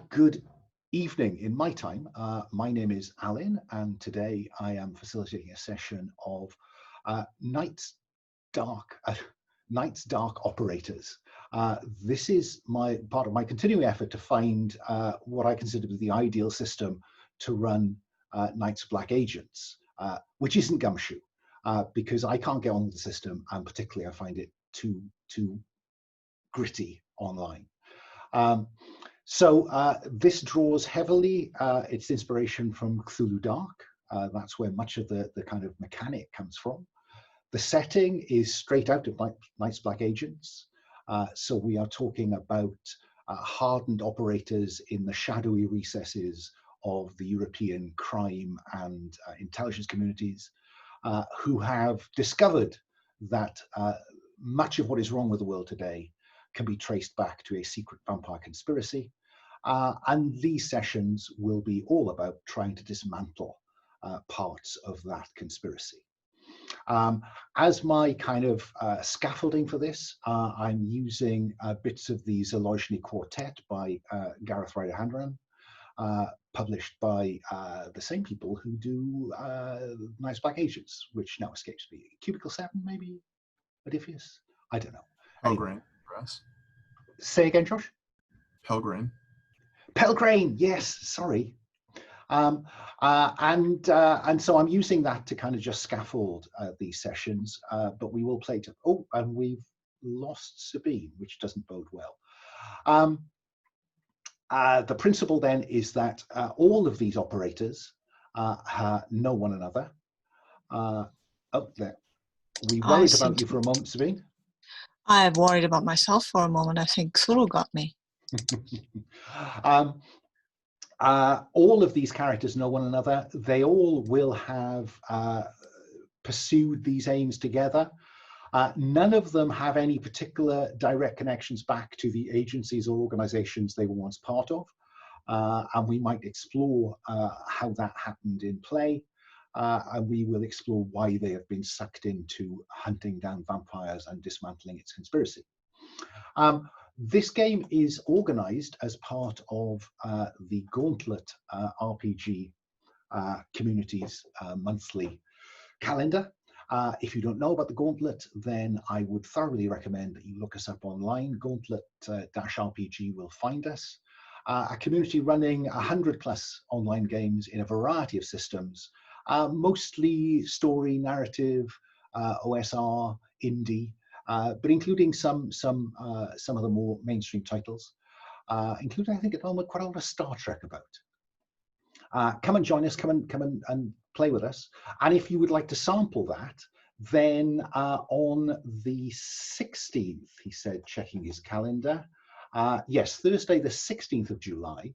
Good evening in my time. My name is Alan, and today I am facilitating a session of Night's Dark Operators. This is part of my continuing effort to find what I consider to be the ideal system to run Night's Black Agents, which isn't Gumshoe, because I can't get on with the system, and particularly I find it too gritty online. So this draws heavily its inspiration from Cthulhu Dark. That's where much of the kind of mechanic comes from. The setting is straight out of Night's Black Agents. So we are talking about hardened operators in the shadowy recesses of the European crime and intelligence communities who have discovered that much of what is wrong with the world today can be traced back to a secret vampire conspiracy. And these sessions will be all about trying to dismantle parts of that conspiracy. As my kind of scaffolding for this, I'm using bits of the Zalozhny Quartet by Gareth Ryder Hanrahan, published by the same people who do Night's Black Agents, which now escapes me. Cubicle 7, maybe? Odysseus? I don't know. Pelgrane Press. Say again, Josh? Pelgrane. Pelgrane, yes, sorry. And so I'm using that to kind of just scaffold these sessions, but we will play to, and we've lost Sabine, which doesn't bode well. The principle then is that all of these operators know one another. There. We worried about you for a moment, Sabine. I worried about myself for a moment. I think Cthulhu got me. All of these characters know one another. They all will have pursued these aims together. None of them have any particular direct connections back to the agencies or organizations they were once part of. And we might explore how that happened in play. And we will explore why they have been sucked into hunting down vampires and dismantling its conspiracy. This game is organized as part of the Gauntlet RPG community's monthly calendar. If you don't know about the Gauntlet, then I would thoroughly recommend that you look us up online. Gauntlet-RPG will find us. A community running 100+ online games in a variety of systems, mostly story, narrative, OSR, indie, but including some of the more mainstream titles, including, I think, at the moment, quite a lot of Star Trek about. Come and join us, come and play with us. And if you would like to sample that, then on the 16th, he said, checking his calendar, yes, Thursday, the 16th of July,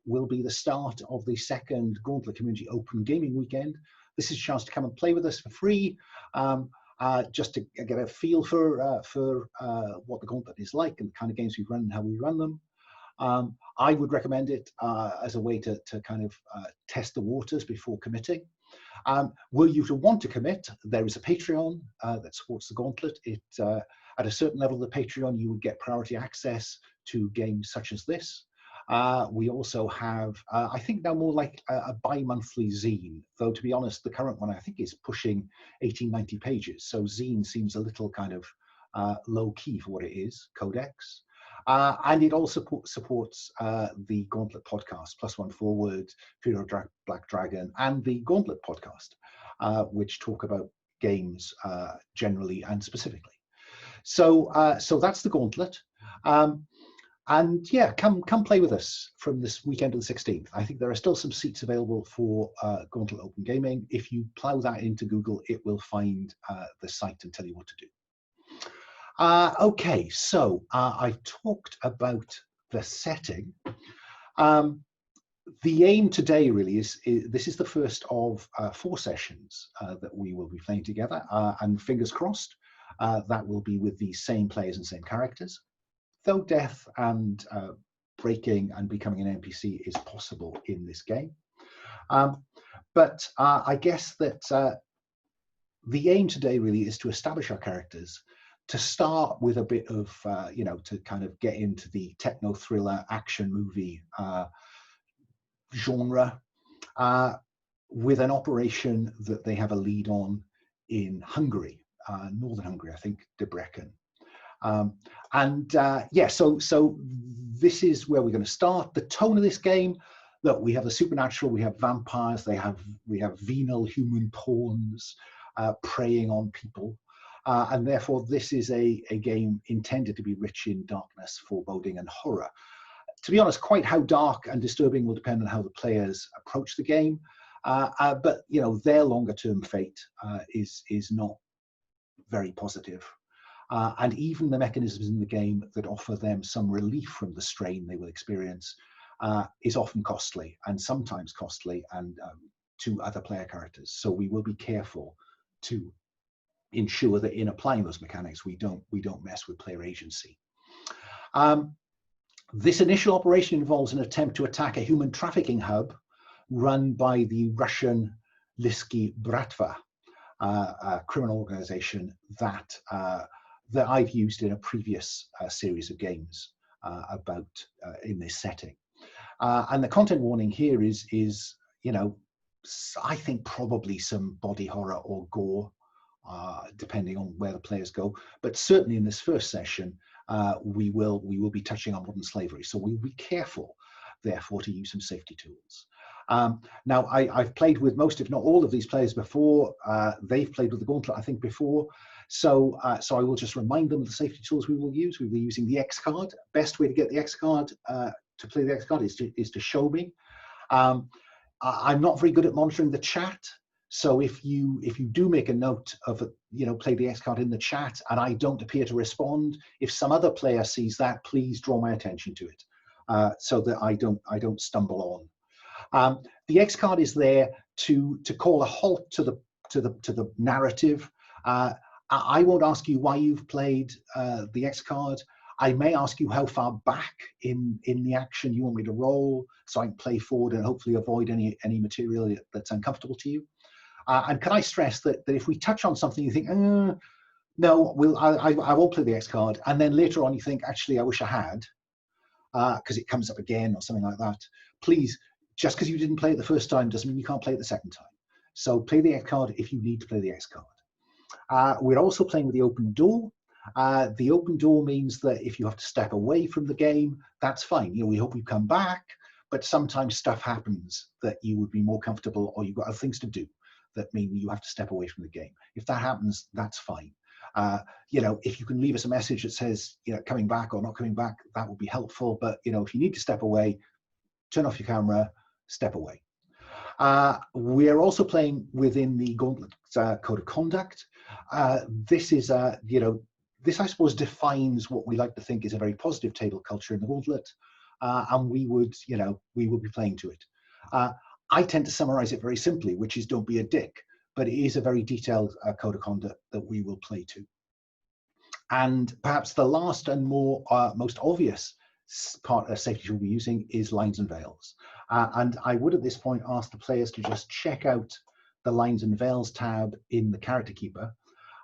will be the start of the second Gauntlet Community Open Gaming Weekend. This is a chance to come and play with us for free, just to get a feel for what the Gauntlet is like and the kind of games we run and how we run them. I would recommend it as a way to kind of test the waters before committing. Were you to want to commit, there is a Patreon that supports the Gauntlet. At a certain level of the Patreon, you would get priority access to games such as this. We also have, I think now more like a bi-monthly zine, though to be honest, the current one I think is pushing 1890 pages. So zine seems a little kind of low key for what it is, codex. And it also supports the Gauntlet podcast, Plus One Forward, Fear of Black Dragon, and the Gauntlet podcast, which talk about games generally and specifically. So that's the Gauntlet. And yeah, come play with us from this weekend to the 16th. I think there are still some seats available for Gauntlet Open Gaming. If you plow that into Google, it will find the site and tell you what to do. Okay, so I've talked about the setting. The aim today really is this is the first of 4 sessions that we will be playing together, and fingers crossed that will be with the same players and same characters. Though death and breaking and becoming an NPC is possible in this game. But I guess that the aim today really is to establish our characters, to start with a bit of, to kind of get into the techno thriller action movie genre, with an operation that they have a lead on in Hungary, northern Hungary, I think, Debrecen. So this is where we're going to start. The tone of this game, look, we have the supernatural, we have vampires, we have venal human pawns preying on people. And therefore, this is a game intended to be rich in darkness, foreboding, and horror. To be honest, quite how dark and disturbing will depend on how the players approach the game. But their longer-term fate is not very positive. And even the mechanisms in the game that offer them some relief from the strain they will experience is often costly, and sometimes costly, and to other player characters. So we will be careful to ensure that in applying those mechanics, we don't mess with player agency. This initial operation involves an attempt to attack a human trafficking hub run by the Russian Lisky Bratva, a criminal organization that I've used in a previous series of games in this setting. And the content warning here is I think probably some body horror or gore, depending on where the players go. But certainly in this first session, we will be touching on modern slavery. So we'll be careful, therefore, to use some safety tools. Now, I've played with most, if not all, of these players before. They've played with the Gauntlet, I think, before. So I will just remind them of the safety tools we will use. We'll be using the X card. Best way to get the X card, to play the X card, is to show me. I'm not very good at monitoring the chat. So if you do make a note of play the X card in the chat and I don't appear to respond, if some other player sees that, please draw my attention to it, so that I don't stumble on. The X card is there to call a halt to the narrative. I won't ask you why you've played the X card. I may ask you how far back in the action you want me to roll, so I can play forward and hopefully avoid any material that's uncomfortable to you. And can I stress that if we touch on something you think, no, I won't play the X card, and then later on you think, actually, I wish I had, because it comes up again or something like that, please, just because you didn't play it the first time doesn't mean you can't play it the second time. So play the X card if you need to play the X card. We're also playing with the open door. The open door means that if you have to step away from the game, that's fine. We hope you come back, but sometimes stuff happens that you would be more comfortable, or you've got other things to do that mean you have to step away from the game. If that happens, that's fine. If you can leave us a message that says, coming back or not coming back, that would be helpful. But, if you need to step away, turn off your camera, step away. We're also playing within the Gauntlet Code of Conduct. This is, this, I suppose, defines what we like to think is a very positive table culture in the Gauntlet. And we would be playing to it. I tend to summarize it very simply, which is don't be a dick, but it is a very detailed code of conduct that we will play to. And perhaps the last and most obvious part of safety we'll be using is lines and veils. And I would at this point ask the players to just check out the lines and veils tab in the character keeper.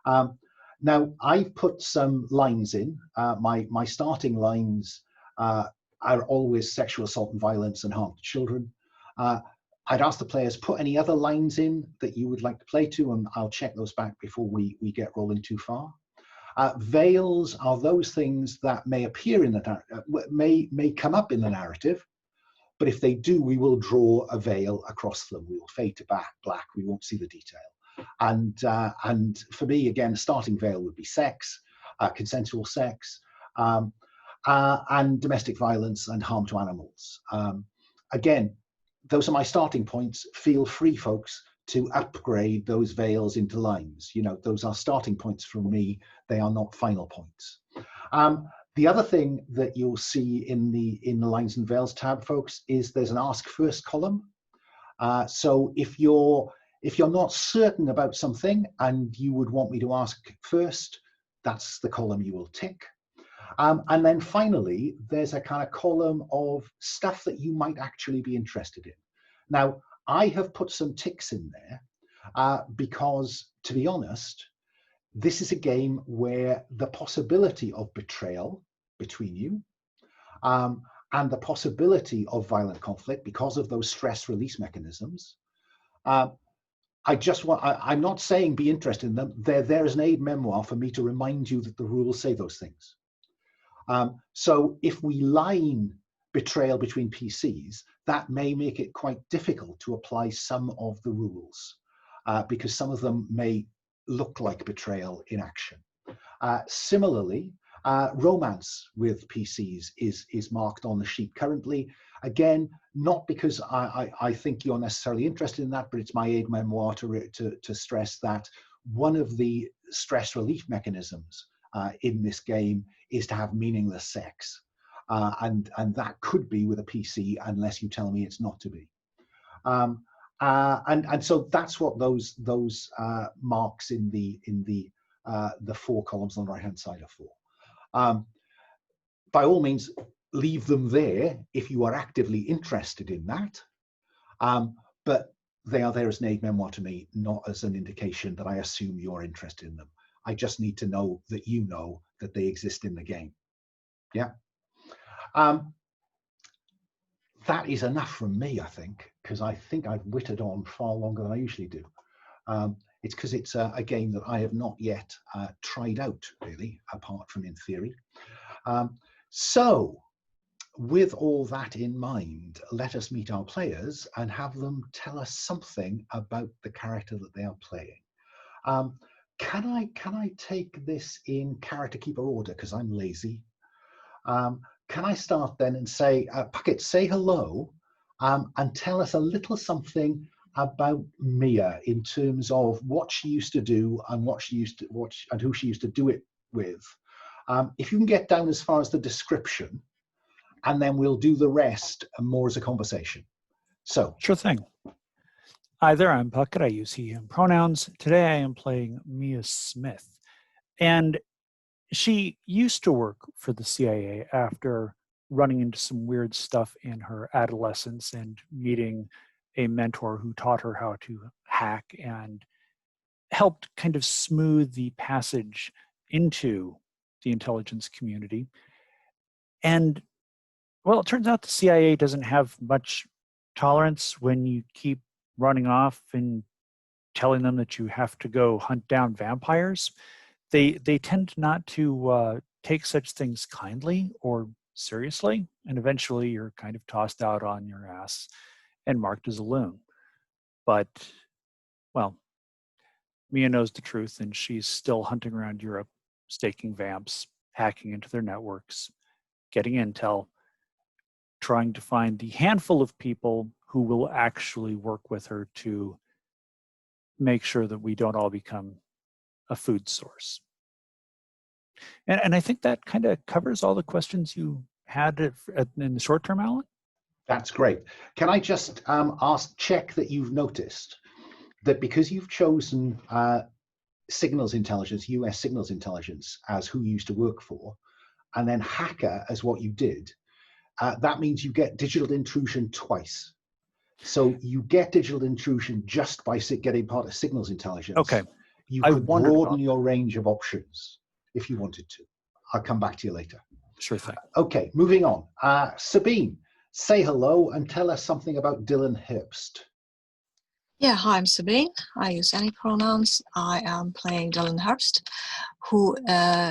Now, I've put some lines in. My starting lines are always sexual assault and violence and harm to children. I'd ask the players, put any other lines in that you would like to play to, and I'll check those back before we get rolling too far. Veils are those things that may appear in the may come up in the narrative, but if they do, we will draw a veil across them. We will fade to black. We won't see the detail. And for me, again, a starting veil would be sex, consensual sex, and domestic violence and harm to animals. Again, those are my starting points. Feel free, folks, to upgrade those veils into lines. Those are starting points from me. They are not final points. The other thing that you'll see in the lines and veils tab, folks, is there's an ask first column. So if you're not certain about something and you would want me to ask first, that's the column you will tick. And then finally, there's a kind of column of stuff that you might actually be interested in. Now, I have put some ticks in there because, to be honest, this is a game where the possibility of betrayal between you and the possibility of violent conflict because of those stress release mechanisms. I'm not saying be interested in them. They're there as an aid memoir for me to remind you that the rules say those things. So if we line betrayal between PCs, that may make it quite difficult to apply some of the rules because some of them may look like betrayal in action. Similarly, romance with PCs is marked on the sheet currently. Again, not because I think you're necessarily interested in that, but it's my aid memoir to stress that one of the stress relief mechanisms in this game is to have meaningless sex. And that could be with a PC unless you tell me it's not to be. And so that's what those marks in the 4 columns on the right hand side are for. By all means, leave them there if you are actively interested in that. But they are there as an aid memoir to me, not as an indication that I assume you're interested in them. I just need to know that they exist in the game. Yeah. That is enough from me, I think, because I think I've whittled on far longer than I usually do. It's because it's a game that I have not yet tried out, really, apart from in theory. So, with all that in mind, let us meet our players and have them tell us something about the character that they are playing. Can I take this in character keeper order, because I'm lazy? Can I start then and say, Puckett, say hello and tell us a little something about Mia in terms of what she used to do and what she used to watch and who she used to do it with. If you can get down as far as the description, and then we'll do the rest more as a conversation. So. Sure thing. Hi there, I'm Puckett. I use he, him pronouns. Today I am playing Mia Smith. And she used to work for the CIA after running into some weird stuff in her adolescence and meeting a mentor who taught her how to hack and helped kind of smooth the passage into the intelligence community. And well, it turns out the CIA doesn't have much tolerance when you keep running off and telling them that you have to go hunt down vampires. They tend not to take such things kindly or seriously, and eventually you're kind of tossed out on your ass and marked as a loon. But, well, Mia knows the truth, and she's still hunting around Europe, staking vamps, hacking into their networks, getting intel, trying to find the handful of people who will actually work with her to make sure that we don't all become a food source. And I think that kind of covers all the questions you had in the short term, Alan. That's great. Can I just check that you've noticed that because you've chosen signals intelligence, US signals intelligence, as who you used to work for, and then hacker as what you did, that means you get digital intrusion twice. So you get digital intrusion just by getting part of signals intelligence. Okay. You could broaden your range of options if you wanted to. I'll come back to you later. Sure thing. Okay, moving on. Sabine, say hello and tell us something about Dylan Herbst. Yeah, hi, I'm Sabine. I use any pronouns. I am playing Dylan Herbst, who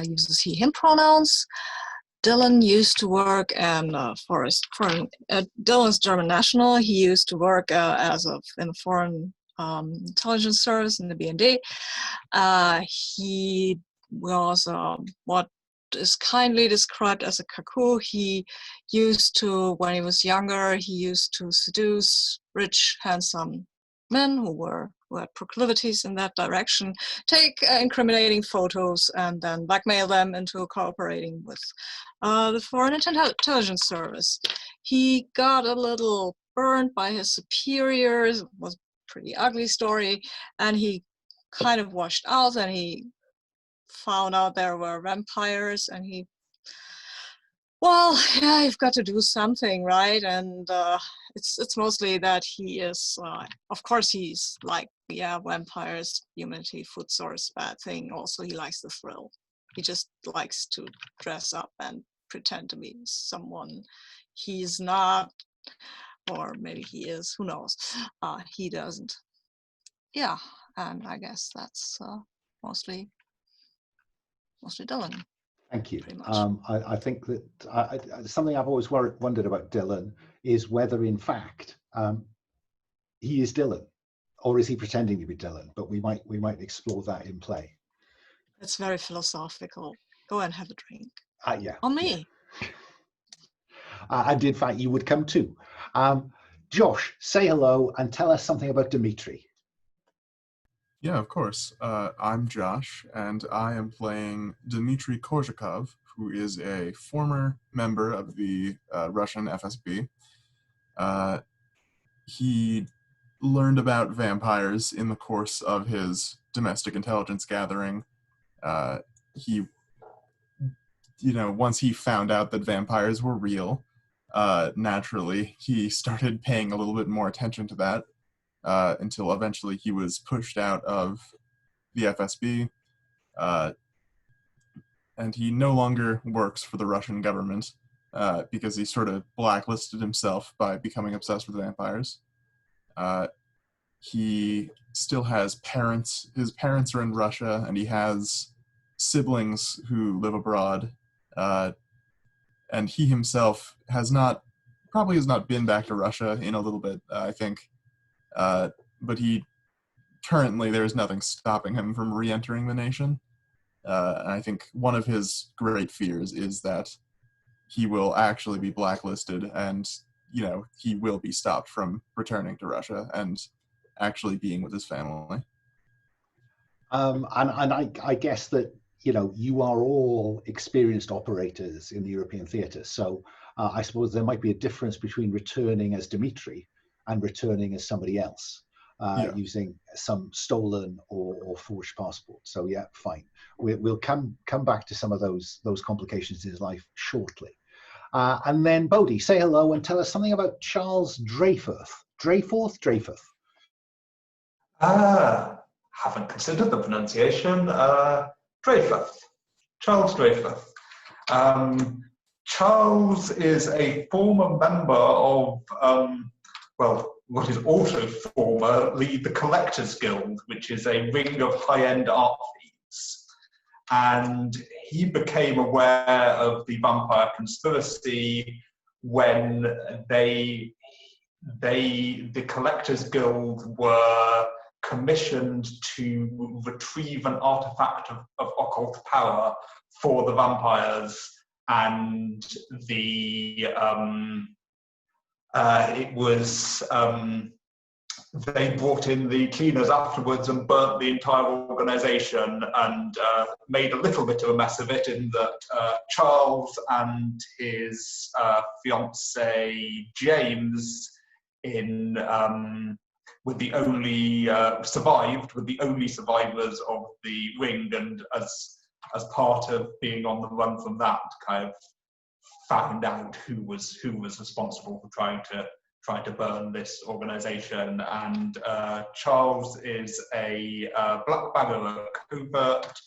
uses he, him pronouns. Dylan used to work Dylan's German national. He used to work in a foreign intelligence service in the BND. He was what is kindly described as a cuckoo. He used to, when he was younger, he used to seduce rich, handsome men who had proclivities in that direction, take incriminating photos, and then blackmail them into cooperating with the Foreign Intelligence Service. He got a little burned by his superiors. It was a pretty ugly story, and he kind of washed out, and he found out there were vampires, and he Well, yeah, you've got to do something, right? And it's mostly that he is, of course, he's like, yeah, vampires, humanity, food source, bad thing. Also, he likes the thrill. He just likes to dress up and pretend to be someone he's not, or maybe he is. Who knows? He doesn't. Yeah, and I guess that's mostly Dylan. Thank you. Pretty much. I think that something I've always wondered about Dylan is whether, in fact, he is Dylan, or is he pretending to be Dylan? But we might explore that in play. It's very philosophical. Go and have a drink. Yeah. On me. Yeah. And in fact, you would come too. Josh, say hello and tell us something about Dmitri. Yeah, of course. I'm Josh, and I am playing Dmitri Korzhakov, who is a former member of the Russian FSB. He learned about vampires in the course of his domestic intelligence gathering. Once he found out that vampires were real, naturally, he started paying a little bit more attention to that. Until eventually he was pushed out of the FSB, and he no longer works for the Russian government because he sort of blacklisted himself by becoming obsessed with vampires. He still has parents. His parents are in Russia, and he has siblings who live abroad, and he himself probably has not been back to Russia in a little bit, I think. But there's nothing stopping him from re-entering the nation. And I think one of his great fears is that he will actually be blacklisted and, he will be stopped from returning to Russia and actually being with his family. And I guess that, you are all experienced operators in the European theatre. So I suppose there might be a difference between returning as Dmitri and returning as somebody else. Using some stolen or forged passport. So yeah, fine. We'll come back to some of those complications in his life shortly. And then Bodhi, say hello and tell us something about Charles Dreyfus. Dreyfus. Haven't considered the pronunciation. Dreyfus. Charles Dreyfus. Charles is a former member of what is also formerly the Collectors Guild, which is a ring of high-end art thieves. And he became aware of the vampire conspiracy when the Collectors Guild were commissioned to retrieve an artifact of occult power for the vampires, and they brought in the cleaners afterwards and burnt the entire organization and made a little bit of a mess of it, in that Charles and his fiancée James were the only survivors of the ring, and as part of being on the run from that, kind of found out who was responsible for trying to burn this organization. And Charles is a black bagger, a covert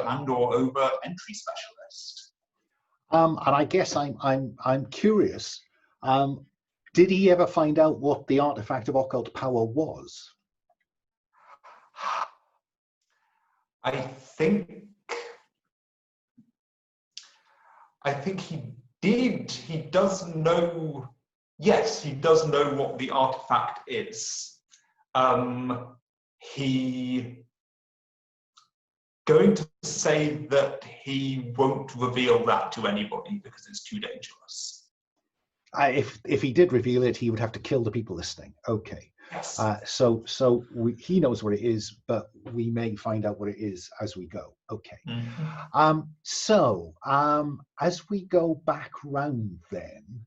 and or overt entry specialist. And I guess I'm curious. Did he ever find out what the artifact of occult power was? I think he did. He does know. Yes, he does know what the artifact is. He going to say that he won't reveal that to anybody because it's too dangerous. If he did reveal it, he would have to kill the people listening. Okay. Yes. He knows what it is, but we may find out what it is as we go. Okay. Mm-hmm. As we go back round then,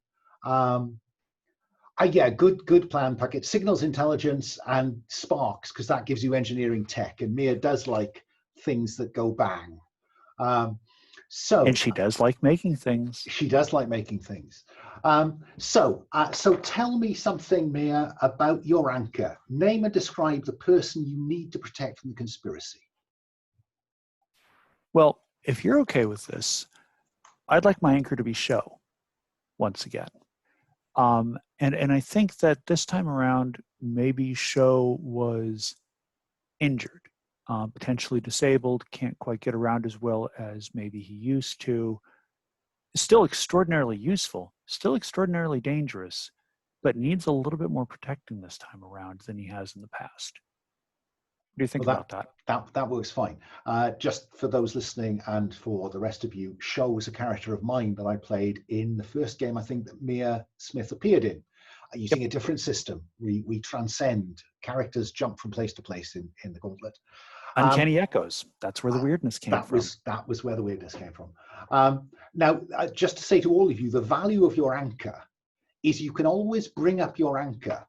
good plan, Puckett. Signals intelligence and sparks, because that gives you engineering tech, and Mia does like things that go bang. So And she does like making things. she does like making things. So tell me something, Mia, about your anchor. Name and describe the person you need to protect from the conspiracy. Well, if you're okay with this, I'd like my anchor to be Show once again. And I think that this time around, maybe Show was injured, potentially disabled, can't quite get around as well as maybe he used to. Still extraordinarily useful, still extraordinarily dangerous, but needs a little bit more protecting this time around than he has in the past. What do you think about that? That works fine. Just for those listening and for the rest of you, Show was a character of mine that I played in the first game I think that Mia Smith appeared in, using a different system. We transcend. Characters jump from place to place in the Gauntlet. Uncanny echoes. That's where the weirdness came from. That was where the weirdness came from. Now, just to say to all of you, the value of your anchor is you can always bring up your anchor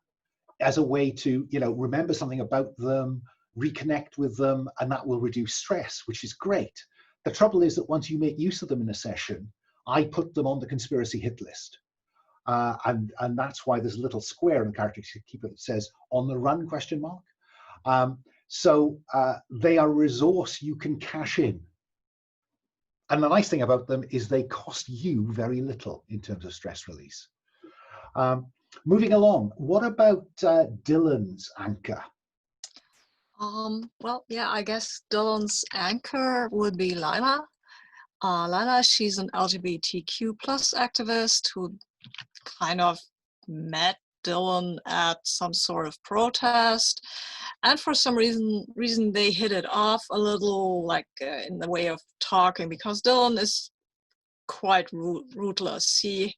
as a way to, remember something about them, reconnect with them, and that will reduce stress, which is great. The trouble is that once you make use of them in a session, I put them on the conspiracy hit list. And that's why there's a little square in the character keeper that says "on the run?" So they are a resource you can cash in. And the nice thing about them is they cost you very little in terms of stress release. Moving along, what about Dylan's anchor? Well, yeah, I guess Dylan's anchor would be Lila. Lila, she's an LGBTQ plus activist who kind of met Dylan at some sort of protest, and for some reason they hit it off a little, like in the way of talking, because Dylan is quite ruthless. He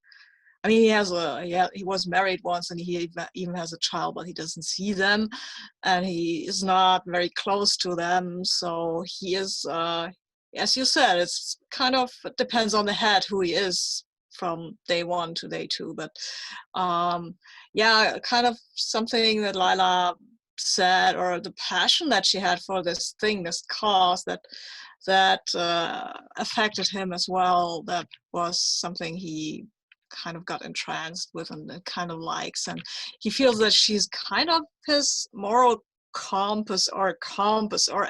was married once, and he even has a child, but he doesn't see them, and he is not very close to them. So he is, as you said, it's kind of depends on the head who he is from day one to day two. But kind of something that Lila said, or the passion that she had for this thing, this cause that affected him as well. That was something he kind of got entranced with and kind of likes, and he feels that she's kind of his moral compass or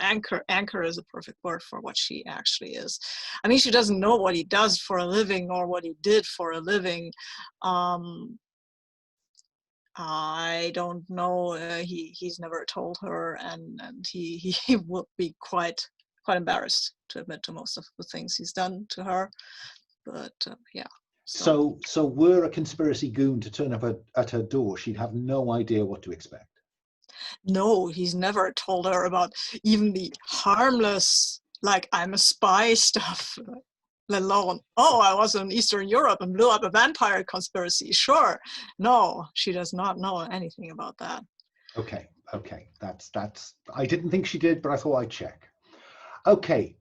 anchor. Anchor is a perfect word for what she actually is. I mean, she doesn't know what he does for a living or what he did for a living. I don't know. He's never told her, and he would be quite embarrassed to admit to most of the things he's done to her. But yeah. So were a conspiracy goon to turn up at her door, she'd have no idea what to expect. No, he's never told her about even the harmless, like I'm a spy stuff, let alone, I was in Eastern Europe and blew up a vampire conspiracy. Sure. No, she does not know anything about that. Okay. That's I didn't think she did, but I thought I'd check. Okay.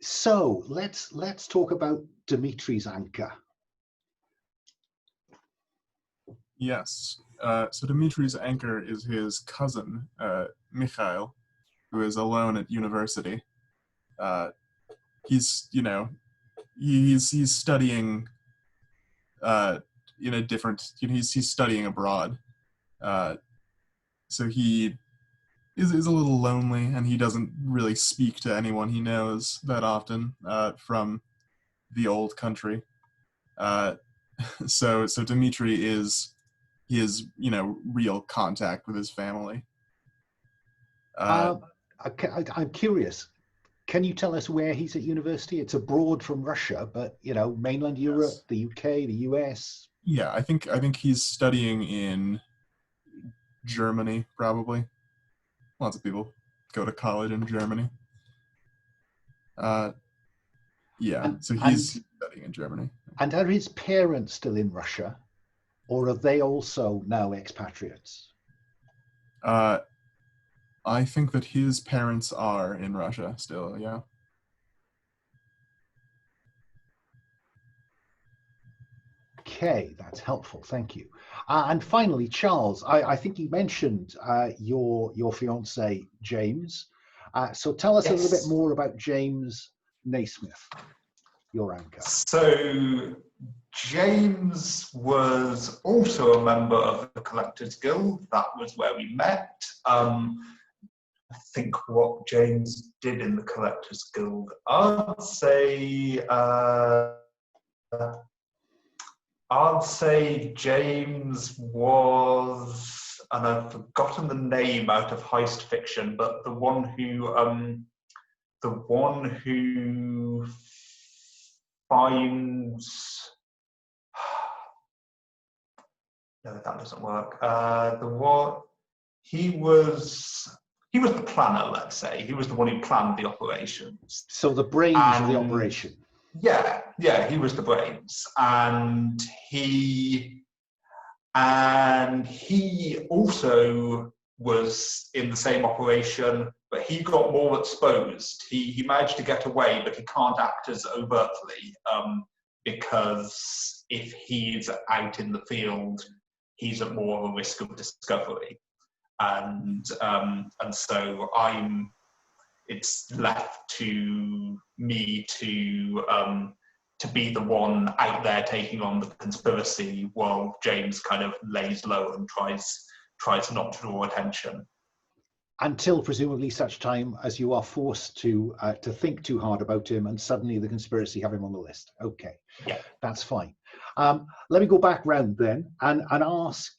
So let's talk about Dmitri's anchor. Yes. So Dmitri's anchor is his cousin, Mikhail, who is alone at university. He's studying in a different, he's studying abroad. So he is a little lonely, and he doesn't really speak to anyone he knows that often from the old country. So Dmitri is his, real contact with his family. I'm curious. Can you tell us where he's at university? It's abroad from Russia, but mainland Europe, yes. The UK, the US. Yeah, I think he's studying in Germany, probably. Lots of people go to college in Germany. So he's studying in Germany. And are his parents still in Russia, or are they also now expatriates? I think that his parents are in Russia still, yeah. Okay, that's helpful, thank you. And finally, Charles, I think you mentioned your fiance, James. So tell us a little bit more about James, Naismith, your anchor. So James was also a member of the Collectors Guild. That was where we met. I think what James did in the Collectors Guild, I'd say James was, and I've forgotten the name out of heist fiction, but the one who finds. No, that doesn't work. He was the planner, let's say. He was the one who planned the operations. So the brains of the operation. Yeah, he was the brains, and he also was in the same operation, but he got more exposed. He managed to get away, but he can't act as overtly because if he's out in the field, he's at more of a risk of discovery, and so it's left to me to be the one out there taking on the conspiracy, while James kind of lays low and tries not to draw attention. Until presumably such time as you are forced to think too hard about him, and suddenly the conspiracy have him on the list. Okay, Yeah, that's fine. Let me go back round then and ask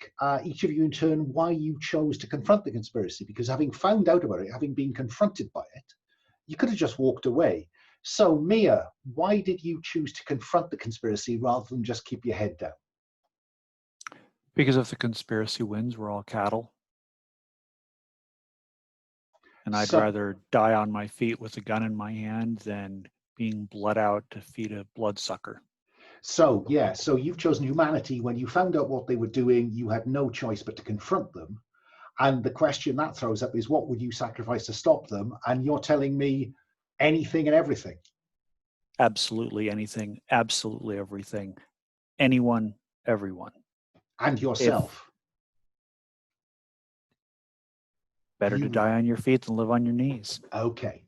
each of you in turn why you chose to confront the conspiracy, because having found out about it, having been confronted by it, you could have just walked away. So Mia, why did you choose to confront the conspiracy rather than just keep your head down? Because if the conspiracy wins, we're all cattle. And I'd rather die on my feet with a gun in my hand than being bled out to feed a bloodsucker. So, yeah, so you've chosen humanity. When you found out what they were doing, you had no choice but to confront them. And the question that throws up is, what would you sacrifice to stop them? And you're telling me anything and everything. Absolutely anything, absolutely everything. Anyone, everyone. And yourself. Better to die on your feet than live on your knees. Okay.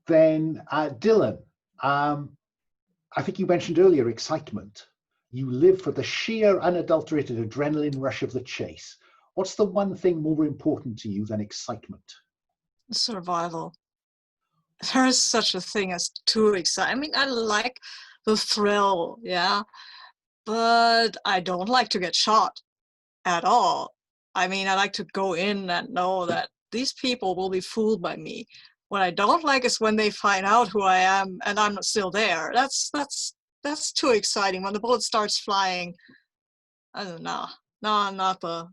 Then Dylan, I think you mentioned earlier excitement. You live for the sheer unadulterated adrenaline rush of the chase. What's the one thing more important to you than excitement? Survival. There is such a thing as too exciting. I mean, I like the thrill, yeah, but I don't like to get shot at all. I mean, I like to go in and know that these people will be fooled by me. What I don't like is when they find out who I am and I'm still there. That's too exciting. When the bullet starts flying, I don't know. No, I'm not the.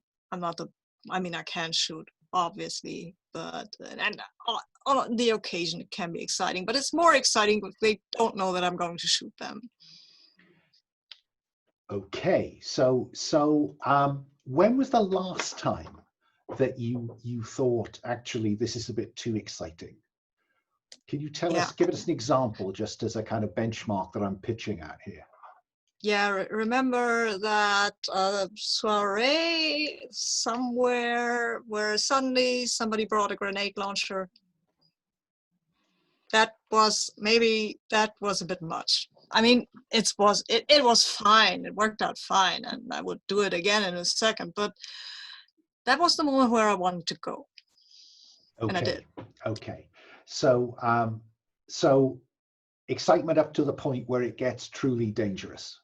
I mean, I can shoot, obviously, but on the occasion it can be exciting. But it's more exciting if they don't know that I'm going to shoot them. Okay, so when was the last time that you thought, actually, this is a bit too exciting? Can you tell us, give us an example, just as a kind of benchmark that I'm pitching at here? Yeah, remember that soiree somewhere where suddenly somebody brought a grenade launcher? That was a bit much. I mean, it was fine. It worked out fine, and I would do it again in a second. But that was the moment where I wanted to go, and I did. Okay. So excitement up to the point where it gets truly dangerous.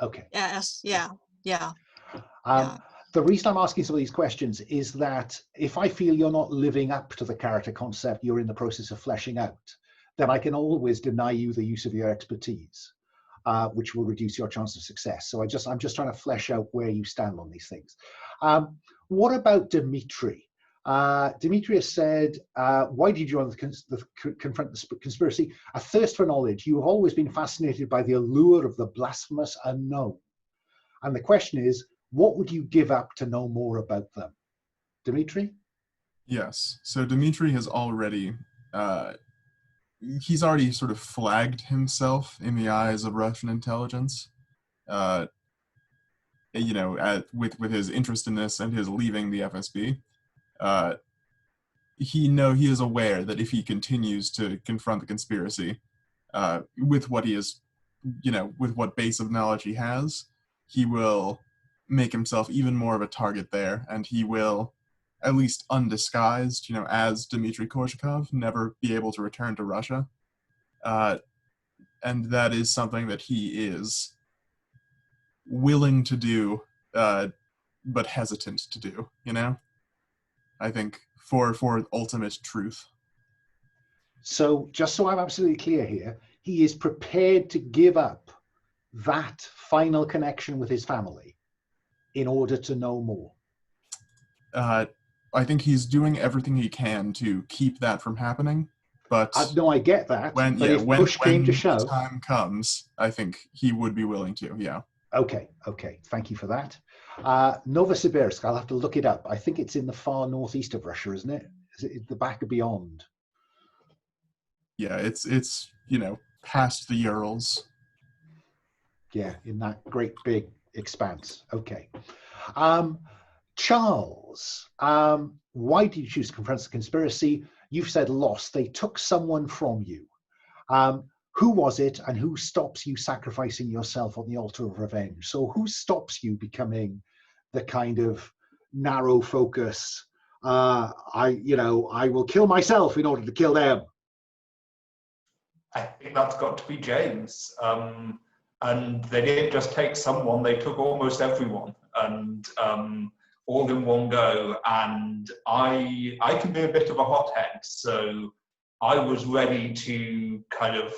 Okay. Yes. Yeah. The reason I'm asking some of these questions is that if I feel you're not living up to the character concept you're in the process of fleshing out, then I can always deny you the use of your expertise, which will reduce your chance of success. So I'm just trying to flesh out where you stand on these things. What about Dmitri? Dmitri has said, why did you confront the conspiracy? A thirst for knowledge. You have always been fascinated by the allure of the blasphemous unknown. And the question is, what would you give up to know more about them? Dmitri? Yes. So Dmitri has already, he's already sort of flagged himself in the eyes of Russian intelligence. With his interest in this and his leaving the FSB. he is aware that if he continues to confront the conspiracy with what he is, with what base of knowledge he has, he will make himself even more of a target there, and he will, at least undisguised, as Dmitri Korzhakov, never be able to return to Russia. And that is something that he is willing to do, but hesitant to do, I think, for ultimate truth. So just so I'm absolutely clear here, he is prepared to give up that final connection with his family in order to know more. I think he's doing everything he can to keep that from happening, but No, I get that. when Push came to shove, the time comes, I think he would be willing to. Yeah. Okay. Thank you for that. Novosibirsk, I'll have to look it up. I think it's in the far northeast of Russia, isn't it? Is it the back beyond? Yeah, it's past the Urals. Yeah, in that great big expanse. Okay. Charles, why did you choose to confront the conspiracy? You've said lost. They took someone from you. Who was it, and who stops you sacrificing yourself on the altar of revenge? So who stops you becoming the kind of narrow focus, I will kill myself in order to kill them? I think that's got to be James. And they didn't just take someone, they took almost everyone, and all in one go. And I can be a bit of a hothead, so I was ready to kind of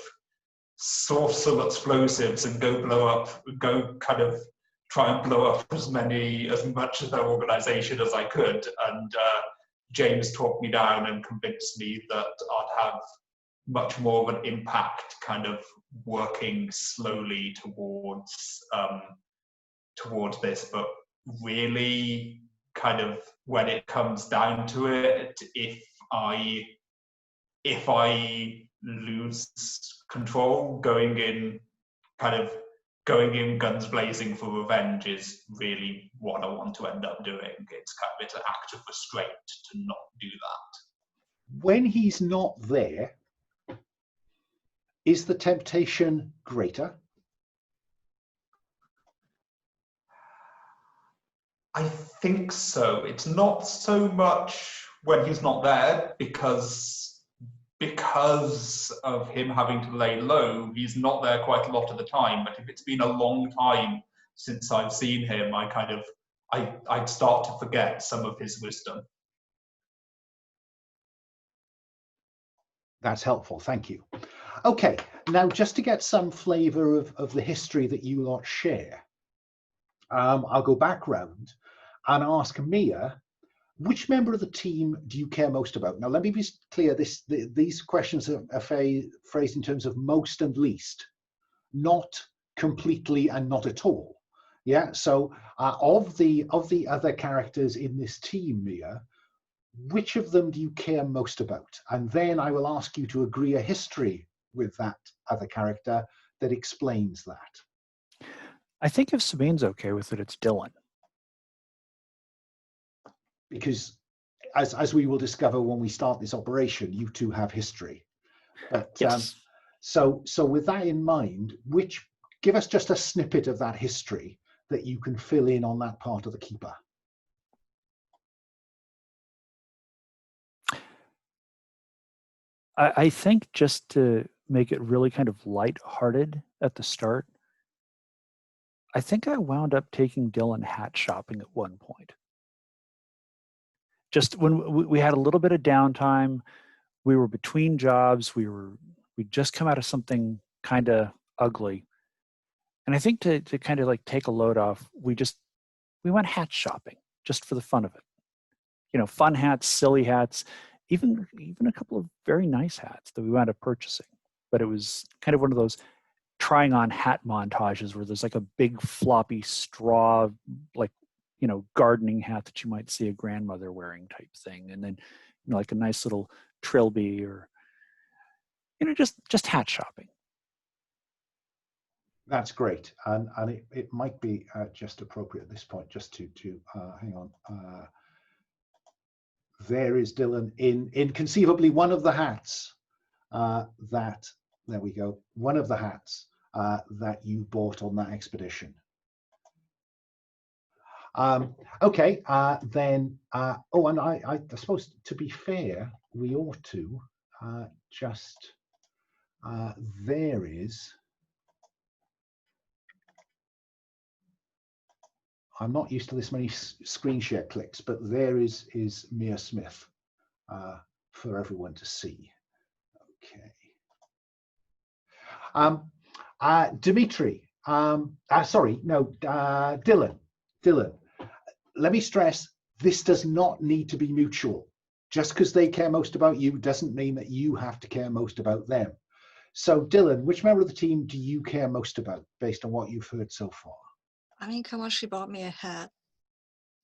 source some explosives and go try and blow up as much of their organization as I could. And James talked me down and convinced me that I'd have much more of an impact kind of working slowly towards this. But really, kind of when it comes down to it, if I lose control, going in guns blazing for revenge is really what I want to end up doing. It's an act of restraint to not do that. When he's not there, is the temptation greater? I think so. It's not so much when he's not there, because of him having to lay low, he's not there quite a lot of the time. But if it's been a long time since I've seen him, I'd start to forget some of his wisdom. That's helpful, thank you. Okay, now just to get some flavor of the history that you lot share, I'll go back round and ask Mia, which member of the team do you care most about? Now, let me be clear, these questions are phrased in terms of most and least, not completely and not at all. Yeah, so of the other characters in this team, Mia, which of them do you care most about? And then I will ask you to agree a history with that other character that explains that. I think if Sabine's okay with it, it's Dylan. Because as we will discover when we start this operation, you two have history. But Yes. So with that in mind, give us just a snippet of that history that you can fill in on that part of the Keeper. I think just to make it really kind of lighthearted at the start, I think I wound up taking Dylan hat shopping at one point. Just when we had a little bit of downtime, we were between jobs, we'd just come out of something kind of ugly. And I think to kind of like take a load off, we went hat shopping just for the fun of it. Fun hats, silly hats, even a couple of very nice hats that we wound up purchasing. But it was kind of one of those trying on hat montages where there's like a big floppy straw, like, gardening hat that you might see a grandmother wearing type thing. And then, like a nice little trilby or, just hat shopping. That's great. And it might be just appropriate at this point just to hang on. there is Dylan in conceivably one of the hats there we go, one of the hats that you bought on that expedition. Okay, then, oh, and I suppose to be fair, we ought to just, there is, I'm not used to this many screen share clicks, but there is Mia Smith for everyone to see. Okay. Dmitri, sorry, no, Dylan, let me stress, this does not need to be mutual. Just because they care most about you doesn't mean that you have to care most about them. So Dylan, which member of the team do you care most about based on what you've heard so far? I mean, come on, she bought me a hat.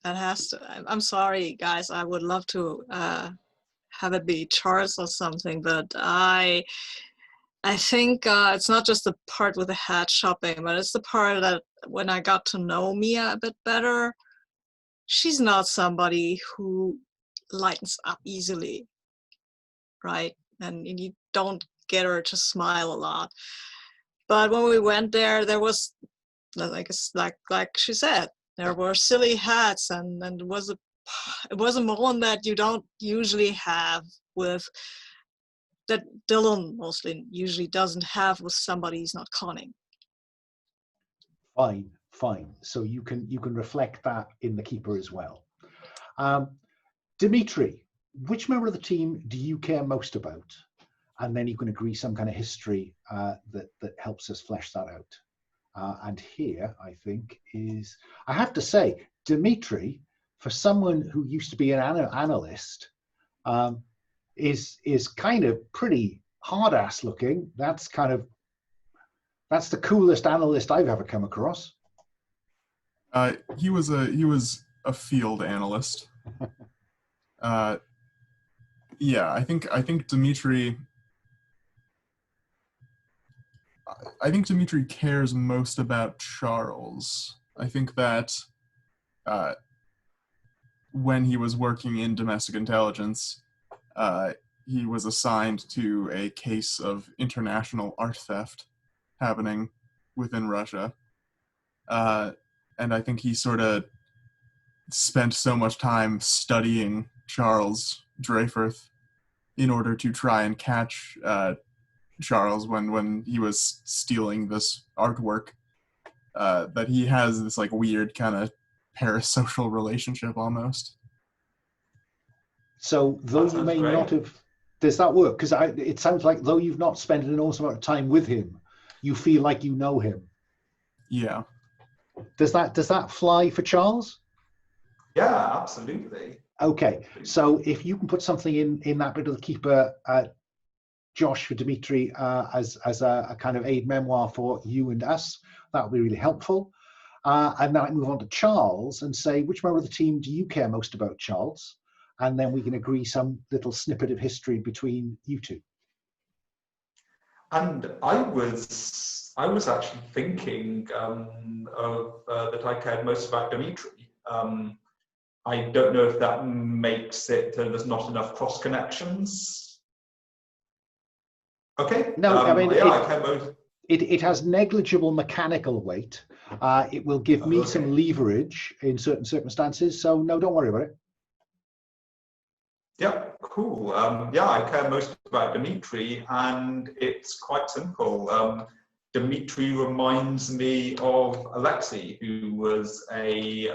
That has to, I'm sorry, guys, I would love to have it be Charles or something, but I think it's not just the part with the hat shopping, but it's the part that when I got to know Mia a bit better, she's not somebody who lightens up easily, right? And you don't get her to smile a lot. But when we went there, there was, like she said, there were silly hats, and it was a moment that you don't usually have with, that Dylan mostly usually doesn't have with somebody he's not conning. Fine. So you can reflect that in the keeper as well. Dmitri, which member of the team do you care most about? And then you can agree some kind of history that helps us flesh that out. And here, I think, is, I have to say, Dmitri, for someone who used to be an analyst, is kind of pretty hard-ass looking. That's the coolest analyst I've ever come across. He was a field analyst. Yeah, I think Dmitri. I think Dmitri cares most about Charles. I think that when he was working in domestic intelligence, he was assigned to a case of international art theft happening within Russia. And I think he sort of spent so much time studying Charles Dreyfus in order to try and catch Charles when he was stealing this artwork, that he has this like weird kind of parasocial relationship almost. So though you may not have, does that work? Because it sounds like though you've not spent an awesome amount of time with him, you feel like you know him. Yeah. Does that fly for Charles? Yeah, absolutely. Okay, so if you can put something in that bit of the keeper, Josh, for Dmitri, as a kind of aid memoir for you and us, that would be really helpful. And then I move on to Charles and say, which member of the team do you care most about, Charles? And then we can agree some little snippet of history between you two. And I was actually thinking that I cared most about Dmitri. I don't know if that makes it there's not enough cross connections. Okay. No, I mean, yeah, I care most. It has negligible mechanical weight. It will give me some leverage in certain circumstances. So no, don't worry about it. Yeah, cool. Yeah, I care most about Dmitri, and it's quite simple. Dmitri reminds me of Alexei, who was a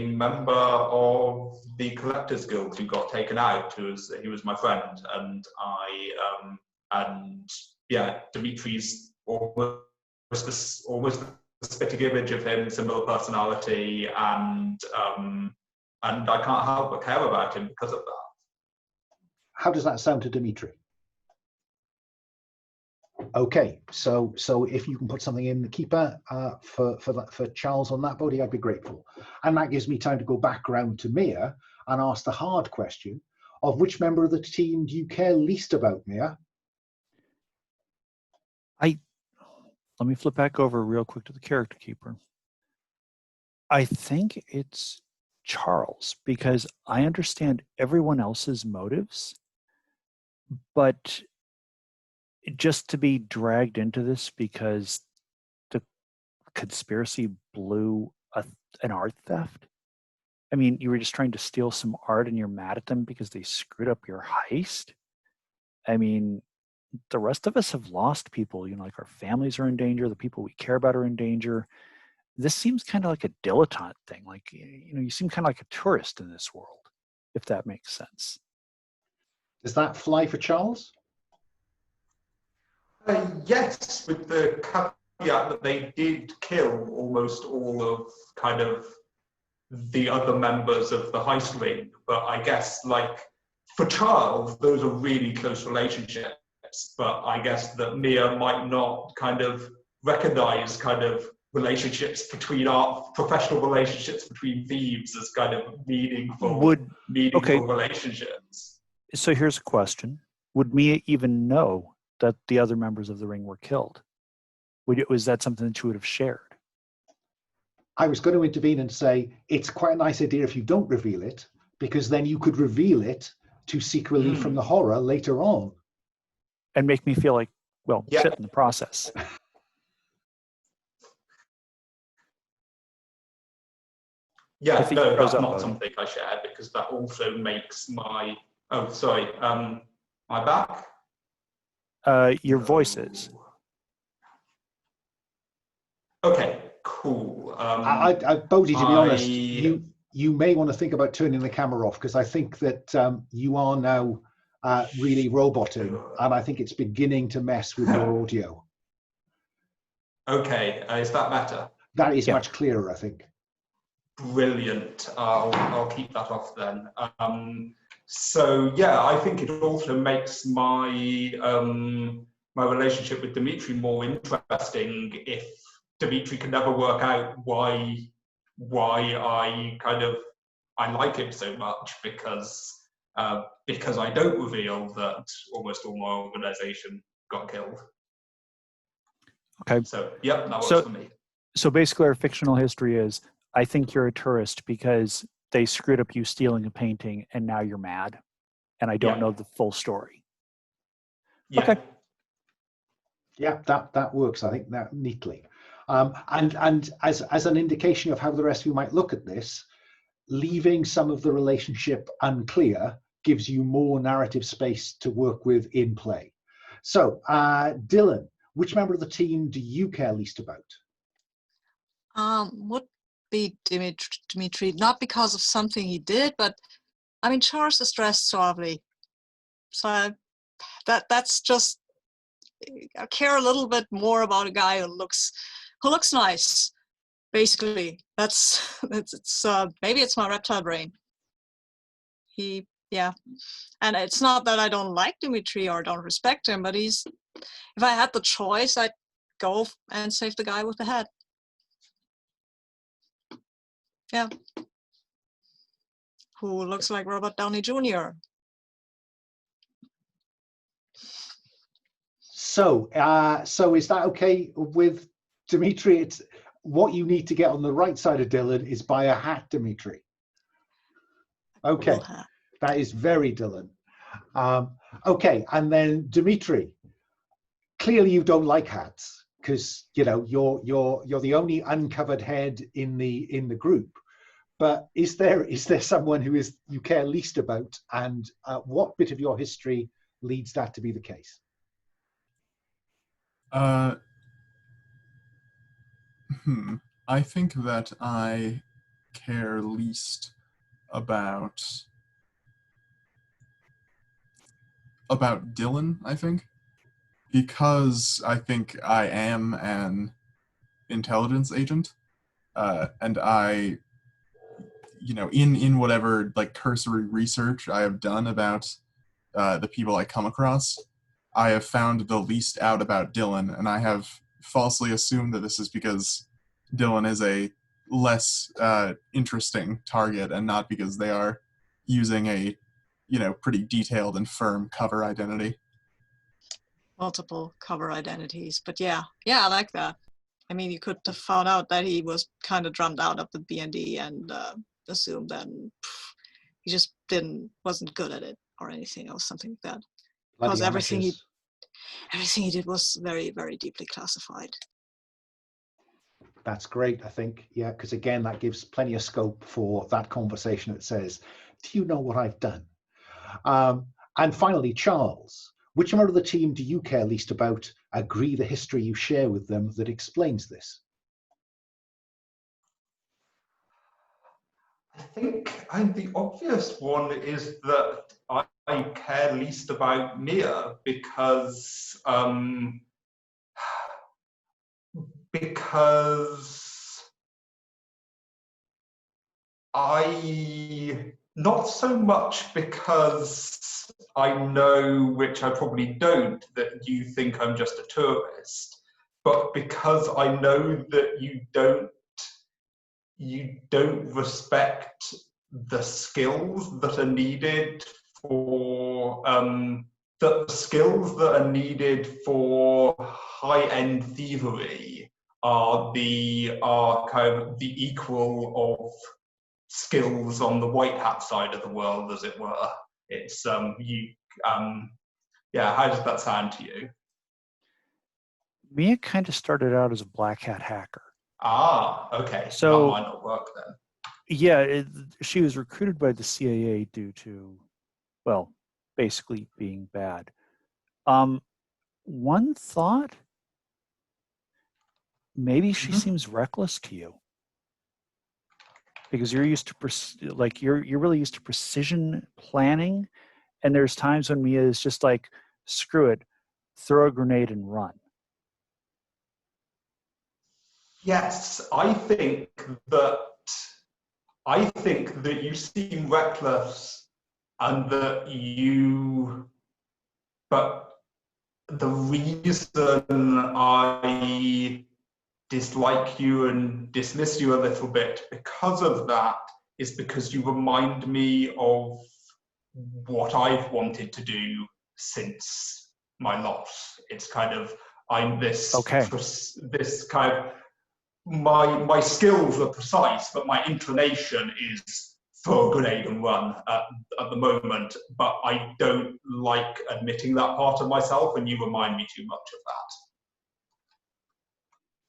member of the Collectors Guild who got taken out. He was my friend, and yeah, Dimitri's almost a spitting image of him, similar personality, and I can't help but care about him because of that. How does that sound to Dmitri? Okay, so if you can put something in the keeper for Charles on that body, I'd be grateful. And that gives me time to go back around to Mia and ask the hard question of which member of the team do you care least about, Mia? Let me flip back over real quick to the character keeper. I think it's Charles, because I understand everyone else's motives, but just to be dragged into this because the conspiracy blew an art theft. I mean, you were just trying to steal some art and you're mad at them because they screwed up your heist. I mean, the rest of us have lost people, like our families are in danger, the people we care about are in danger. This seems kind of like a dilettante thing. Like, you seem kind of like a tourist in this world, if that makes sense. Does that fly for Charles? Yes, with the caveat that they did kill almost all of kind of the other members of the heist ring. But I guess, like, for Charles, those are really close relationships. But I guess that Mia might not kind of recognize kind of relationships between professional relationships between thieves as kind of meaningful relationships. So here's a question. Would Mia even know that the other members of the ring were killed? Was that something that you would have shared? I was going to intervene and say, it's quite a nice idea if you don't reveal it, because then you could reveal it to seek relief from the horror later on. And make me feel like, shit in the process. Yeah, no, that's not something I shared, because that also makes my... Oh, sorry. My back? Your voice is. Okay, cool. Bodhi, to be honest, you may want to think about turning the camera off, because I think that you are now really roboting, and I think it's beginning to mess with your audio. Okay, is that better? That is much clearer, I think. Brilliant. I'll keep that off then. So yeah, I think it also makes my my relationship with Dmitri more interesting if Dmitri can never work out why I like him so much, because I don't reveal that almost all my organization got killed. Okay. So yeah, that works for me. So basically our fictional history is, I think you're a tourist because they screwed up you stealing a painting and now you're mad. And I don't know the full story. Yeah. Okay. Yeah, that works, I think, that neatly. And as an indication of how the rest of you might look at this, leaving some of the relationship unclear gives you more narrative space to work with in play. So, Dylan, which member of the team do you care least about? Would be Dmitri, not because of something he did, but I mean, Charles is dressed suavely, so that's just, I care a little bit more about a guy who looks nice. Basically, it's maybe it's my reptile brain. And it's not that I don't like Dmitri or don't respect him, but if I had the choice, I'd go and save the guy with the head. Yeah. Who looks like Robert Downey Jr. So is that okay with Dmitri? It's what you need to get on the right side of Dylan is buy a hat, Dmitri. Okay, that is very Dylan. Okay, and then Dmitri. Clearly, you don't like hats because you're the only uncovered head in the group. But is there someone who you care least about, and what bit of your history leads that to be the case? I think that I care least about Dylan, I think, because I think I am an intelligence agent, and I, in whatever like cursory research I have done about the people I come across, I have found the least out about Dylan, and I have falsely assumed that this is because Dylan is a less interesting target and not because they are using a pretty detailed and firm cover identity. Multiple cover identities, but yeah, I like that. I mean, you could have found out that he was kind of drummed out of the BND and assume that he just wasn't good at it or anything or something like that. Because everything he did was very, very deeply classified. That's great, I think. Yeah, because again, that gives plenty of scope for that conversation that says, do you know what I've done? And finally, Charles, which member of the team do you care least about? Agree the history you share with them that explains this. I think the obvious one is that I care least about Mia because not so much because I know, which I probably don't, that you think I'm just a tourist, but because I know that you don't respect the skills that are needed for high-end thievery are kind of the equal of skills on the white hat side of the world, as it were. It's how does that sound to you? Mia kind of started out as a black hat hacker. Ah, okay. So that might not work then. Yeah, she was recruited by the CIA due to, well, basically being bad. One thought, maybe she seems reckless to you because you're used to you're really used to precision planning, and there's times when Mia is just like, screw it, throw a grenade and run. Yes, I think that you seem reckless, and but the reason I dislike you and dismiss you a little bit because of that is because you remind me of what I've wanted to do since my loss. It's kind of, I'm this, Okay. this kind of, my skills are precise, but my inclination is throw a grenade and run at the moment, but I don't like admitting that part of myself, and you remind me too much of that.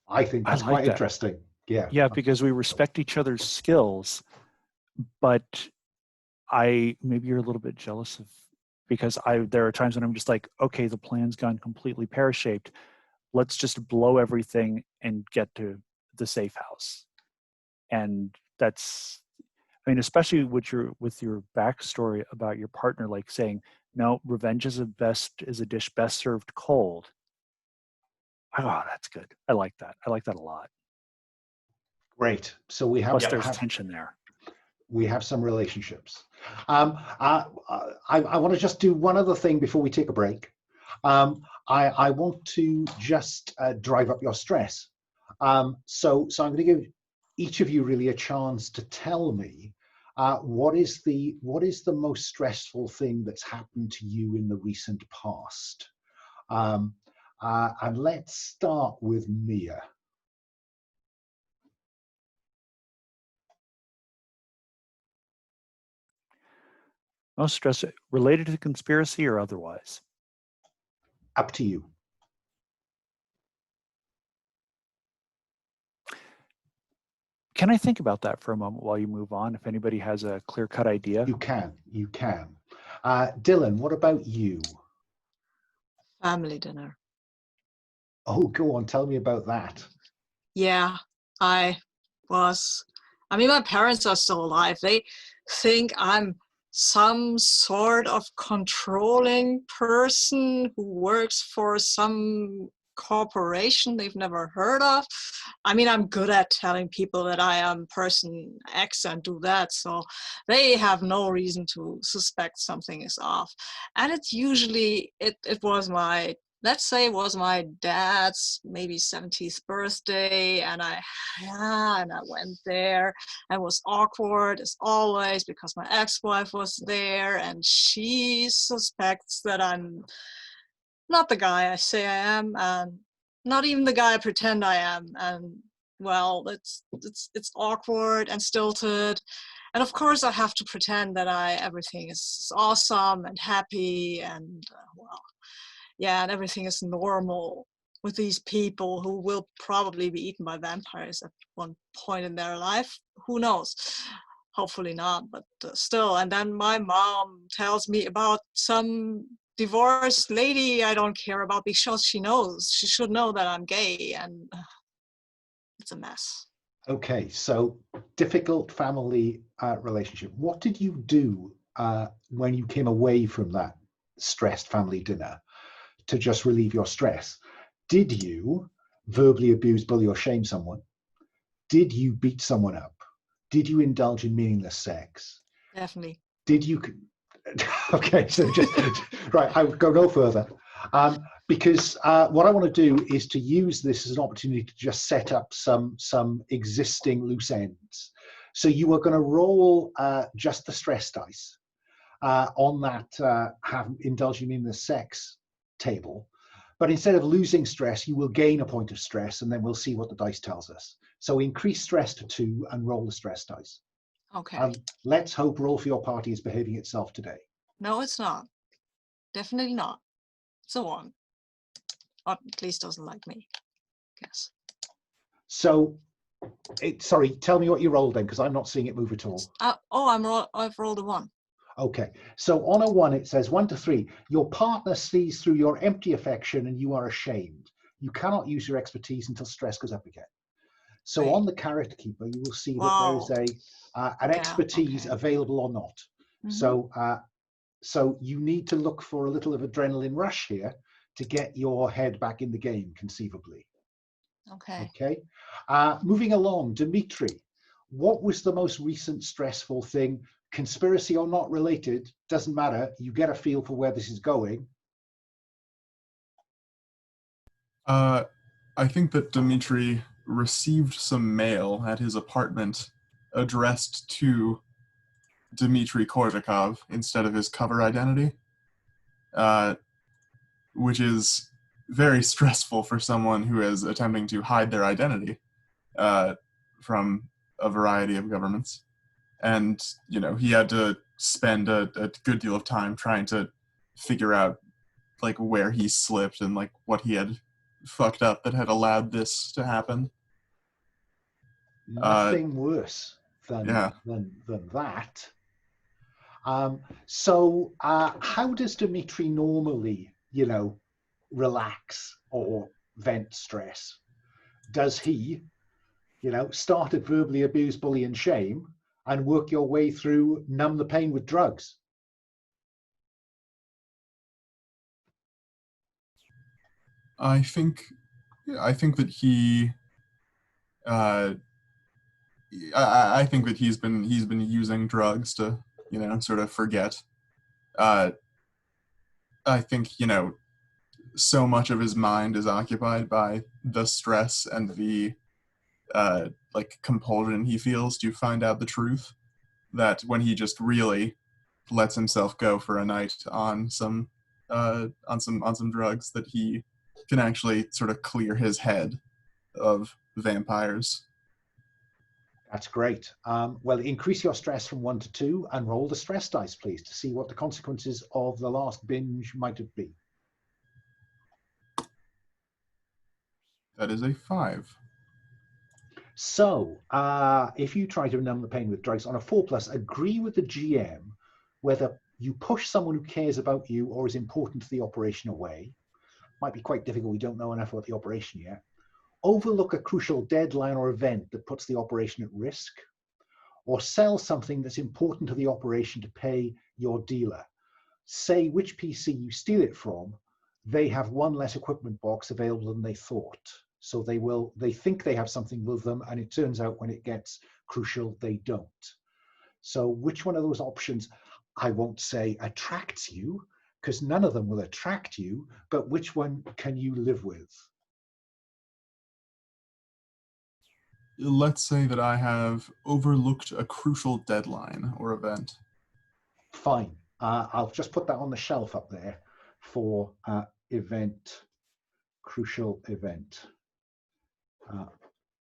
I think that's quite interesting. Yeah. Yeah, because we respect each other's skills, but maybe you're a little bit jealous because there are times when I'm just like, okay, the plan's gone completely pear-shaped. Let's just blow everything and get to the safe house. And that's, I mean, especially with your backstory about your partner, like saying, no, revenge is a dish best served cold. Oh, that's good. I like that. I like that a lot. Great. So we have, plus there's tension there. We have some relationships. I want to just do one other thing before we take a break. I want to just drive up your stress. So I'm going to give each of you really a chance to tell me what is the most stressful thing that's happened to you in the recent past. And let's start with Mia. Most stress related to the conspiracy or otherwise? Up to you. Can I think about that for a moment while you move on, if anybody has a clear-cut idea? You can. Dylan, what about you? Family dinner. Oh, go on, tell me about that. Yeah, my parents are still alive. They think I'm some sort of controlling person who works for some corporation they've never heard of. I mean, I'm good at telling people that I am person X and do that, so they have no reason to suspect something is off. And it's usually, it was my, let's say it was my dad's maybe 70th birthday, and I went there. It was awkward as always because my ex-wife was there, and she suspects that I'm not the guy I say I am, and not even the guy I pretend I am. And well, it's awkward and stilted. And of course, I have to pretend that everything is awesome and happy and well, yeah, and everything is normal with these people who will probably be eaten by vampires at one point in their life. Who knows? Hopefully not, but still. And then my mom tells me about some divorced lady I don't care about because she knows. She should know that I'm gay, and it's a mess. Okay, so difficult family relationship. What did you do when you came away from that stressed family dinner to just relieve your stress? Did you verbally abuse, bully, or shame someone? Did you beat someone up? Did you indulge in meaningless sex? Definitely. Did you? Okay, so just right. I would go no further because what I want to do is to use this as an opportunity to just set up some existing loose ends. So you are going to roll just the stress dice on that indulging in the sex table, but instead of losing stress, you will gain a point of stress, and then we'll see what the dice tells us. So increase stress to 2 and roll the stress dice. Okay. Let's hope Roll for Your Party is behaving itself today. No, it's not. Definitely not. It's a 1. Or at least doesn't like me, I guess. So, sorry, tell me what you rolled then, because I'm not seeing it move at all. I've rolled a 1. Okay, so on a 1, it says 1 to 3. Your partner sees through your empty affection and you are ashamed. You cannot use your expertise until stress goes up again. So Right. on the character keeper, you will see that Wow. there is an expertise available or not. Mm-hmm. So you need to look for a little of adrenaline rush here to get your head back in the game, conceivably. Okay. Okay. Moving along, Dmitri, what was the most recent stressful thing? Conspiracy or not related, doesn't matter. You get a feel for where this is going. I think that Dmitri received some mail at his apartment addressed to Dmitri Korzakov instead of his cover identity, which is very stressful for someone who is attempting to hide their identity from a variety of governments. And, you know, he had to spend a good deal of time trying to figure out, like, where he slipped and, like, what he had fucked up that had allowed this to happen. Nothing worse than that. So how does Dmitri normally, relax or vent stress? Does he, start at verbally abuse, bully, and shame and work your way through numb the pain with drugs? I think that he I think that he's been using drugs to, sort of forget. I think, so much of his mind is occupied by the stress and the like compulsion he feels to find out the truth, that when he just really lets himself go for a night on some drugs, that he can actually sort of clear his head of vampires. That's great. Well, increase your stress from 1 to 2 and roll the stress dice, please, to see what the consequences of the last binge might have been. That is a 5. So if you try to numb the pain with drugs on a 4+, agree with the GM whether you push someone who cares about you or is important to the operation away. Might be quite difficult. We don't know enough about the operation yet. Overlook a crucial deadline or event that puts the operation at risk, or sell something that's important to the operation to pay your dealer. Say which PC you steal it from. They have one less equipment box available than they thought. So they think they have something with them, and it turns out when it gets crucial, they don't. So which one of those options, I won't say attracts you, because none of them will attract you, but which one can you live with? Let's say that I have overlooked a crucial deadline or event. Fine. I'll just put that on the shelf up there for event, crucial event,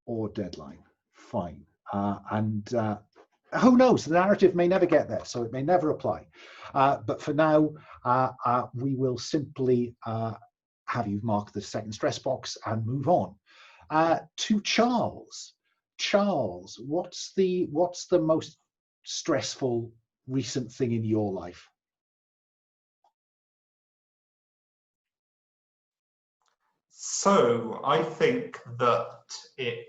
or deadline. Fine. And Who knows? The narrative may never get there, so it may never apply. But for now, we will simply have you mark the second stress box and move on to Charles. Charles, what's the most stressful recent thing in your life? So I think that it.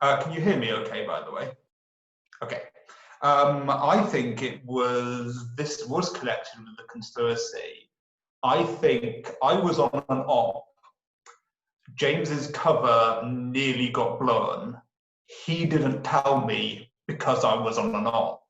Can you hear me? Okay, by the way. Okay. I think this was connected with the conspiracy. I think I was on an op. James's cover nearly got blown. He didn't tell me because I was on an op.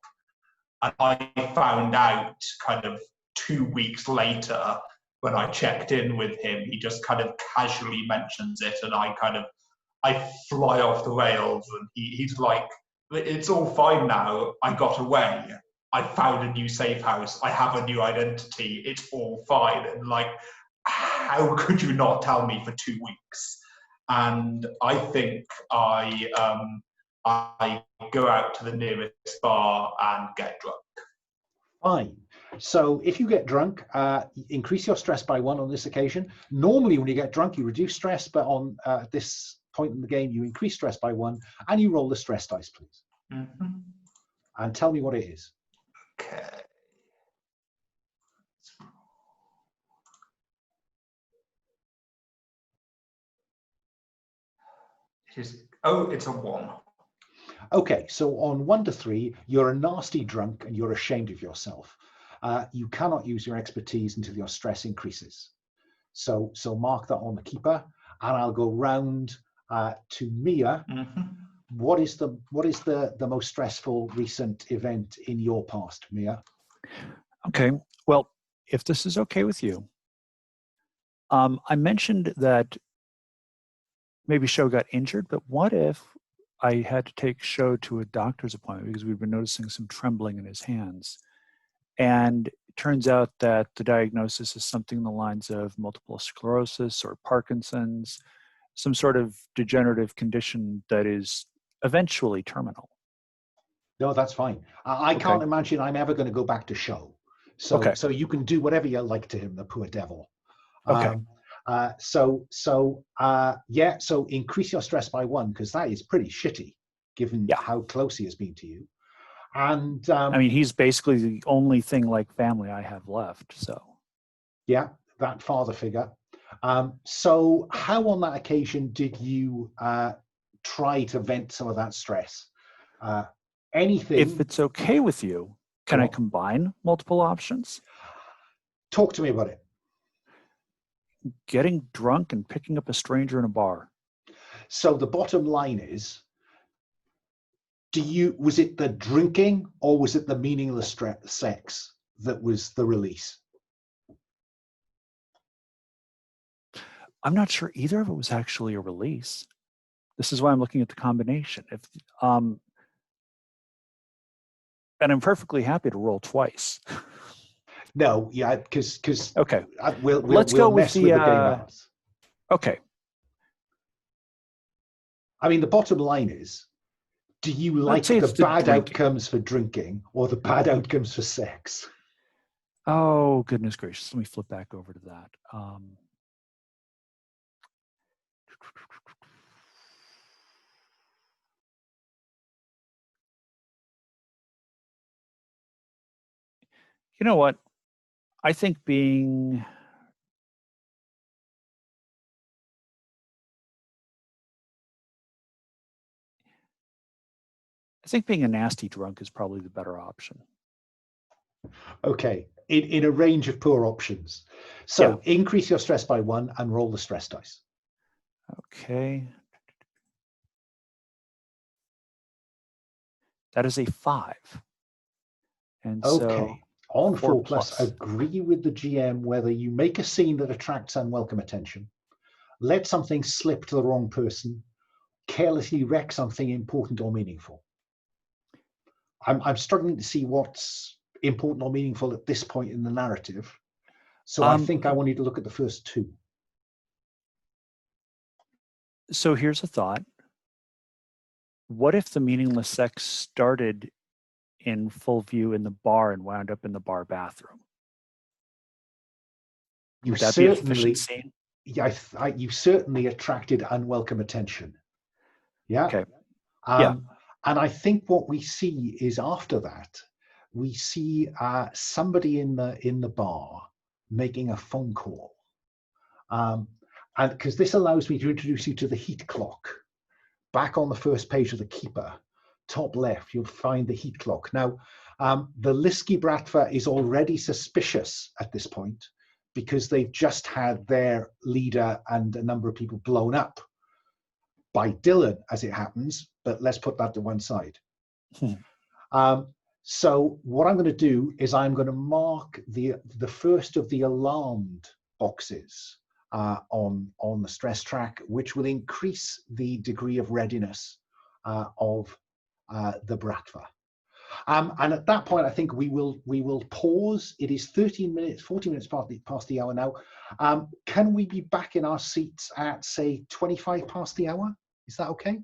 And I found out kind of 2 weeks later when I checked in with him. He just kind of casually mentions it, and I fly off the rails, and he's like, it's all fine now. I got away. I found a new safe house. I have a new identity. It's all fine. And like, how could you not tell me for 2 weeks? And I think I go out to the nearest bar and get drunk. Fine. So if you get drunk, increase your stress by 1 on this occasion. Normally when you get drunk, you reduce stress, but on this point in the game, you increase stress by 1, and you roll the stress dice, please. Mm-hmm. And tell me what it is. Okay. It's a 1. Okay, so on 1 to 3, you're a nasty drunk and you're ashamed of yourself. You cannot use your expertise until your stress increases. So mark that on the keeper, and I'll go round to Mia. Mm-hmm. What is the most stressful recent event in your past, Mia? Okay, well, if this is okay with you, I mentioned that maybe Sho got injured, but what if I had to take Sho to a doctor's appointment because we've been noticing some trembling in his hands? And it turns out that the diagnosis is something in the lines of multiple sclerosis or Parkinson's, some sort of degenerative condition that is eventually terminal. No, that's fine. I can't imagine I'm ever going to go back to Sho. So you can do whatever you like to him, the poor devil. Okay. So increase your stress by 1, because that is pretty shitty given how close he has been to you. And I mean, he's basically the only thing like family I have left. So yeah, that father figure. So how on that occasion did you try to vent some of that stress? Anything? If it's okay with you, can I combine multiple options? Talk to me about it. Getting drunk and picking up a stranger in a bar. So the bottom line is, was it the drinking or was it the meaningless sex that was the release? I'm not sure either of it was actually a release. This is why I'm looking at the combination. And I'm perfectly happy to roll twice. No, yeah, because okay, let's go with the game hours. Okay. I mean, the bottom line is, do you like the bad outcomes for drinking or the bad outcomes for sex? Oh, goodness gracious. Let me flip back over to that. You know what? I think being a nasty drunk is probably the better option. Okay, in a range of poor options. So increase your stress by 1 and roll the stress dice. Okay. That is a 5. And so on 4 plus, agree with the GM whether you make a scene that attracts unwelcome attention, let something slip to the wrong person, carelessly wreck something important or meaningful. I'm struggling to see what's important or meaningful at this point in the narrative. So I think I want you to look at the first 2. So here's a thought. What if the meaningless sex started in full view in the bar and wound up in the bar bathroom. You Would that be a certainly, sufficient scene? yeah, you certainly attracted unwelcome attention. Yeah. Okay. And I think what we see is after that, we see somebody in the bar making a phone call. And because this allows me to introduce you to the heat clock. Back on the first page of the Keeper, top left, you'll find the heat clock. Now, the Lisky Bratva is already suspicious at this point because they've just had their leader and a number of people blown up by Dylan, as it happens, but let's put that to one side. So what I'm going to do is I'm going to mark the first of the alarmed boxes on the stress track, which will increase the degree of readiness of the Bratva. And at that point, I think we will pause. It is 40 minutes past the hour now. Can we be back in our seats at, say, 25 past the hour? Is that okay?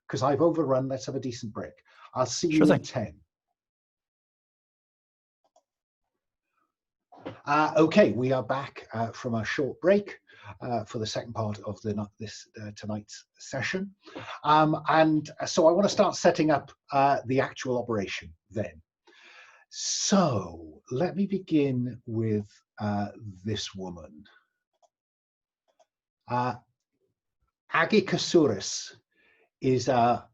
Because I've overrun. Let's have a decent break. I'll see you in 10. Okay, we are back from our short break for the second part of tonight's session. And so I want to start setting up the actual operation then. So let me begin with this woman. Agi Kasuris is a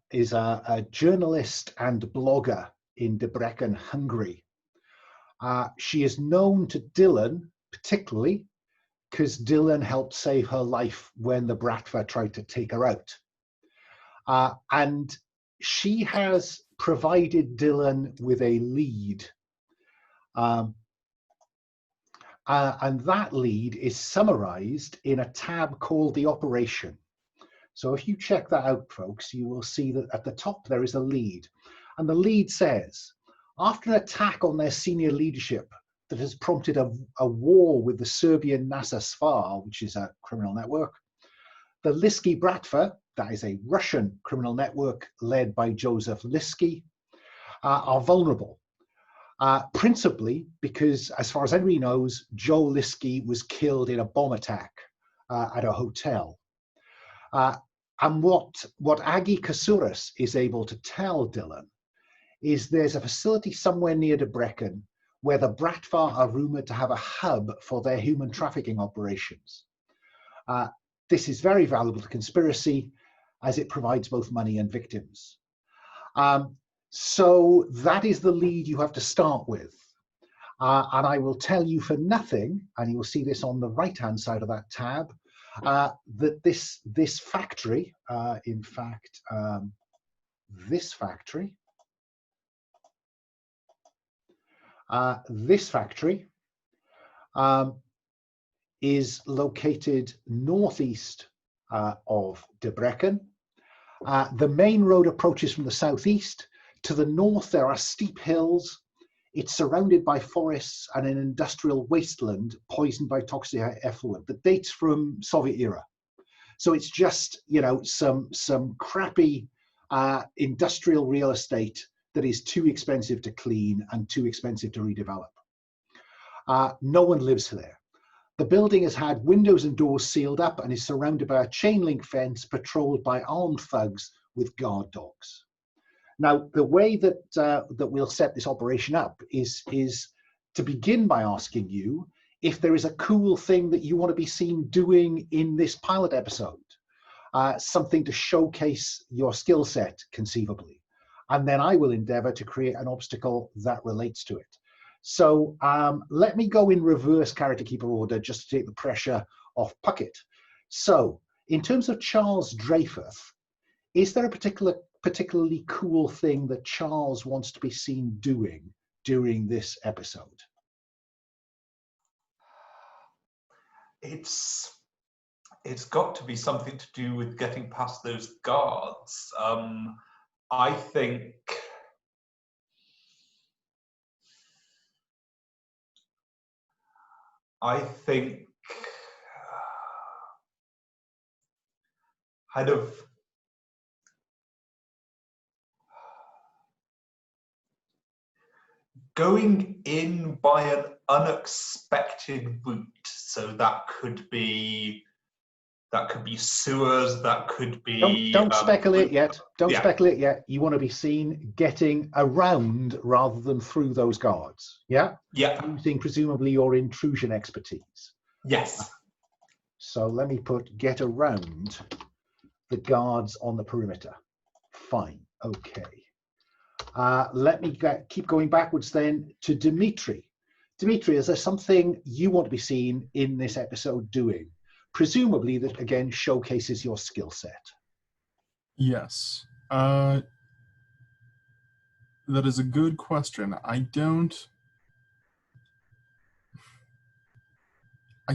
journalist and blogger in Debrecen, Hungary. She is known to Dylan, particularly because Dylan helped save her life when the Bratva tried to take her out. And she has provided Dylan with a lead. And that lead is summarized in a tab called the operation. So if you check that out, folks, you will see that at the top there is a lead. And the lead says, after an attack on their senior leadership that has prompted a war with the Serbian NASA SVAR, which is a criminal network, the Lisky Bratva, that is a Russian criminal network led by Joseph Lisky, are vulnerable. Principally because, as far as anybody knows, Joe Lisky was killed in a bomb attack at a hotel. And what Agi Kasuris is able to tell Dylan is there's a facility somewhere near Debrecen where the Bratva are rumored to have a hub for their human trafficking operations. This is very valuable to conspiracy as it provides both money and victims. So that is the lead you have to start with. And I will tell you for nothing, and you will see this on the right-hand side of that tab, that this factory, in fact, this factory is located northeast of Debrecen. The main road approaches from the southeast. To the north, there are steep hills. It's surrounded by forests and an industrial wasteland poisoned by toxic effluent that dates from Soviet era. So it's just, you know, some crappy industrial real estate that is too expensive to clean and too expensive to redevelop. No one lives there. The building has had windows and doors sealed up and is surrounded by a chain link fence patrolled by armed thugs with guard dogs. Now, the way that we'll set this operation up is to begin by asking you if there is a cool thing that you want to be seen doing in this pilot episode, something to showcase your skill set conceivably. And then I will endeavor to create an obstacle that relates to it. So let me go in reverse character keeper order just to take the pressure off Puckett. So in terms of Charles Dreyfus, is there a particularly cool thing that Charles wants to be seen doing during this episode? It's got to be something to do with getting past those guards. I think kind of going in by an unexpected route. So that could be sewers. That could be. Don't speculate yet. Don't yeah. speculate yet. You want to be seen getting around rather than through those guards. Yeah. Yeah. Using presumably your intrusion expertise. Yes. So let me put get around the guards on the perimeter. Fine. Okay. Let me keep going backwards then to Dmitri. Dmitri, is there something you want to be seen in this episode doing? Presumably that, again, showcases your skill set. Yes. That is a good question. I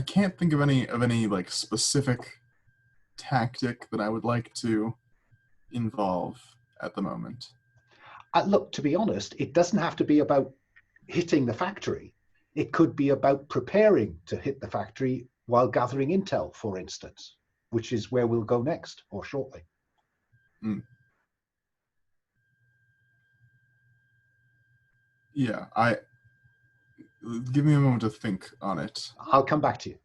can't think of any like specific tactic that I would like to involve at the moment. Look, to be honest, it doesn't have to be about hitting the factory. It could be about preparing to hit the factory while gathering intel, for instance, which is where we'll go next or shortly. Mm. Yeah, give me a moment to think on it. I'll come back to you.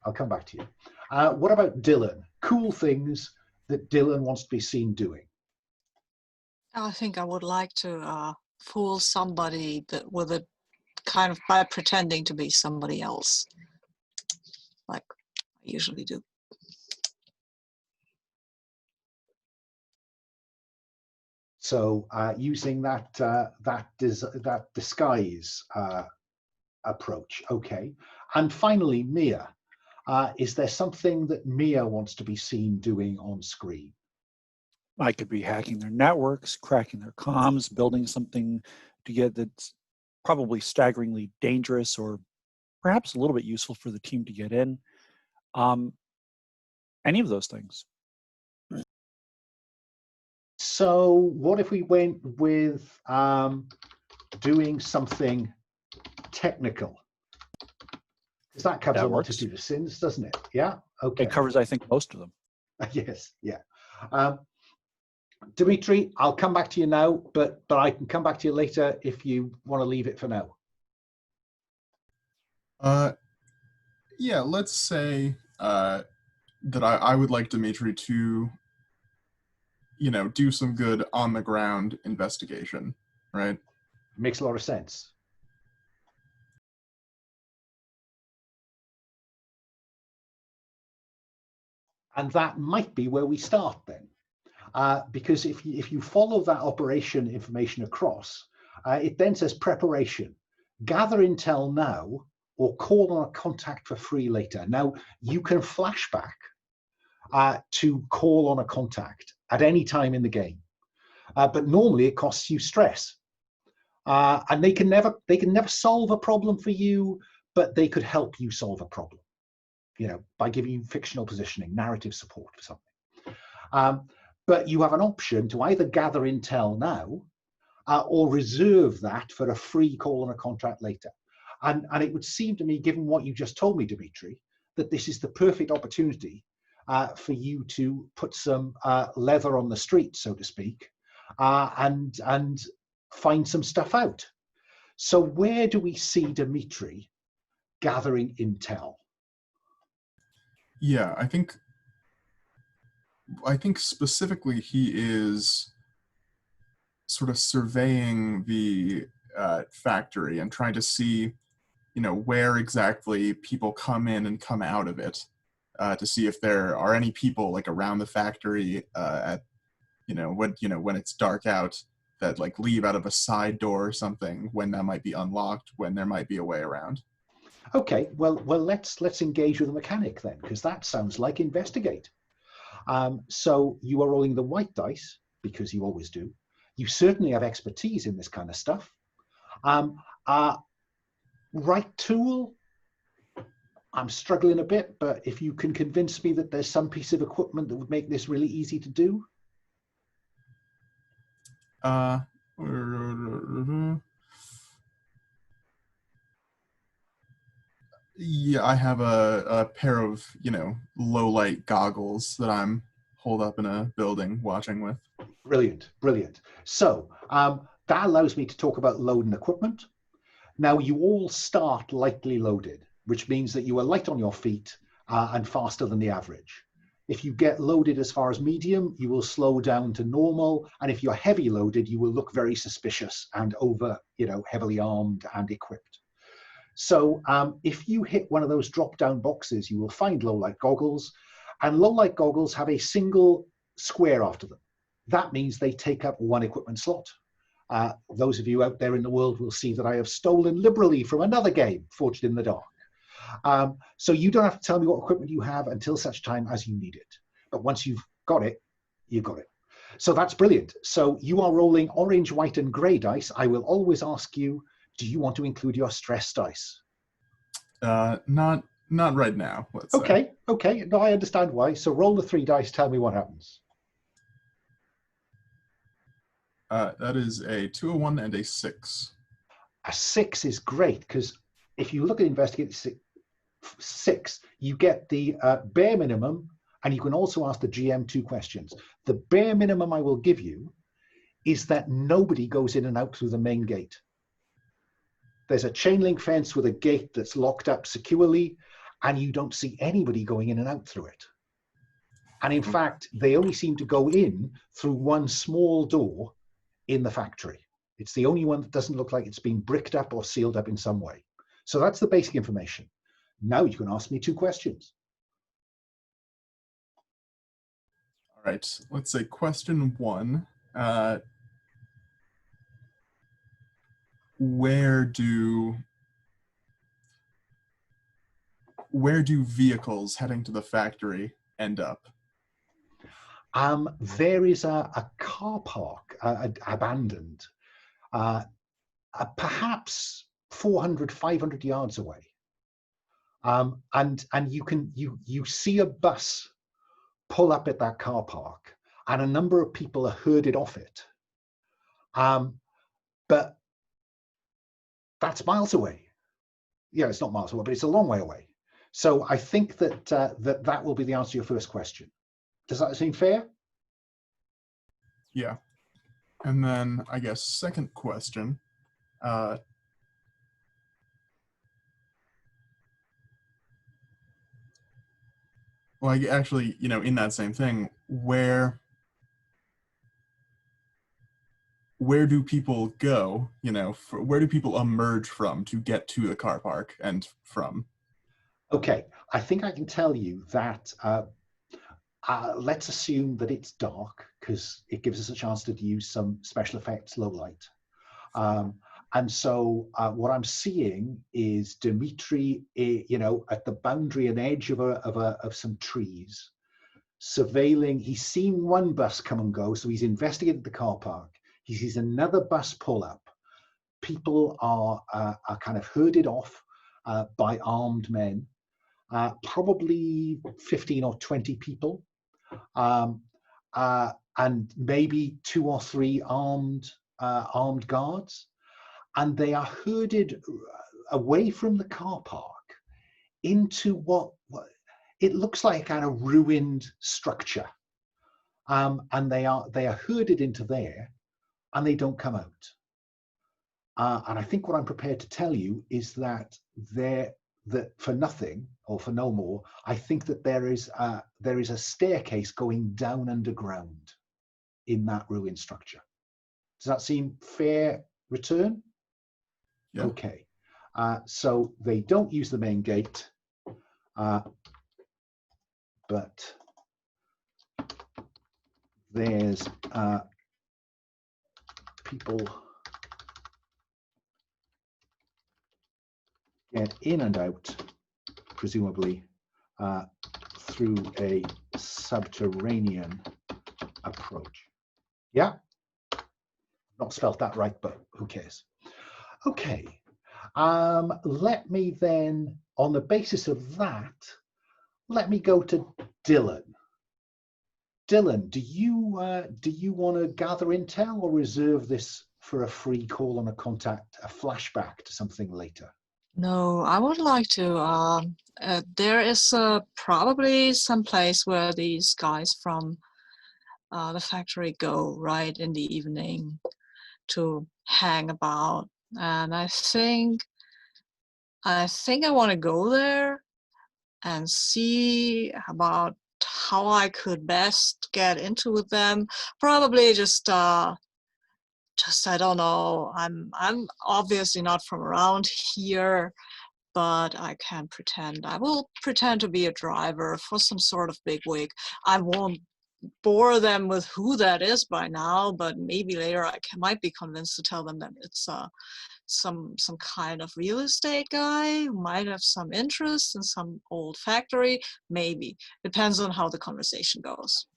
What about Dylan? Cool things that Dylan wants to be seen doing. I think I would like to fool somebody with a kind of by pretending to be somebody else, like I usually do. So using that disguise approach, okay. And finally, Mia. Is there something that Mia wants to be seen doing on screen? I could be hacking their networks, cracking their comms, building something to get that's probably staggeringly dangerous or perhaps a little bit useful for the team to get in. Any of those things. So what if we went with doing something technical? Because that covers a multitude of sins, doesn't it? Yeah. Okay. It covers, I think, most of them. Yes. Yeah. Dmitri, I'll come back to you now, but I can come back to you later if you want to leave it for now. Yeah, let's say that I would like Dmitri to, do some good on the ground investigation, right? Makes a lot of sense. And that might be where we start then. Because if you follow that operation information across, it then says preparation. Gather intel now or call on a contact for free later. Now, you can flashback to call on a contact at any time in the game. But normally it costs you stress. And they can never solve a problem for you, but they could help you solve a problem, by giving you fictional positioning, narrative support or something. But you have an option to either gather intel now or reserve that for a free call on a contract later. And it would seem to me, given what you just told me, Dmitri, that this is the perfect opportunity for you to put some leather on the street, so to speak, and find some stuff out. So where do we see Dmitri gathering intel? Yeah, I think specifically he is sort of surveying the factory and trying to see, where exactly people come in and come out of it, to see if there are any people like around the factory at, when it's dark out, that like leave out of a side door or something, when that might be unlocked, when there might be a way around. Okay, well, let's engage with the mechanic then, because that sounds like investigate. So you are rolling the white dice, because you always do. You certainly have expertise in this kind of stuff. Right tool, I'm struggling a bit, but if you can convince me that there's some piece of equipment that would make this really easy to do. Yeah, I have a pair of, low light goggles that I'm holed up in a building watching with. Brilliant. So that allows me to talk about load and equipment. Now, you all start lightly loaded, which means that you are light on your feet and faster than the average. If you get loaded as far as medium, you will slow down to normal. And if you're heavy loaded, you will look very suspicious and heavily armed and equipped. So if you hit one of those drop-down boxes, you will find low light goggles. And low light goggles have a single square after them. That means they take up one equipment slot. Those of you out there in the world will see that I have stolen liberally from another game, Forged in the Dark. So you don't have to tell me what equipment you have until such time as you need it. But once you've got it, you've got it. So that's brilliant. So you are rolling orange, white, and gray dice. I will always ask you, do you want to include your stress dice? Not right now. Let's okay, say. Okay. No, I understand why. So roll the 3 dice. Tell me what happens. That is a 2, a 1, and a 6. A 6 is great because if you look at Investigate 6, you get the bare minimum, and you can also ask the GM 2 questions. The bare minimum I will give you is that nobody goes in and out through the main gate. There's a chain link fence with a gate that's locked up securely, and you don't see anybody going in and out through it. And in fact, they only seem to go in through one small door in the factory. It's the only one that doesn't look like it's been bricked up or sealed up in some way. So that's the basic information. Now you can ask me 2 questions. All right, let's say question 1. Where do vehicles heading to the factory end up? There is a car park abandoned, perhaps 400, 500 yards away. And you see a bus pull up at that car park, and a number of people are herded off it. But that's miles away. Yeah, it's not miles away, but it's a long way away. So I think that that will be the answer to your first question. Does that seem fair? Yeah. And then I guess second question. Well, actually, in that same thing, where do people go, where do people emerge from to get to the car park and from? Okay, I think I can tell you that, let's assume that it's dark, because it gives us a chance to use some special effects, low light. And so what I'm seeing is Dmitri, at the boundary and edge of some trees, surveilling. He's seen one bus come and go, so he's investigated the car park. He sees another bus pull up. People are kind of herded off by armed men, probably 15 or 20 people, and maybe 2 or 3 armed guards. And they are herded away from the car park into what it looks like a kind of ruined structure. And they are herded into there, and they don't come out. And I think what I'm prepared to tell you is that for nothing or for no more, I think that there is a staircase going down underground in that ruined structure. Does that seem fair return? Yeah. Okay. So they don't use the main gate, but there's people get in and out, presumably through a subterranean approach. Yeah? Not spelt that right, but who cares? Okay. Let me then, on the basis of that, let me go to Dylan. Dylan, do you want to gather intel or reserve this for a free call on a contact, a flashback to something later? No, I would like to. There is probably some place where these guys from the factory go right in the evening to hang about and I think I want to go there and see about how I could best get into with them. Probably just I don't know. I'm obviously not from around here, but I can pretend. I will pretend to be a driver for some sort of bigwig. I won't bore them with who that is by now, but maybe later might be convinced to tell them that it's some kind of real estate guy who might have some interest in some old factory. Maybe depends on how the conversation goes.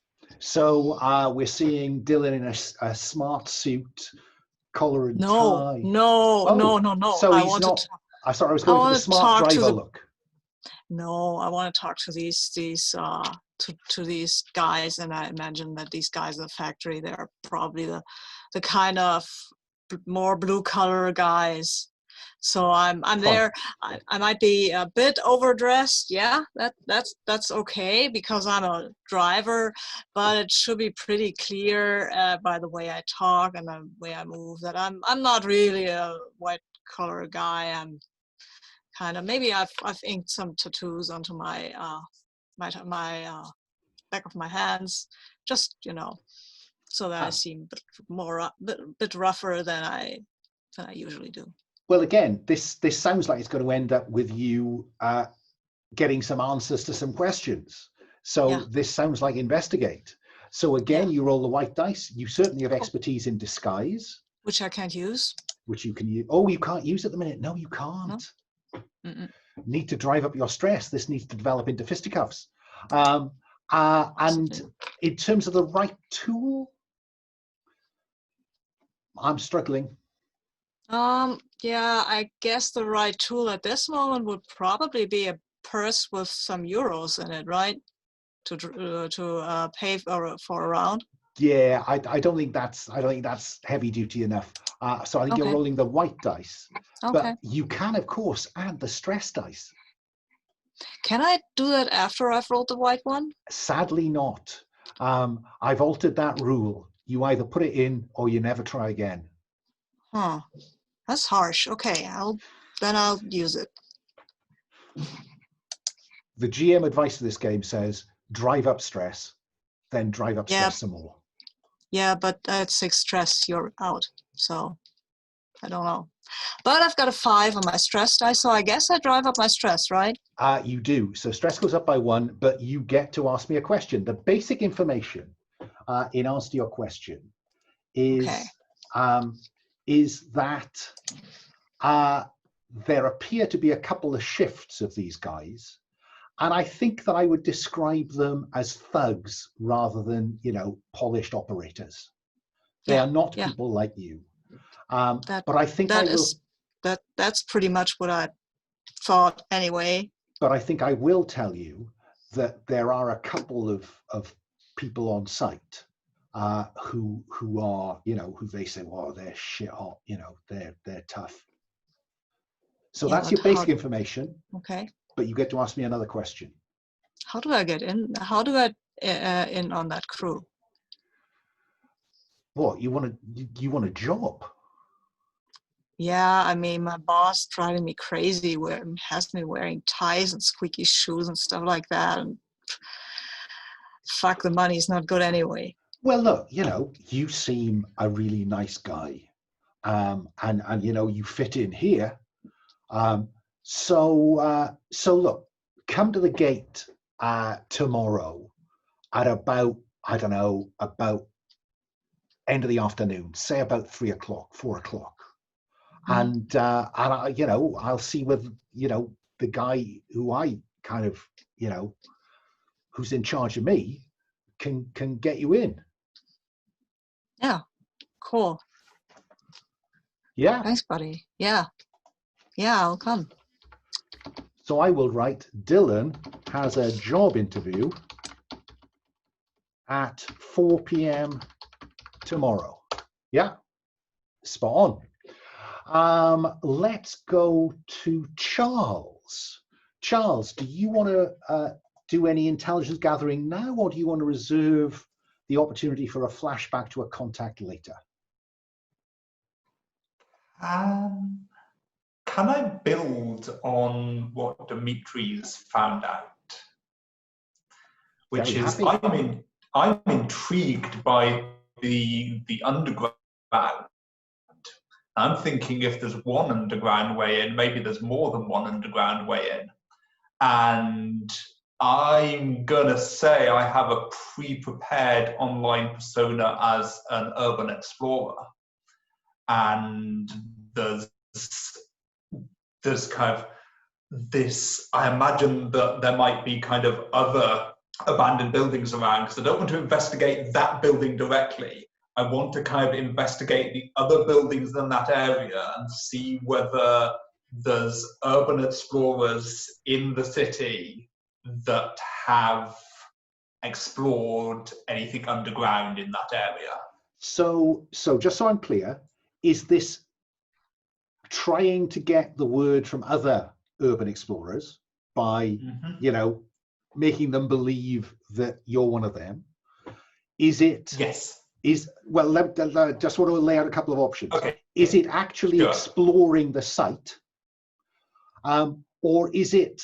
So we're seeing Dylan in a smart suit, collar and tie. No. So I he's want not. to. I thought I was I going for the want to smart talk to driver the. look. No, I want to talk to these to these guys, and I imagine that these guys in the factory, they're probably the kind of more blue collar guys. So I'm there. I might be a bit overdressed. Yeah, that's okay because I'm a driver, but it should be pretty clear by the way I talk and the way I move that I'm not really a white collar guy. I'm kind of, maybe I've inked some tattoos onto my back of my hands, just so that I seem a bit rougher than I usually do. Well, again, this sounds like it's going to end up with you getting some answers to some questions. So this sounds like investigate. So again, you roll the white dice. You certainly have expertise in disguise, which I can't use. Which you can use. Oh, you can't use at the minute. No, you can't. No? Need to drive up your stress. This needs to develop into fisticuffs. And in terms of the right tool, I'm struggling. Yeah, I guess the right tool at this moment would probably be a purse with some euros in it, right? To pay for a round. Yeah, I don't think that's heavy duty enough. So I think you're rolling the white dice. But you can, of course, add the stress dice. Can I do that after I've rolled the white one? Sadly not. I've altered that rule. You either put it in or you never try again. Huh. That's harsh. Okay, I'll use it. The GM advice to this game says drive up stress, then drive up stress some more. Yeah, but at 6 stress, you're out. So I don't know. But I've got a 5 on my stress dice, so I guess I drive up my stress, right? You do. So stress goes up by 1, but you get to ask me a question. The basic information in answer to your question is that there appear to be a couple of shifts of these guys. And I think that I would describe them as thugs rather than, polished operators. They are not people like you. But I think that's pretty much what I thought anyway. But I think I will tell you that there are a couple of people on site who are, who they say, well, they're shit hot, they're tough. So that's your basic information. Okay. But you get to ask me another question. How do I get in? How do I in on that crew? What, you want a job? Yeah, I mean, my boss driving me crazy, has me wearing ties and squeaky shoes and stuff like that. And fuck, the money's not good anyway. Well, look, you seem a really nice guy, and you fit in here. So look, come to the gate tomorrow at about, I don't know, about end of the afternoon, say about 3 o'clock, 4 o'clock. And I'll see whether, the guy who I kind of, who's in charge of me can get you in. Yeah, cool. Yeah. Thanks, buddy. Yeah, I'll come. So I will write, Dylan has a job interview at 4 p.m. tomorrow. Yeah, spot on. Let's go to Charles. Charles, do you want to do any intelligence gathering now, or do you want to reserve the opportunity for a flashback to a contact later? Can I build on what Dmitri's found out? Which Very is, happy. I'm intrigued by the underground. I'm thinking if there's one underground way in, maybe there's more than one underground way in. And I'm gonna say I have a pre-prepared online persona as an urban explorer. And there's kind of this, I imagine that there might be kind of other abandoned buildings around, because I don't want to investigate that building directly. I want to kind of investigate the other buildings in that area and see whether there's urban explorers in the city that have explored anything underground in that area. So just so I'm clear, is this trying to get the word from other urban explorers by, making them believe that you're one of them? Is it? Yes. Well, just want to lay out a couple of options. Okay. Is it actually exploring the site, or is it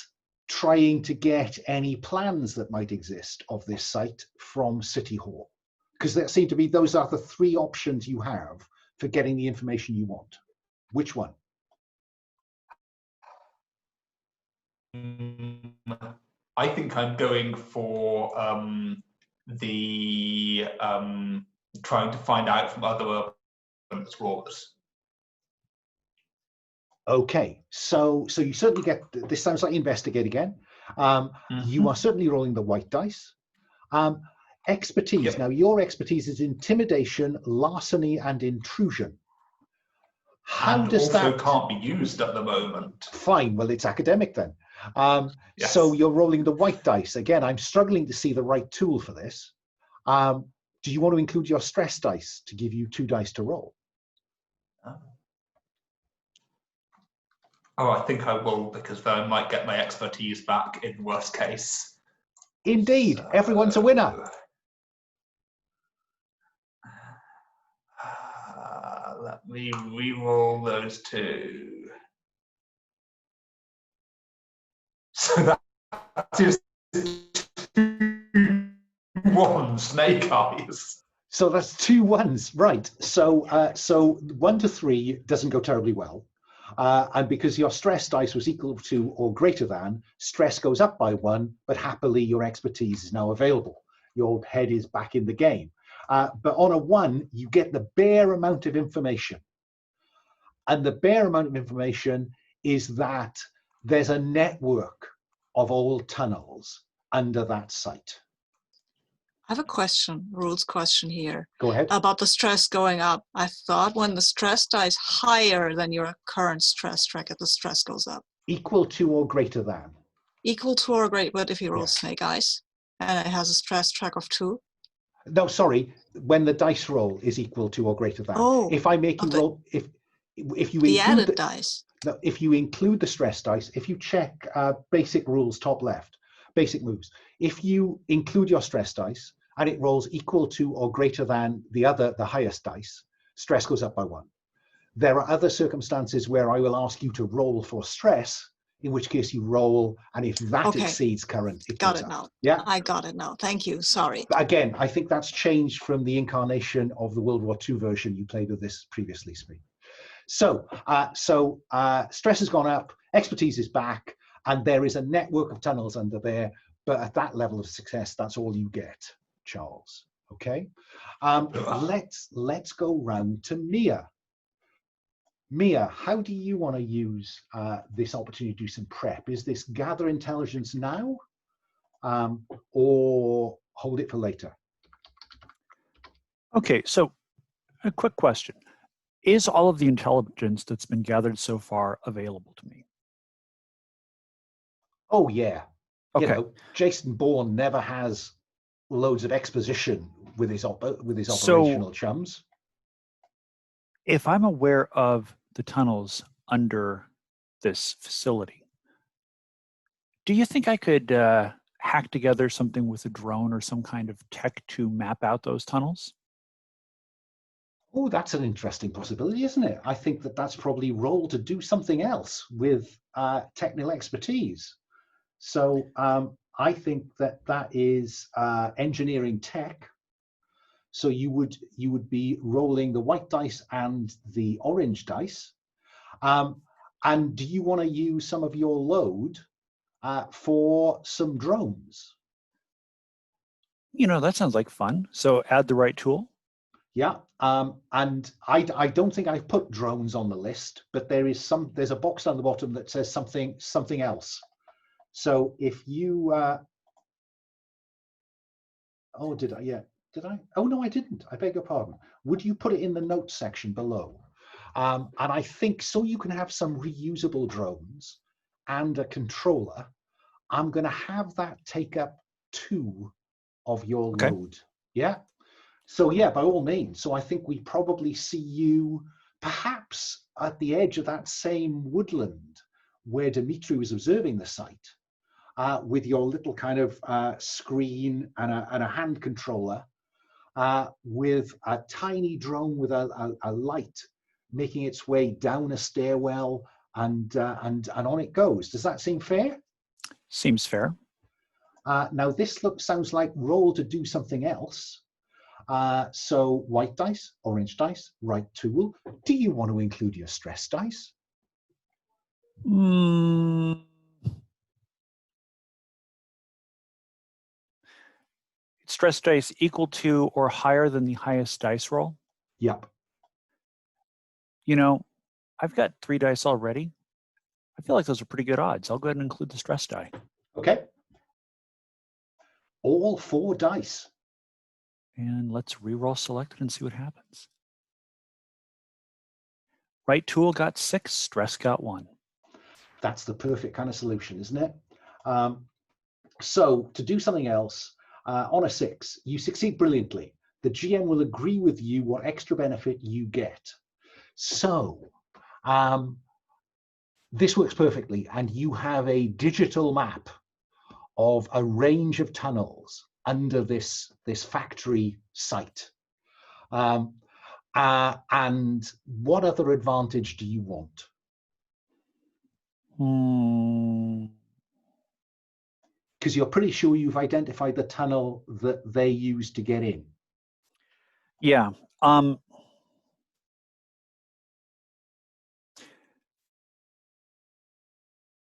trying to get any plans that might exist of this site from City Hall? Because there seem to be, those are the three options you have for getting the information you want. Which one? I think I'm going for the trying to find out from other urban explorers. Okay, so you certainly get, this sounds like investigate again. You are certainly rolling the white dice. Expertise. Yep. Now, your expertise is intimidation, larceny, and intrusion. How and does also that? Can't be used at the moment. Fine. Well, it's academic then. Yes. So you're rolling the white dice again. I'm struggling to see the right tool for this. Do you want to include your stress dice to give you 2 dice to roll? Oh, I think I will, because then I might get my expertise back in worst case. Indeed, so, everyone's a winner. Let me re-roll those 2. So that is 2 1 snake eyes. So that's 2 1s, right? So 1 to 3 doesn't go terribly well, and because your stress dice was equal to or greater than, stress goes up by 1. But happily, your expertise is now available. Your head is back in the game. But on a 1, you get the bare amount of information, and the bare amount of information is that there's a network of old tunnels under that site. I have a question, rules question here. Go ahead. About the stress going up. I thought when the stress dies higher than your current stress tracker, the stress goes up. Equal to or greater than. Equal to or greater, but if you roll snake eyes and it has a stress track of 2. No, sorry. When the dice roll is equal to or greater than. Oh, if I make you roll, if you the include added dice. No, if you include the stress dice, if you check basic rules top left, basic moves. If you include your stress dice and it rolls equal to or greater than the highest dice, stress goes up by 1. There are other circumstances where I will ask you to roll for stress, in which case you roll, and if that exceeds current, it got goes it up. now. Yeah, I got it now. Thank you. Sorry. Again, I think that's changed from the incarnation of the World War II version you played with this previously, Spee. So stress has gone up, expertise is back, and there is a network of tunnels under there. But at that level of success, that's all you get, Charles. Okay. Let's go round to Mia. Mia, how do you want to use this opportunity to do some prep? Is this gather intelligence now, or hold it for later? Okay, so a quick question. Is all of the intelligence that's been gathered so far available to me? Oh, yeah. Okay. You know, Jason Bourne never has loads of exposition with his operational chums. If I'm aware of the tunnels under this facility, do you think I could hack together something with a drone or some kind of tech to map out those tunnels? Oh, that's an interesting possibility, isn't it? I think that that's probably roll to do something else with technical expertise. So I think that that is engineering tech. So you would be rolling the white dice and the orange dice. And do you want to use some of your load for some drones? That sounds like fun. So add the right tool. Yeah, and I don't think I've put drones on the list, but there's a box down the bottom that says something else. So if you oh, did I? Yeah, did I? Oh no, I didn't. I beg your pardon. Would you put it in the notes section below? And I think so you can have some reusable drones and a controller. I'm going to have that take up 2 of your Okay. load. Yeah. So yeah, by all means. So I think we probably see you perhaps at the edge of that same woodland where Dmitri was observing the site, with your little kind of screen and a hand controller, with a tiny drone with a light making its way down a stairwell, and on it goes. Does that seem fair? Seems fair. Now this sounds like roll to do something else. So white dice, orange dice, right tool. Do you want to include your stress dice? Stress dice equal to or higher than the highest dice roll. Yep. I've got 3 dice already. I feel like those are pretty good odds. I'll go ahead and include the stress die. Okay. All 4 dice. And let's reroll selected and see what happens. Right tool got 6, stress got 1. That's the perfect kind of solution, isn't it? So to do something else, on a 6, you succeed brilliantly. The GM will agree with you what extra benefit you get. So this works perfectly, and you have a digital map of a range of tunnels under this factory site. And what other advantage do you want? Because you're pretty sure you've identified the tunnel that they used to get in. Yeah.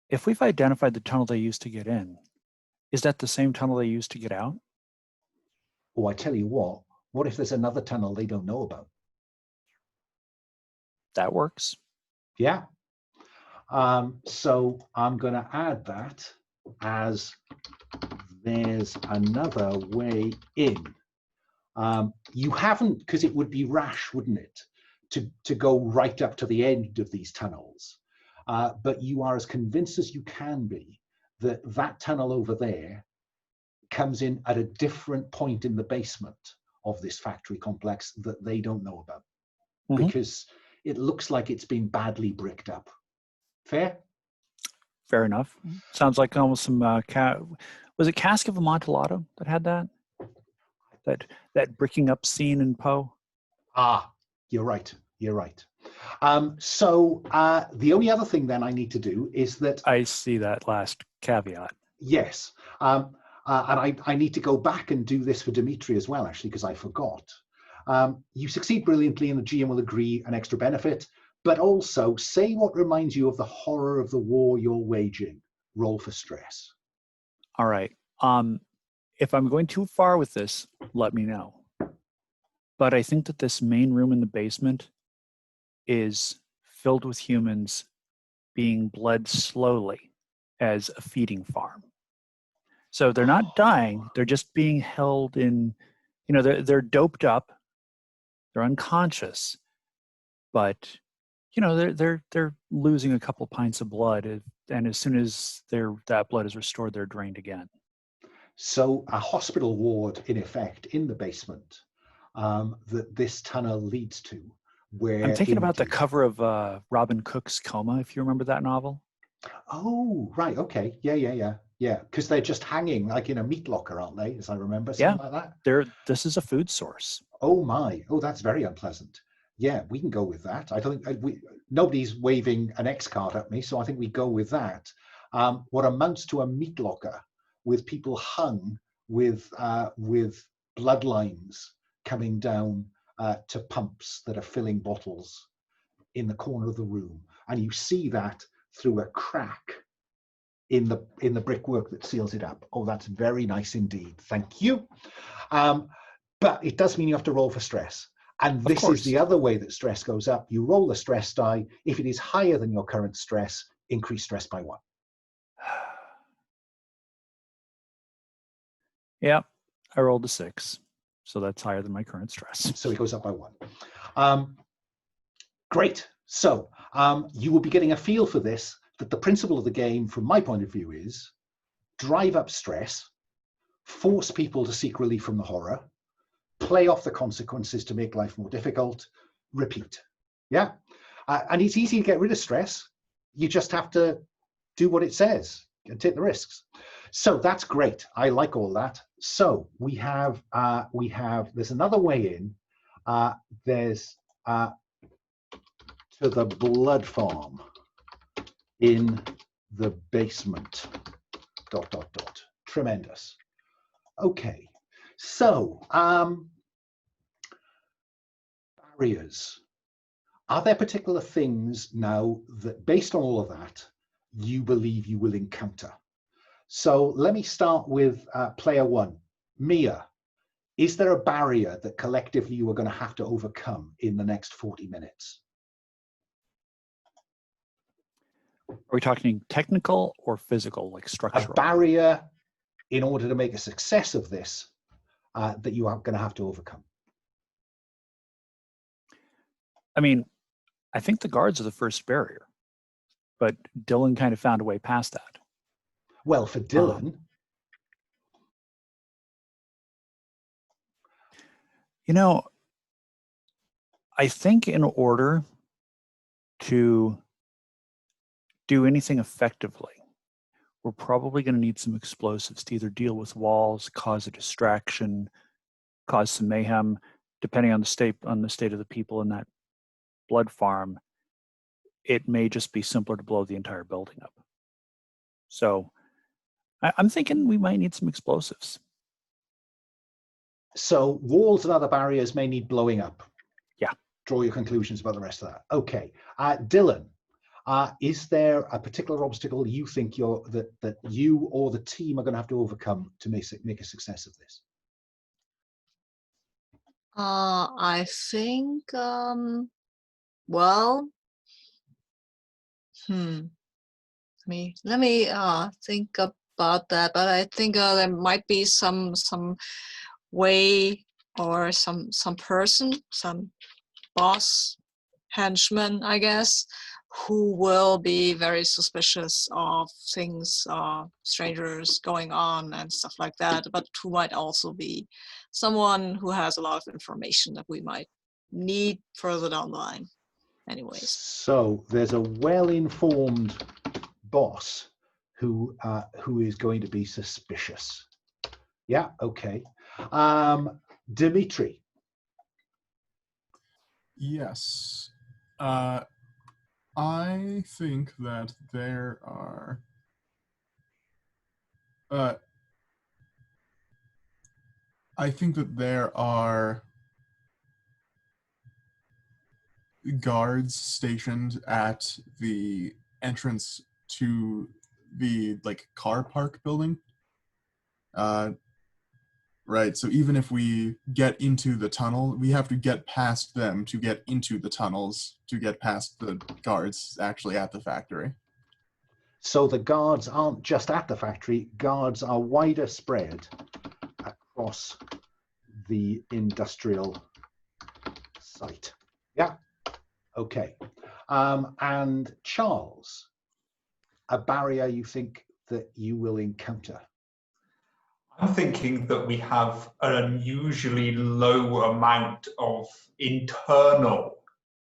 If we've identified the tunnel they used to get in, is that the same tunnel they used to get out? Oh, I tell you what if there's another tunnel they don't know about? That works. Yeah. So I'm going to add that as there's another way in. You haven't, because it would be rash, wouldn't it, to go right up to the end of these tunnels. But you are as convinced as you can be that that tunnel over there comes in at a different point in the basement of this factory complex that they don't know about, because it looks like it's been badly bricked up. Fair? Fair enough. Sounds like almost some, was it Cask of Amontillado that had that? That bricking up scene in Poe? Ah, you're right. You're right. So the only other thing then I need to do is that... I see that last caveat. Yes. And I need to go back and do this for Dmitri as well, actually, because I forgot. You succeed brilliantly and the GM will agree an extra benefit, but also say what reminds you of the horror of the war you're waging. Roll for stress. All right. If I'm going too far with this, let me know. But I think that this main room in the basement is filled with humans being bled slowly as a feeding farm. So they're not dying, they're just being held in, they're doped up, they're unconscious, but they're losing a couple pints of blood, and as soon as that blood is restored, they're drained again. So a hospital ward, in effect, in the basement that this tunnel leads to. Where I'm thinking about the cover of Robin Cook's Coma, if you remember that novel. Oh, right. Okay. Yeah. Yeah, because they're just hanging like in a meat locker, aren't they? As I remember, Yeah. something like that. This is a food source. Oh my! Oh, that's very unpleasant. Yeah, we can go with that. I don't think nobody's waving an X card at me, so I think we go with that. What amounts to a meat locker with people hung with bloodlines coming down to pumps that are filling bottles in the corner of the room, and you see that through a crack in the brickwork that seals it up. Oh, that's very nice indeed. Thank you. But it does mean you have to roll for stress. And this is the other way that stress goes up. You roll the stress die. If it is higher than your current stress, increase stress by 1. Yeah, I rolled a 6. So that's higher than my current stress. So it goes up by 1. Great. So you will be getting a feel for this, that the principle of the game, from my point of view, is drive up stress, force people to seek relief from the horror, play off the consequences to make life more difficult, repeat. Yeah. And it's easy to get rid of stress. You just have to do what it says and take the risks. So that's great. I like all that. So we have there's another way in. There's to the blood farm in the basement. ... Tremendous. Okay. So barriers. Are there particular things now that, based on all of that, you believe you will encounter? So let me start with player 1. Mia, is there a barrier that collectively you are going to have to overcome in the next 40 minutes? Are we talking technical or physical, like structural? A barrier in order to make a success of this that you are going to have to overcome. I mean, I think the guards are the first barrier, but Dylan kind of found a way past that. Well, for Dylan, you know, I think in order to do anything effectively, we're probably going to need some explosives to either deal with walls, cause a distraction, cause some mayhem, depending on the state of the people in that blood farm. It may just be simpler to blow the entire building up. So I'm thinking we might need some explosives. So walls and other barriers may need blowing up. Yeah. Draw your conclusions about the rest of that. Okay. Dylan, is there a particular obstacle you think that you or the team are going to have to overcome to make a success of this? I think, well, let me think about that. But I think there might be some way or some person, some boss, henchman, I guess, who will be very suspicious of things, strangers going on and stuff like that, but who might also be someone who has a lot of information that we might need further down the line. Anyways. So there's a well-informed boss who is going to be suspicious. Yeah, okay. Dmitri. Yes. I think that there are guards stationed at the entrance to the car park building. Right, so even if we get into the tunnel, we have to get past them to get into the tunnels, to get past the guards actually at the factory. So the guards aren't just at the factory, guards are wider spread across the industrial site. Yeah, okay. And Charles, a barrier you think that you will encounter? I'm thinking that we have an unusually low amount of internal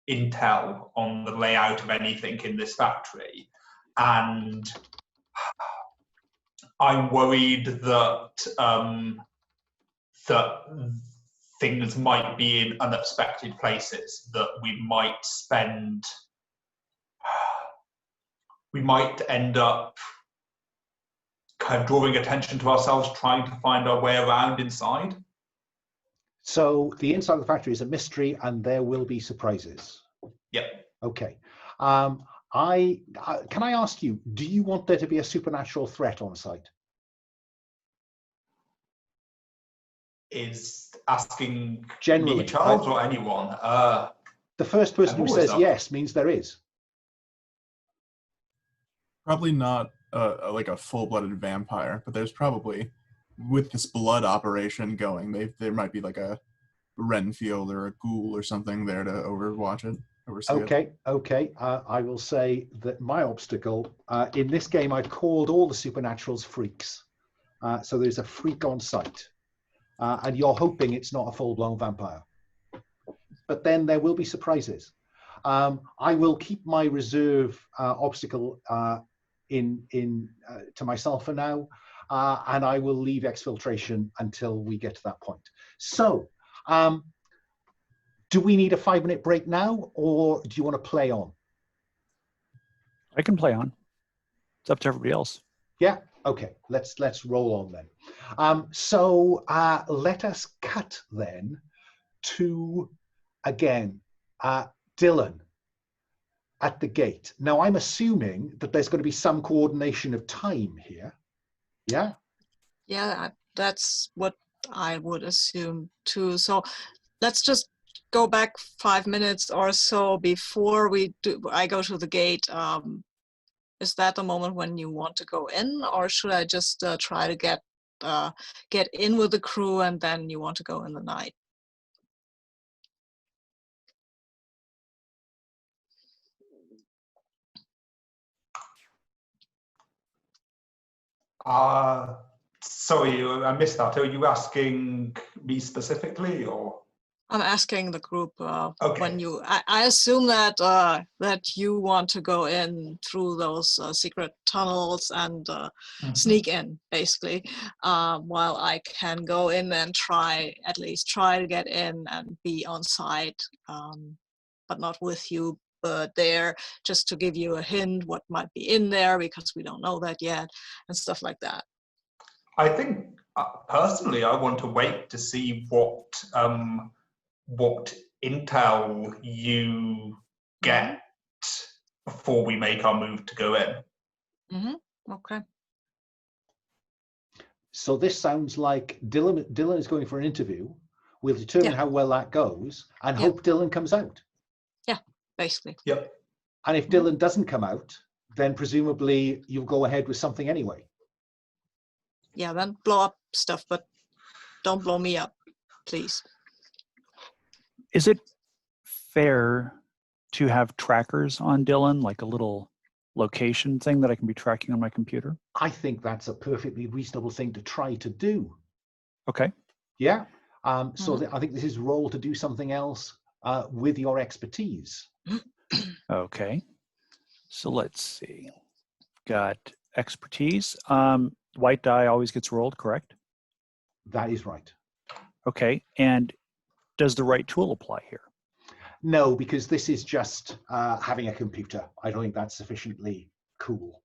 intel on the layout of anything in this factory. And I'm worried that that things might be in unexpected places, that we might end up kind of drawing attention to ourselves, trying to find our way around inside. So the inside of the factory is a mystery, and there will be surprises. Yep. Okay. Can I ask you, do you want there to be a supernatural threat on site? Is asking Generally, me, Charles, or anyone? The first person I'm who always says up. yes means there is. Probably not like a full-blooded vampire, but there's probably, with this blood operation going, there might be like a Renfield or a ghoul or something there to oversee it. Okay. I will say that my obstacle in this game, I've called all the supernaturals freaks. So there's a freak on site, and you're hoping it's not a full-blown vampire. But then there will be surprises. I will keep my reserve obstacle to myself for now, and I will leave exfiltration until we get to that point. So, do we need a 5-minute break now, or do you want to play on? I can play on. It's up to everybody else. Yeah. Okay. Let's roll on then. So let us cut then to again Dylan at the gate. Now I'm assuming that there's going to be some coordination of time here. Yeah. Yeah, that's what I would assume too. So let's just go back 5 minutes or so before I go to the gate. Is that the moment when you want to go in, or should I just try to get in with the crew and then you want to go in the night? Sorry, I missed that. Are you asking me specifically, or? I'm asking the group Okay. when I assume that that you want to go in through those secret tunnels and sneak in, basically, while I can go in and at least try to get in and be on site, but not with you, but there, just to give you a hint what might be in there, because we don't know that yet, and stuff like that. I think personally, I want to wait to see what intel you get before we make our move to go in. Mm-hmm. Okay. So this sounds like Dylan is going for an interview. We'll determine how well that goes and hope Dylan comes out. Yeah, basically. Yep. And if Dylan doesn't come out, then presumably you'll go ahead with something anyway. Yeah, then blow up stuff, but don't blow me up, please. Is it fair to have trackers on Dylan, like a little location thing that I can be tracking on my computer? I think that's a perfectly reasonable thing to try to do. Okay. Yeah. So I think this is role to do something else with your expertise. Okay. So let's see. Got expertise. White die always gets rolled, correct? That is right. Okay. And does the right tool apply here? No, because this is just having a computer. I don't think that's sufficiently cool.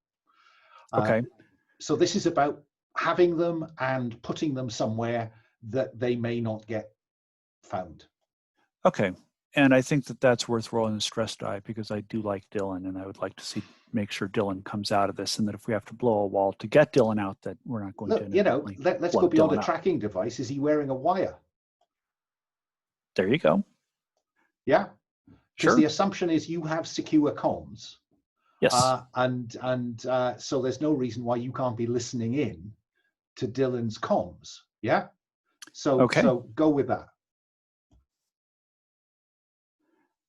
Okay. So this is about having them and putting them somewhere that they may not get found. Okay. And I think that that's worth rolling the stress die because I do like Dylan and I would like to make sure Dylan comes out of this, and that if we have to blow a wall to get Dylan out, that we're not going to. You know, let's go beyond a tracking device. Is he wearing a wire? There you go. Yeah. Because Sure. the assumption is you have secure comms. Yes. And so there's no reason why you can't be listening in to Dylan's comms. Yeah. So go with that.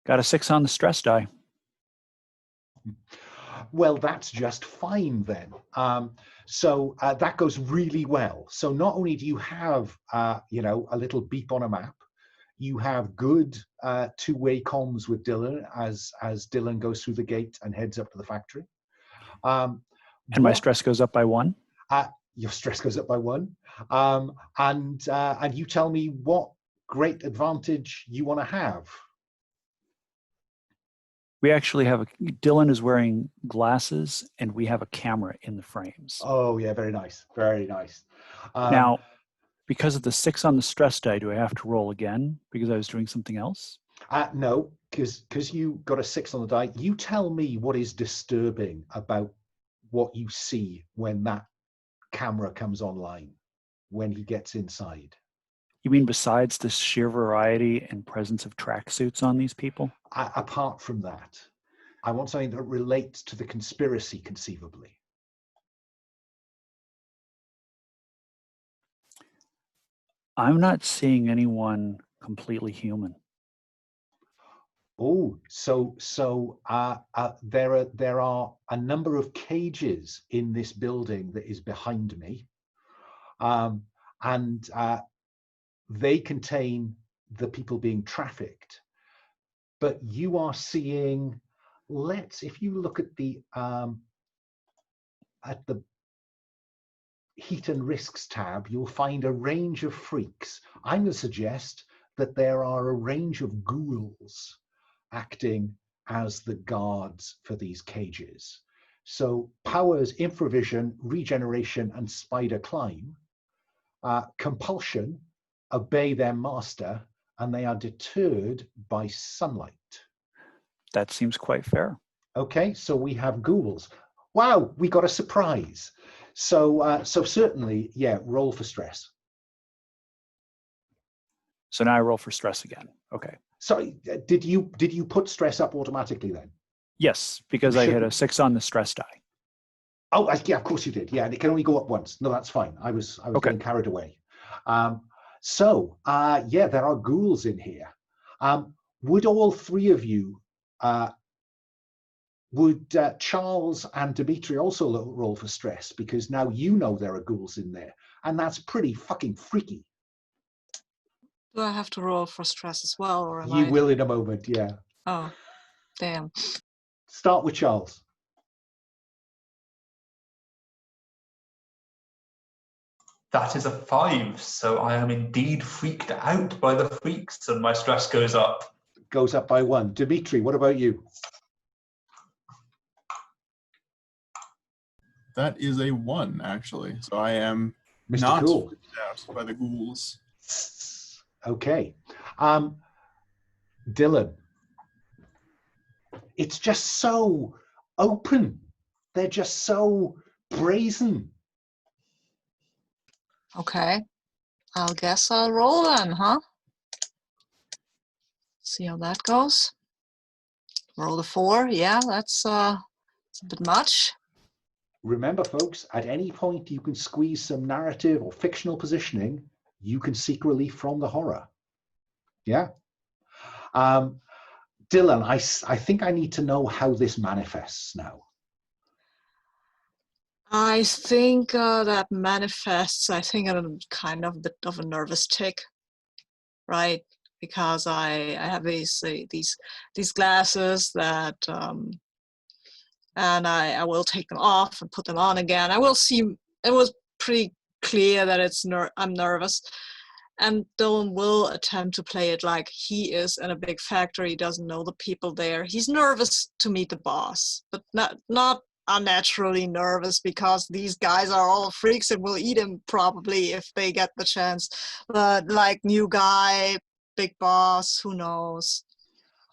Got a 6 on the stress die. Well, that's just fine then. So that goes really well. So not only do you have, a little beep on a map, you have good two-way comms with Dylan as Dylan goes through the gate and heads up to the factory. And my stress goes up by 1? your stress goes up by 1. And you tell me what great advantage you want to have. We actually have Dylan is wearing glasses, and we have a camera in the frames. Oh yeah, very nice, very nice. Now, because of the 6 on the stress die, do I have to roll again because I was doing something else? No, because you got a 6 on the die. You tell me what is disturbing about what you see when that camera comes online, when he gets inside. You mean besides the sheer variety and presence of tracksuits on these people? Apart from that, I want something that relates to the conspiracy conceivably. I'm not seeing anyone completely human. Oh, so there are a number of cages in this building that is behind me, and they contain the people being trafficked. But you are seeing, if you look at the heat and risks tab, you'll find a range of freaks. I'm going to suggest that there are a range of ghouls acting as the guards for these cages. So powers, infravision, regeneration, and spider climb. Compulsion, obey their master, and they are deterred by sunlight. That seems quite fair. Okay, so we have ghouls. Wow, we got a surprise. So certainly, yeah, roll for stress. So now I roll for stress again. Okay. Sorry, did you put stress up automatically then? Yes, because I hit a 6 on the stress die. Oh, yeah, of course you did. Yeah, and it can only go up once. No, that's fine. I was Okay. getting carried away. Yeah, there are ghouls in here. Would all 3 of you, would Charles and Dmitri also roll for stress? Because now you know there are ghouls in there, and that's pretty fucking freaky. Do I have to roll for stress as well, or am You will in a moment, yeah. Oh, damn. Start with Charles. That is a 5, so I am indeed freaked out by the freaks, and my stress goes up. Goes up by 1. Dmitri, what about you? That is a 1, actually. So I am Mr. not Cool. freaked out by the ghouls. Okay. Dylan. It's just so open. They're just so brazen. Okay. I'll guess I'll roll then, huh? See how that goes. Roll the 4. Yeah, that's a bit much. Remember, folks, at any point you can squeeze some narrative or fictional positioning. You can seek relief from the horror. Yeah. Dylan, I think I need to know how this manifests now. I think that manifests, I think, a kind of bit of a nervous tick, right? Because I have these glasses that, and I will take them off and put them on again. I will see. It was pretty clear that I'm nervous, and Dylan will attempt to play it like he is in a big factory. He doesn't know the people there. He's nervous to meet the boss, but not unnaturally nervous because these guys are all freaks and will eat him probably if they get the chance. But like new guy, big boss, who knows?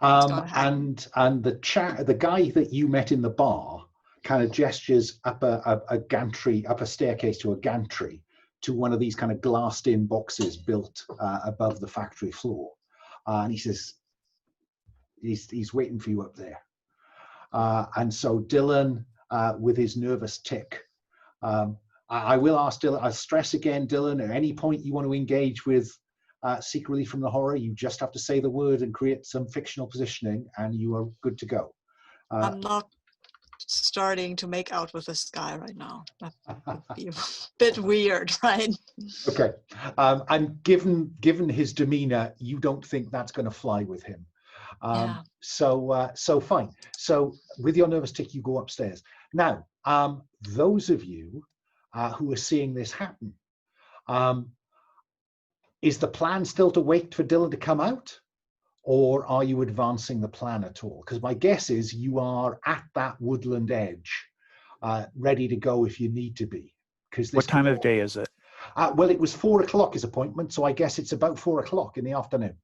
And the guy that you met in the bar kind of gestures up a gantry, up a staircase to a gantry, to one of these kind of glassed in boxes built above the factory floor. And he says, he's waiting for you up there. And so Dylan, with his nervous tick, I will ask Dylan, I'll stress again, Dylan, at any point you want to engage with seek relief from the horror, you just have to say the word and create some fictional positioning and you are good to go. I'm not starting to make out with this guy right now. That would be a bit weird, right? Okay. And given his demeanor, you don't think that's going to fly with him. Yeah. So fine. So with your nervous tick, you go upstairs. Now, those of you who are seeing this happen. Is the plan still to wait for Dylan to come out? Or are you advancing the plan at all? Because my guess is you are at that woodland edge, ready to go if you need to be. What time of day is it? Well, it was 4 o'clock his appointment, so I guess it's about 4 o'clock in the afternoon.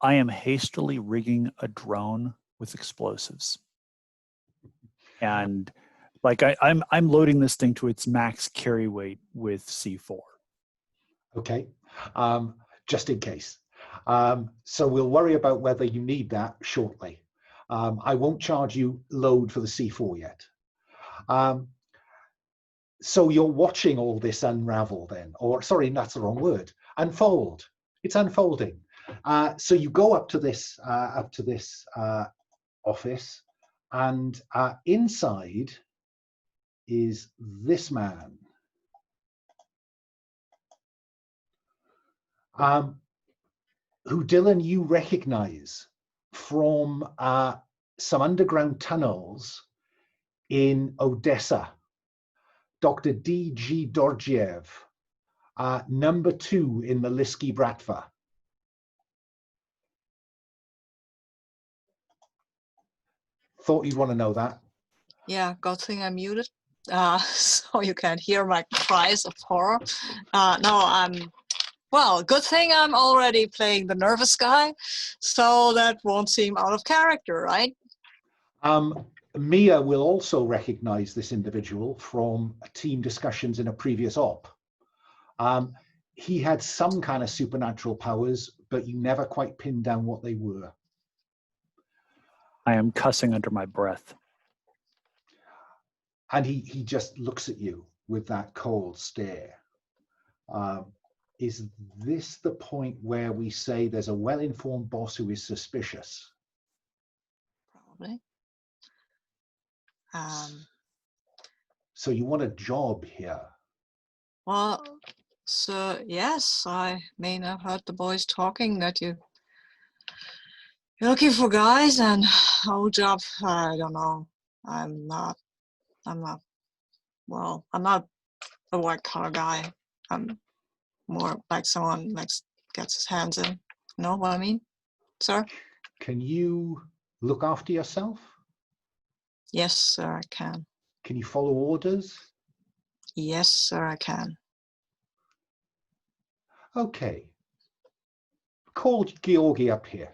I am hastily rigging a drone with explosives. And like I'm loading this thing to its max carry weight with C4. Okay, just in case. So we'll worry about whether you need that shortly. I won't charge you load for the C4 yet. So you're watching all this unravel then, or sorry, that's the wrong word, unfold. It's unfolding. So you go up to this office, and inside is this man. Who, Dylan, you recognize from some underground tunnels in Odessa. Dr. D.G. Dorjiev, number 2 in the Lisky Bratva. Thought you'd want to know that. Yeah, good thing I'm muted, so you can hear my cries of horror. Well, good thing I'm already playing the nervous guy, so that won't seem out of character, right? Mia will also recognize this individual from team discussions in a previous op. He had some kind of supernatural powers, but you never quite pinned down what they were. I am cussing under my breath. And he just looks at you with that cold stare. Is this the point where we say there's a well-informed boss who is suspicious? Probably. So you want a job here? Well, so yes, I may have heard the boys talking that you're looking for guys, and whole job, I don't know. I'm not a white collar guy. I'm more like someone like gets his hands in. Know what I mean, sir? Can you look after yourself? Yes, sir, I can. Can you follow orders? Yes, sir, I can. Okay. Call Georgi up here.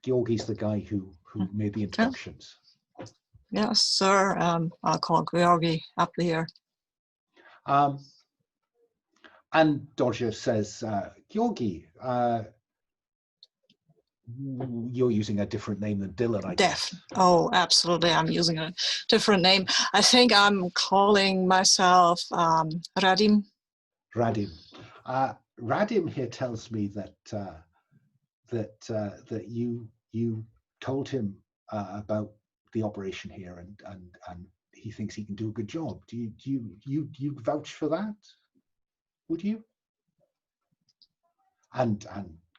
Georgi's the guy who made the introductions. Yes, sir. I'll call Georgi up here. And Dodger says, Georgi, you're using a different name than Dylan, I guess. Oh, absolutely. I'm using a different name. I think I'm calling myself Radim. Radim. Radim here tells me that you told him about the operation here, and he thinks he can do a good job. Do you vouch for that? Would you? And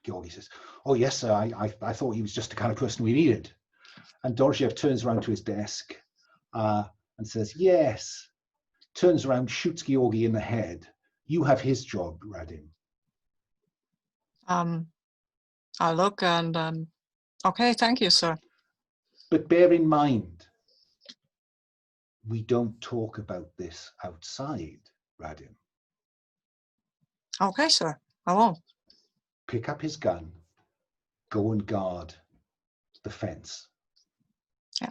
Georgi says, "Oh yes, sir. I thought he was just the kind of person we needed." And Dorjiev turns around to his desk and says, "Yes." Turns around, shoots Georgi in the head. You have his job, Radim. I look and okay, thank you, sir. But bear in mind, we don't talk about this outside, Radim. Okay, sir. I won't. Pick up his gun, go and guard the fence. Yeah.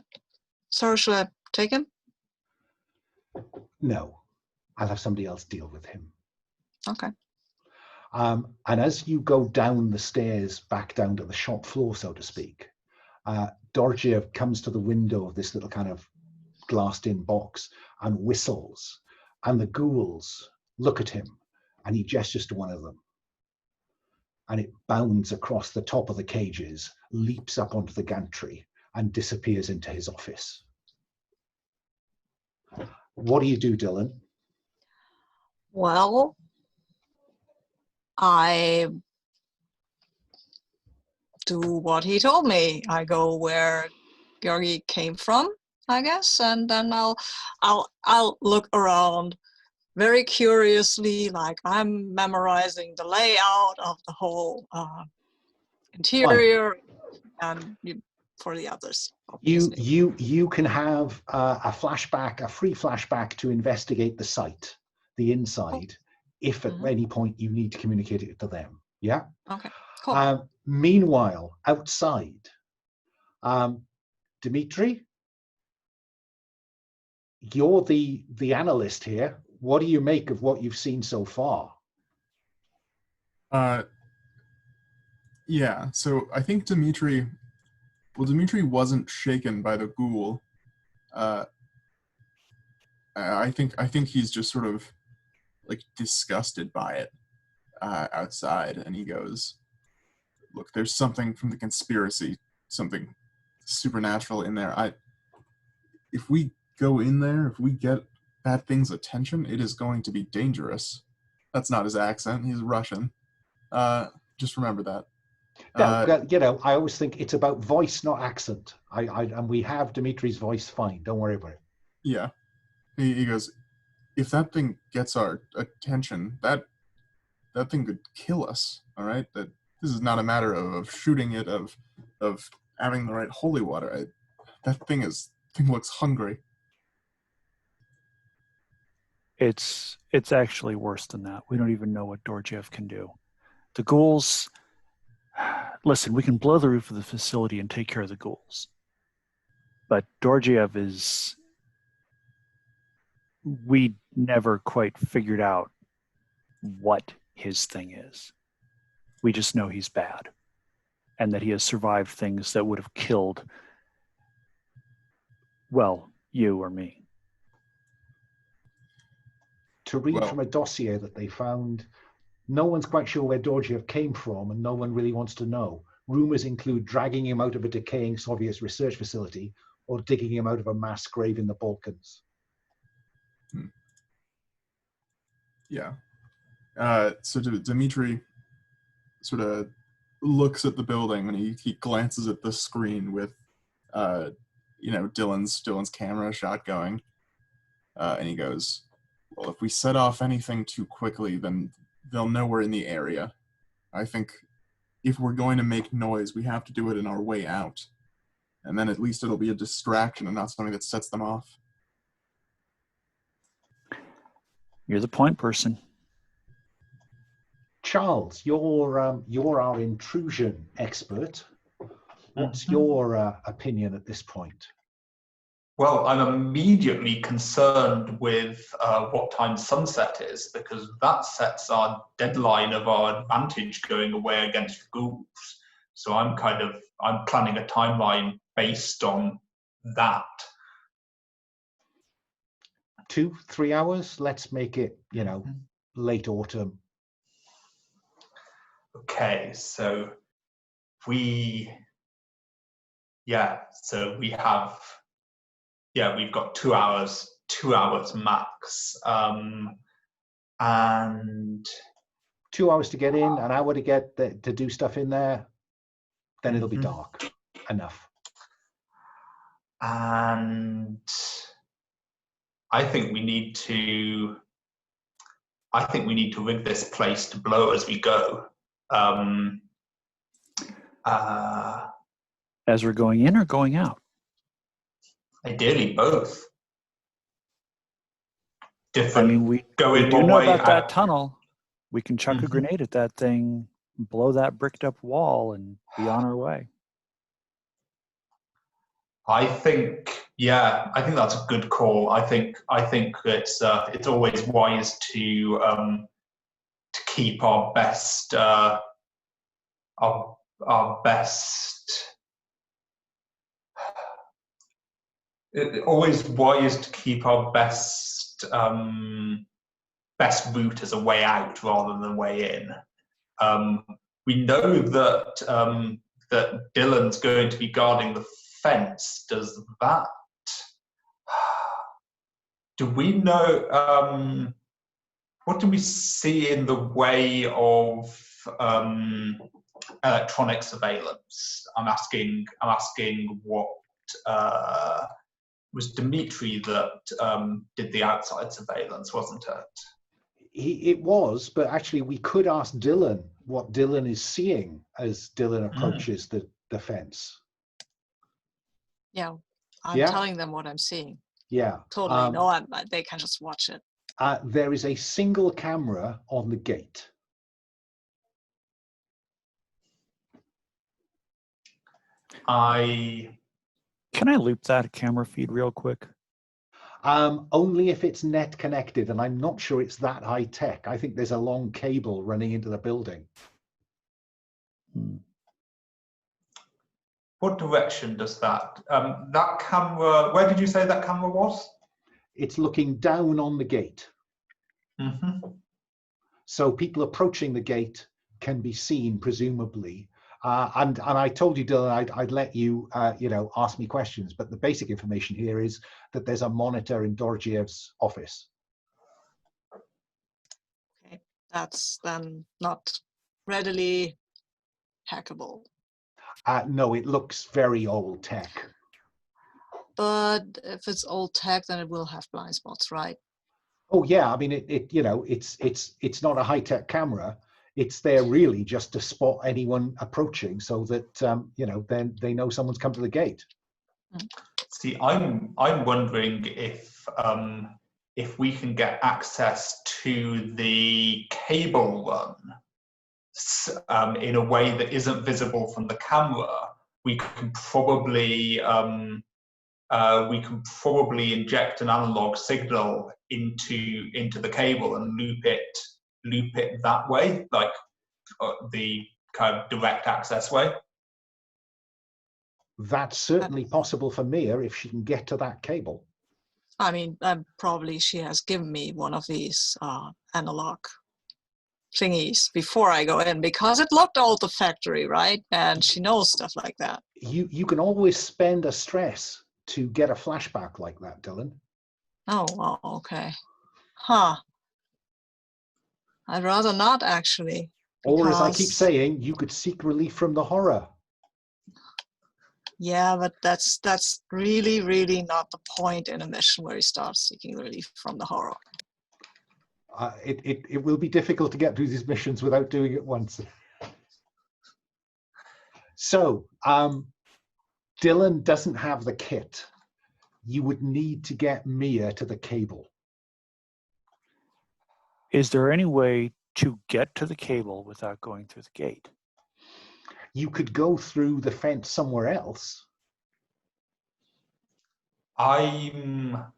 Sir, should I take him? No, I'll have somebody else deal with him. Okay. And as you go down the stairs, back down to the shop floor, so to speak, Dorjiev comes to the window of this little kind of glassed-in box and whistles. And the ghouls look at him, and he gestures to one of them. And it bounds across the top of the cages, leaps up onto the gantry, and disappears into his office. What do you do, Dylan? Well, I do what he told me. I go where Georgi came from, I guess, and then I'll look around very curiously, like I'm memorizing the layout of the whole interior, and for the others, obviously. You can have a free flashback to investigate the site, the inside, if at any point you need to communicate it to them. Yeah. Okay. Cool. Meanwhile, outside, Dmitri, you're the analyst here. What do you make of what you've seen so far? Yeah, so I think Dmitri wasn't shaken by the ghoul. I think he's just sort of like disgusted by it outside, and he goes, "Look, there's something from the conspiracy, something supernatural in there. If we go in there, if we get that thing's attention, it is going to be dangerous." That's not his accent. He's Russian. Just remember that. I always think it's about voice, not accent. And we have Dimitri's voice fine. Don't worry about it. Yeah. He goes, if that thing gets our attention, that thing could kill us. All right. That this is not a matter of shooting it, of having the right holy water. That thing looks hungry. It's actually worse than that. We don't even know what Dorjev can do. The ghouls. Listen, we can blow the roof of the facility and take care of the ghouls. But Dorjev is... We never quite figured out what his thing is. We just know he's bad. And that he has survived things that would have killed, well, you or me. To read from a dossier that they found, no one's quite sure where Dorjev came from, and no one really wants to know. Rumors include dragging him out of a decaying Soviet research facility or digging him out of a mass grave in the Balkans. Yeah. So Dmitri sort of looks at the building, and he glances at the screen with, Dylan's camera shot going, and he goes, "Well, if we set off anything too quickly, then they'll know we're in the area. I think if we're going to make noise, we have to do it in our way out. And then at least it'll be a distraction and not something that sets them off." You're the point person. Charles, you're our intrusion expert. What's your opinion at this point? Well, I'm immediately concerned with what time sunset is, because that sets our deadline of our advantage going away against the ghouls. So I'm planning a timeline based on that. 2-3 hours. Let's make it, late autumn. Okay, so we've got 2 hours, 2 hours max. And 2 hours to get in, an hour to get to do stuff in there, then it'll be dark enough. And I think we need to rig this place to blow as we go. As we're going in or going out? Ideally, both. We do know about that tunnel. We can chuck a grenade at that thing, blow that bricked up wall, and be on our way. I think that's a good call. I think it's always wise to keep our best always wise to keep our best route as a way out rather than way in. We know that Dylan's going to be guarding the fence. Does that? Do we know? What do we see in the way of electronic surveillance? I'm asking what Dmitri that did the outside surveillance, wasn't it? It was, but actually we could ask Dylan what Dylan is seeing as Dylan approaches the fence. Yeah, I'm Yeah? telling them what I'm seeing. Yeah. Totally. They can just watch it. There is a single camera on the gate. Can I loop that camera feed real quick? Only if it's net connected, and I'm not sure it's that high tech. I think there's a long cable running into the building. What direction does that camera? Where did you say that camera was? It's looking down on the gate. So people approaching the gate can be seen, presumably. And I told you, Dylan, I'd let you, ask me questions. But the basic information here is that there's a monitor in Dorjiev's office. Okay, that's then not readily hackable. No, it looks very old tech. But if it's old tech, then it will have blind spots, right? Oh yeah, I mean it's not a high tech camera. It's there really just to spot anyone approaching, so that then they know someone's come to the gate. See, I'm wondering if we can get access to the cable run in a way that isn't visible from the camera. We can probably inject an analog signal into the cable and loop it that way, like the kind of direct access way. That's certainly possible for Mia if she can get to that cable. I mean, probably she has given me one of these analog thingies before I go in, because it looked old the factory, right? And she knows stuff like that. You can always spend a stress to get a flashback like that, Dylan. Oh, well, okay. Huh. I'd rather not, actually. Or as I keep saying, you could seek relief from the horror. Yeah, but that's really, really not the point in a mission where you start seeking relief from the horror. It will be difficult to get through these missions without doing it once. So, Dylan doesn't have the kit. You would need to get Mia to the cable. Is there any way to get to the cable without going through the gate? You could go through the fence somewhere else. I'm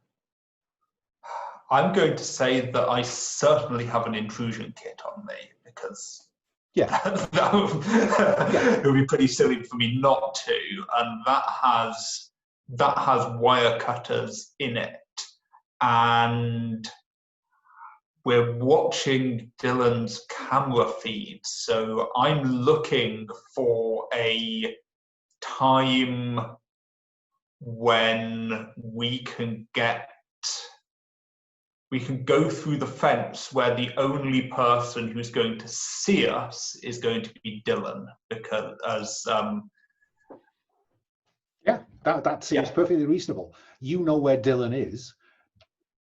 going to say that I certainly have an intrusion kit on me, because it would be pretty silly for me not to, and that has wire cutters in it, and we're watching Dylan's camera feed, so I'm looking for a time when we can go through the fence where the only person who's going to see us is going to be Dylan, because that seems perfectly reasonable. You know where Dylan is.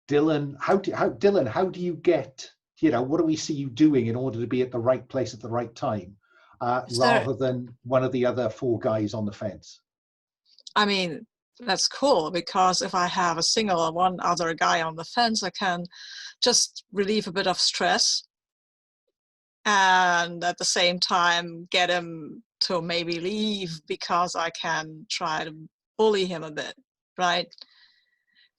Dylan, how do you get, what do we see you doing in order to be at the right place at the right time, rather than one of the other four guys on the fence? I mean, that's cool, because if I have a single or one other guy on the fence, I can just relieve a bit of stress and at the same time get him to maybe leave, because I can try to bully him a bit, right?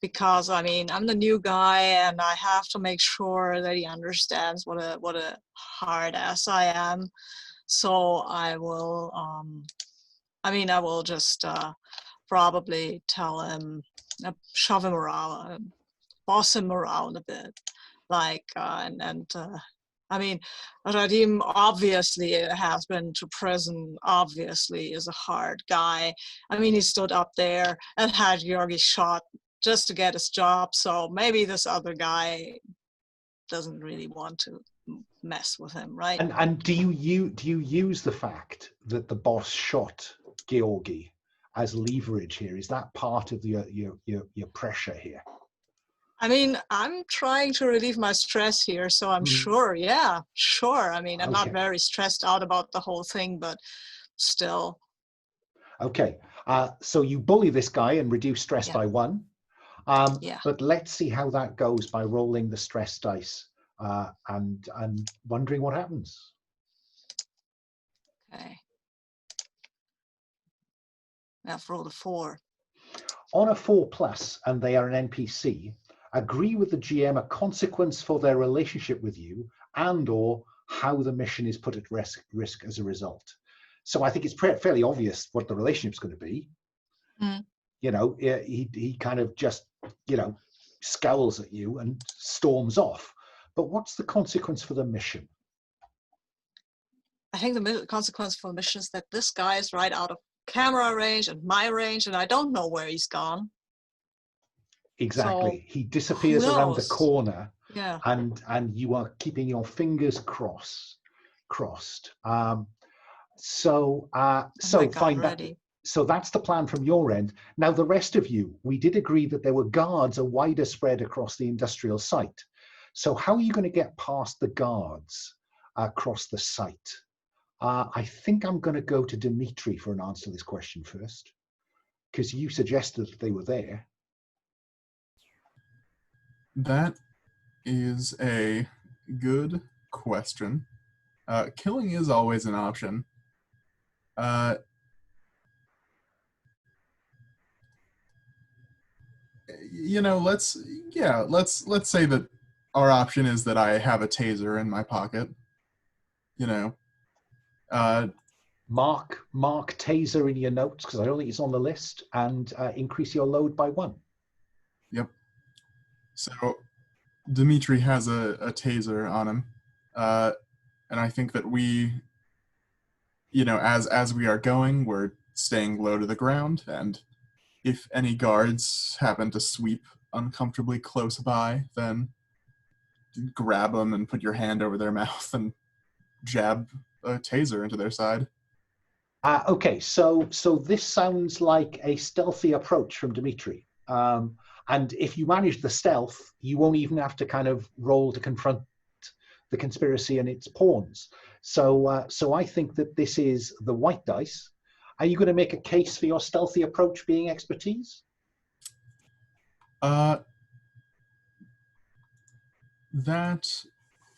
Because I mean, I'm the new guy and I have to make sure that he understands what a hard ass I am. So I will I will just probably tell him, shove him around, boss him around a bit, like I mean, Radim obviously has been to prison, obviously is a hard guy. I mean, he stood up there and had Georgi shot just to get his job, so maybe this other guy doesn't really want to mess with him, right? And do you use the fact that the boss shot Georgi as leverage here? Is that part of your pressure here? I mean, I'm trying to relieve my stress here, so I'm sure, yeah, sure. I mean, I'm not very stressed out about the whole thing, but still. Okay, so you bully this guy and reduce stress by 1. But let's see how that goes by rolling the stress dice and wondering what happens. Okay. Now I've rolled a 4. On a 4+, and they are an NPC, agree with the GM a consequence for their relationship with you and/or how the mission is put at risk as a result. So I think it's fairly obvious what the relationship's going to be. You know, he kind of just, you know, scowls at you and storms off. But what's the consequence for the mission? I think the consequence for the mission is that this guy is right out of camera range and my range, and I don't know where he's gone. Exactly. So, he disappears around the corner, and you are keeping your fingers crossed. So find that. So that's the plan from your end. Now, the rest of you, we did agree that there were guards a wider spread across the industrial site. So how are you going to get past the guards across the site? I think I'm going to go to Dmitri for an answer to this question first, because you suggested that they were there. That is a good question. Killing is always an option. You know, let's say that our option is that I have a taser in my pocket. You know, mark taser in your notes, because I don't think it's on the list, and increase your load by 1. Yep. So Dmitri has a taser on him, and I think that we, you know, as we are going, we're staying low to the ground, and if any guards happen to sweep uncomfortably close by, then grab them and put your hand over their mouth and jab a taser into their side. Okay, so this sounds like a stealthy approach from Dmitri. And if you manage the stealth, you won't even have to kind of roll to confront the conspiracy and its pawns. So I think that this is the white dice. Are you going to make a case for your stealthy approach being expertise? That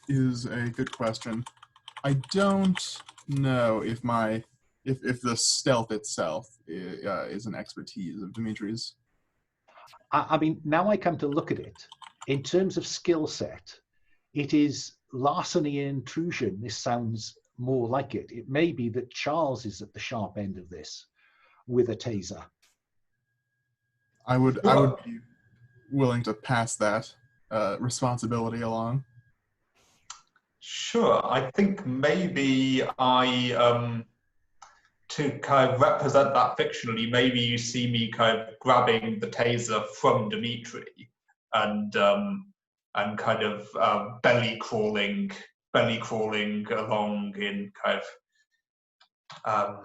is a good question. I don't know if the stealth itself is an expertise of Dmitri's. I mean, now I come to look at it, in terms of skill set, it is larceny and intrusion. This sounds more like it. It may be that Charles is at the sharp end of this with a taser. I would be willing to pass that responsibility along. Sure, I think maybe to kind of represent that fictionally, maybe you see me kind of grabbing the taser from Dmitri and kind of belly crawling along in kind of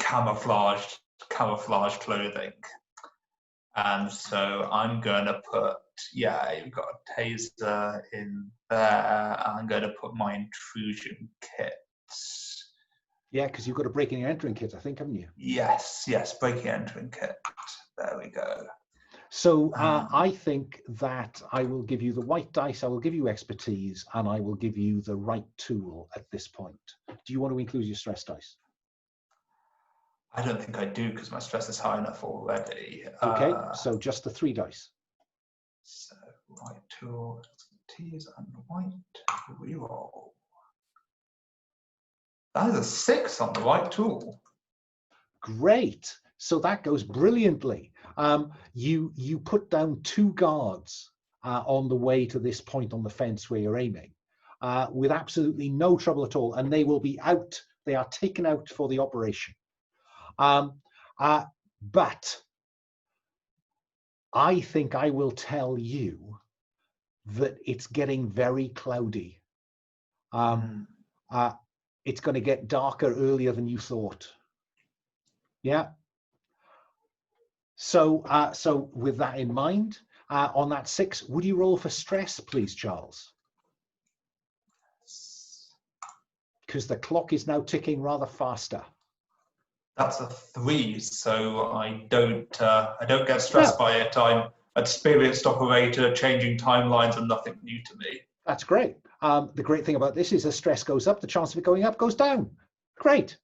camouflage clothing. And so I'm going to put, you've got a taser in there. I'm going to put my intrusion kit. Yeah, because you've got a breaking and entering kit, I think, haven't you? Yes, breaking and entering kit. There we go. So I think that I will give you the white dice, I will give you expertise, and I will give you the right tool at this point. Do you want to include your stress dice? I don't think I do, because my stress is high enough already. Okay, so just the 3 dice. So right tool, expertise, and white reroll. That is a 6 on the right tool. Great. So that goes brilliantly. You put down 2 guards on the way to this point on the fence where you're aiming with absolutely no trouble at all, and they will be out. They are taken out for the operation. But I think I will tell you that it's getting very cloudy. It's going to get darker earlier than you thought. Yeah. So, so with that in mind, on that 6, would you roll for stress, please, Charles? Because the clock is now ticking rather faster. That's a 3, so I don't get stressed Well, by it. I'm an experienced operator. Changing timelines are nothing new to me. that's great. The great thing about this is as stress goes up, the chance of it going up goes down. Great.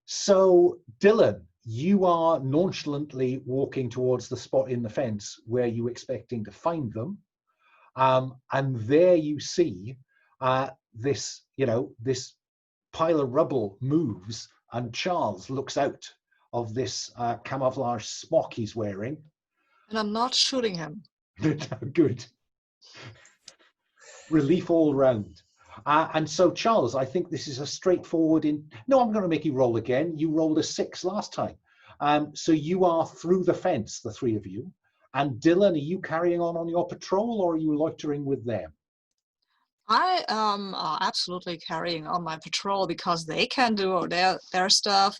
So, Dylan, you are nonchalantly walking towards the spot in the fence where you were expecting to find them. And there you see this, this pile of rubble moves, and Charles looks out of this camouflage smock he's wearing. And I'm not shooting him. Good. Relief all round. And so, Charles, I think this is a straightforward no, I'm going to make you roll again. You rolled a 6 last time. So you are through the fence, the 3 of you. And Dylan, are you carrying on your patrol, or are you loitering with them? I am absolutely carrying on my patrol because they can do their stuff,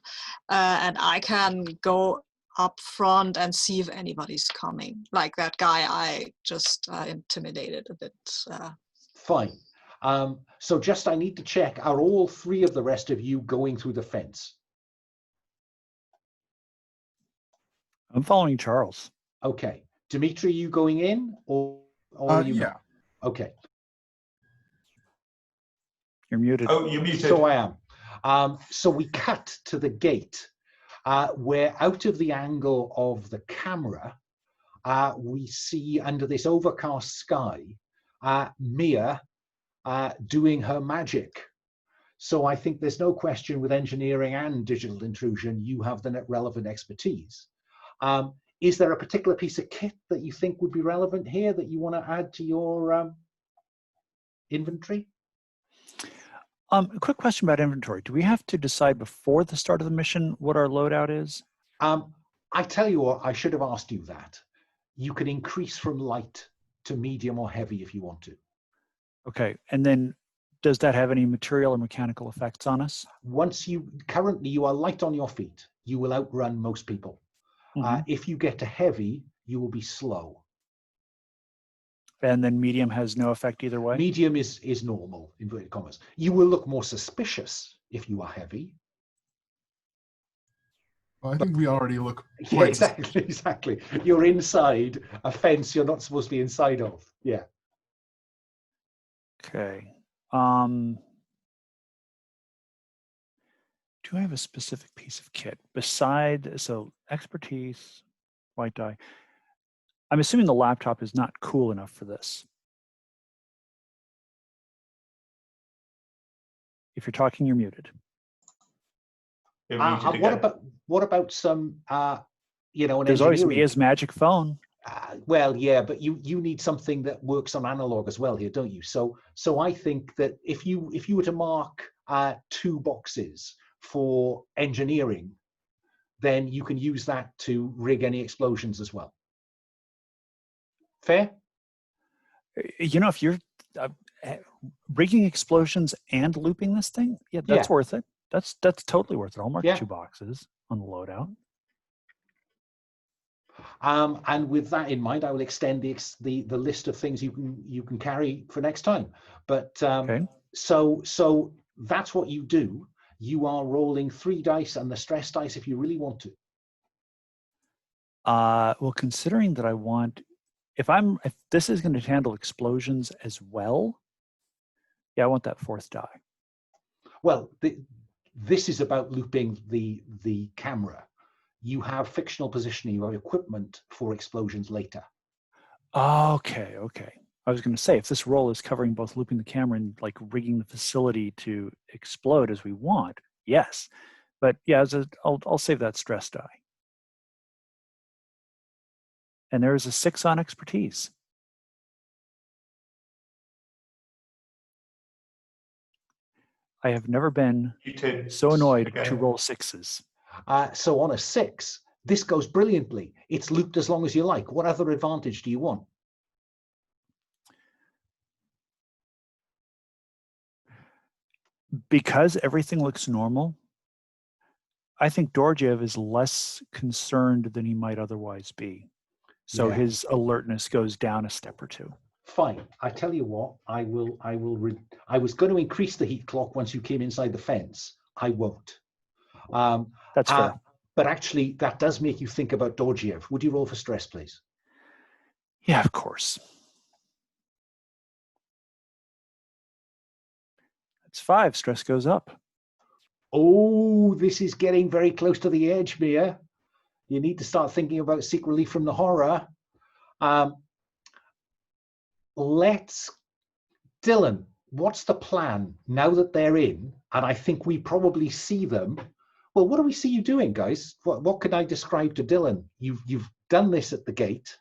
and I can go up front and see if anybody's coming. Like that guy I just intimidated a bit. Fine. So just I need to check, are all 3 of the rest of you going through the fence? I'm following Charles. Okay. Dmitri, you going in, or are you? Yeah. Okay. You're muted. Oh, you're muted. So I am. So we cut to the gate where out of the angle of the camera, we see under this overcast sky, Mia doing her magic. So I think there's no question with engineering and digital intrusion, you have the relevant expertise. Is there a particular piece of kit that you think would be relevant here that you want to add to your inventory? A quick question about inventory. Do we have to decide before the start of the mission what our loadout is? I tell you what, I should have asked you that. You can increase from light to medium or heavy if you want to. Okay, and then does that have any material or mechanical effects on us? Currently you are light on your feet, you will outrun most people. Mm-hmm. If you get to heavy, you will be slow. And then medium has no effect either way? Medium is normal, inverted commas. You will look more suspicious if you are heavy. Well, I think we already look Yeah, quite exactly. You're inside a fence you're not supposed to be inside of. Yeah. Okay. Do I have a specific piece of kit so expertise, white die. I'm assuming the laptop is not cool enough for this. If you're talking, you're muted. You're muted again. What about some an There's always engineering? Mia's magic phone. Well, yeah, but you need something that works on analog as well here, don't you? So I think that if you were to mark 2 boxes for engineering, then you can use that to rig any explosions as well. Fair? If you're rigging explosions and looping this thing, that's worth it. That's totally worth it. I'll mark 2 boxes on the loadout. And with that in mind, I will extend the list of things you can carry for next time. But Okay. So that's what you do. You are rolling 3 dice and the stress dice if you really want to. Well, considering that I want, if this is going to handle explosions as well, I want that 4th die. Well, this is about looping the camera. You have fictional positioning, you have equipment for explosions later. Okay. I was going to say, if this roll is covering both looping the camera and like rigging the facility to explode as we want, yes. But yeah, I'll save that stress die. And there is a 6 on expertise. I have never been so annoyed to roll 6s. So on a 6, this goes brilliantly. It's looped as long as you like. What other advantage do you want? Because everything looks normal, I think Dorjiev is less concerned than he might otherwise be. So Yeah. his alertness goes down a step or two. Fine. I tell you what, I was going to increase the heat clock once you came inside the fence. I won't. That's fair. But actually, that does make you think about Dorjiev. Would you roll for stress, please? Yeah, of course. That's 5. Stress goes up. Oh, this is getting very close to the edge, Mia. You need to start thinking about seek relief from the horror. Dylan, what's the plan now that they're in? And I think we probably see them. Well, what do we see you doing, guys? What can I describe to Dylan? You've done this at the gate.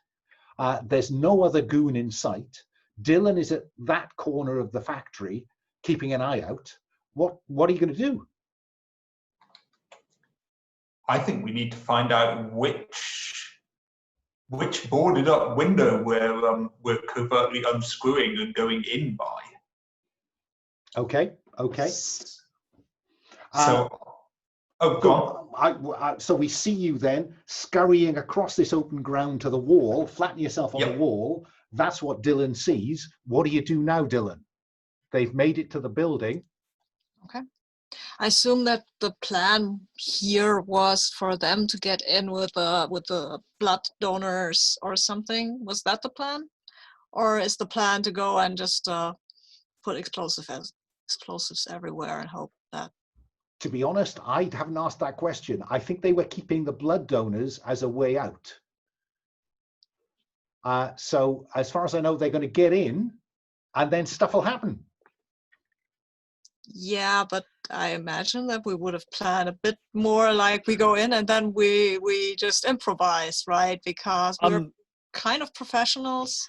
There's no other goon in sight. Dylan is at that corner of the factory, keeping an eye out. What are you going to do? I think we need to find out which boarded up window we're covertly unscrewing and going in by. Okay. So, go on. So we see you then scurrying across this open ground to the wall, flatten yourself on the wall. That's what Dylan sees. What do you do now, Dylan? They've made it to the building. Okay. I assume that the plan here was for them to get in with the blood donors or something. Was that the plan? Or is the plan to go and just put explosives everywhere and hope that? To be honest, I haven't asked that question. I think they were keeping the blood donors as a way out. So as far as I know, they're going to get in and then stuff will happen. Yeah, but I imagine that we would have planned a bit more like we go in and then we just improvise, right? Because we're kind of professionals.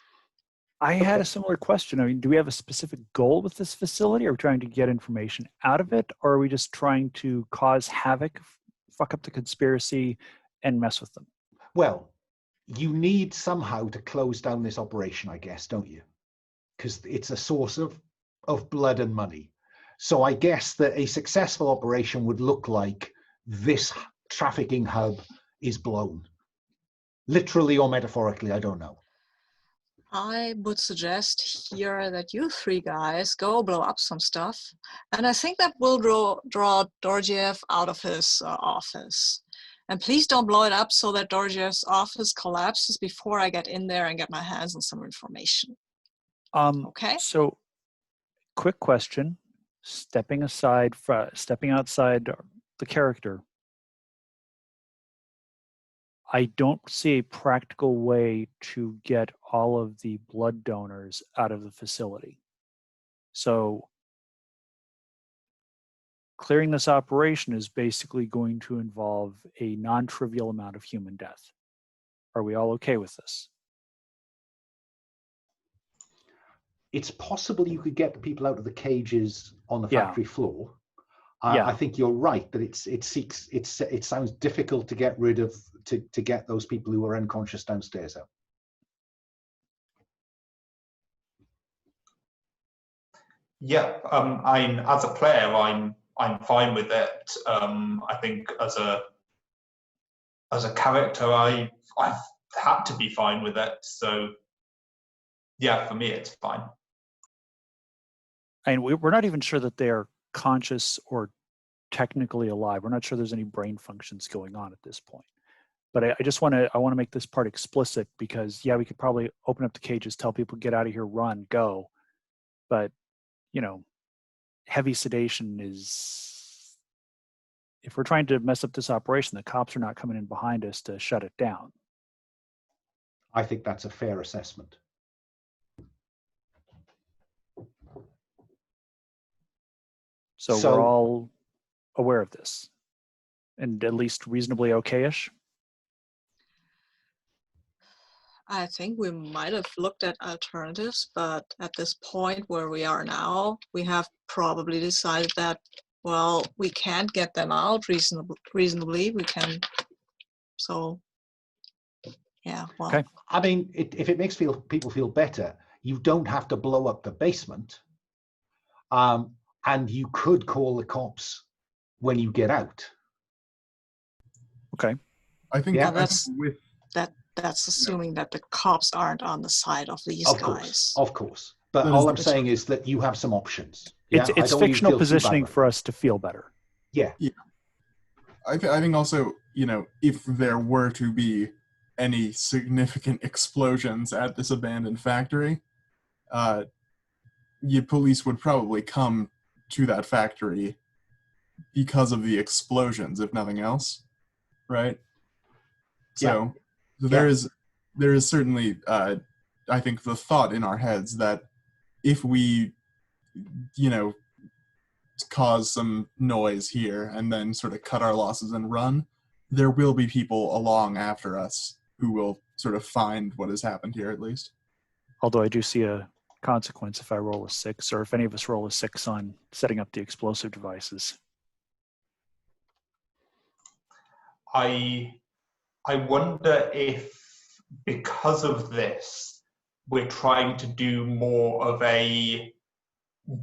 I had a similar question. I mean, do we have a specific goal with this facility? Are we trying to get information out of it? Or are we just trying to cause havoc, fuck up the conspiracy, and mess with them? Well, you need somehow to close down this operation, I guess, don't you? Because it's a source of blood and money. So I guess that a successful operation would look like this trafficking hub is blown. Literally or metaphorically, I don't know. I would suggest here that you 3 guys go blow up some stuff. And I think that will draw Dorjiev out of his office. And please don't blow it up so that Dorjiev's office collapses before I get in there and get my hands on some information. Okay? So, quick question. Stepping outside the character, I don't see a practical way to get all of the blood donors out of the facility. So clearing this operation is basically going to involve a non-trivial amount of human death. Are we all okay with this? It's possible you could get the people out of the cages on the factory floor. I think you're right that it sounds difficult to get rid of to get those people who are unconscious downstairs out. Yeah, as a player, I'm fine with it. I think as a character, I've had to be fine with it. So yeah, for me, it's fine. And we're not even sure that they are conscious or technically alive. We're not sure there's any brain functions going on at this point. But I just want to make this part explicit because we could probably open up the cages, tell people get out of here, run, go. But heavy sedation is, if we're trying to mess up this operation, the cops are not coming in behind us to shut it down. I think that's a fair assessment. So we're all aware of this and at least reasonably okay-ish. I think we might have looked at alternatives, but at this point where we are now, we have probably decided that, well, we can't get them out reasonably. We can, so yeah. Well, okay. I mean, if it makes people feel better, you don't have to blow up the basement. And you could call the cops when you get out. Okay. I think, Yeah. And I think with that's assuming that the cops aren't on the side of these Of guys. course, of course. But That is all the- I'm saying is that you have some options. It's Yeah, I it's don't want you to fictional feel too bad positioning about for it. us to feel better. Yeah, I think also, if there were to be any significant explosions at this abandoned factory, police would probably come to that factory because of the explosions, if nothing else, right? So, there is certainly, I think, the thought in our heads that if we, cause some noise here and then sort of cut our losses and run, there will be people along after us who will sort of find what has happened here at least. Although I do see a consequence if I roll a 6, or if any of us roll a 6 on setting up the explosive devices. I wonder if, because of this, we're trying to do more of a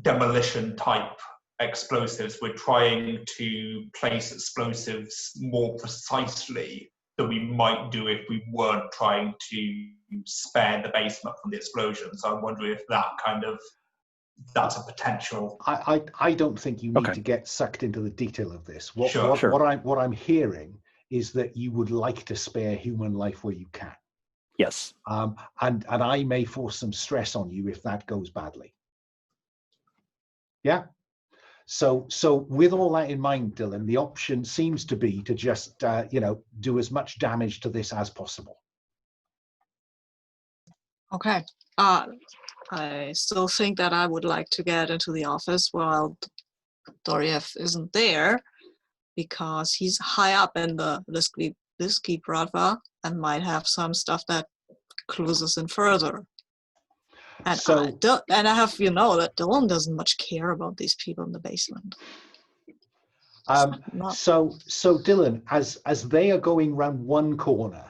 demolition type explosives. We're trying to place explosives more precisely than we might do if we weren't trying to spare the basement from the explosions. I wonder if that's a potential. I don't think you need Okay. to get sucked into the detail of this. Sure. Sure. What I'm hearing is that you would like to spare human life where you can. Yes. And I may force some stress on you if that goes badly. Yeah. So with all that in mind, Dylan, the option seems to be to just do as much damage to this as possible. Okay. I still think that I would like to get into the office while Doriev isn't there, because he's high up in the Lisky Bratva and might have some stuff that clues us in further. And I have that Dylan doesn't much care about these people in the basement. So Dylan, as they are going round one corner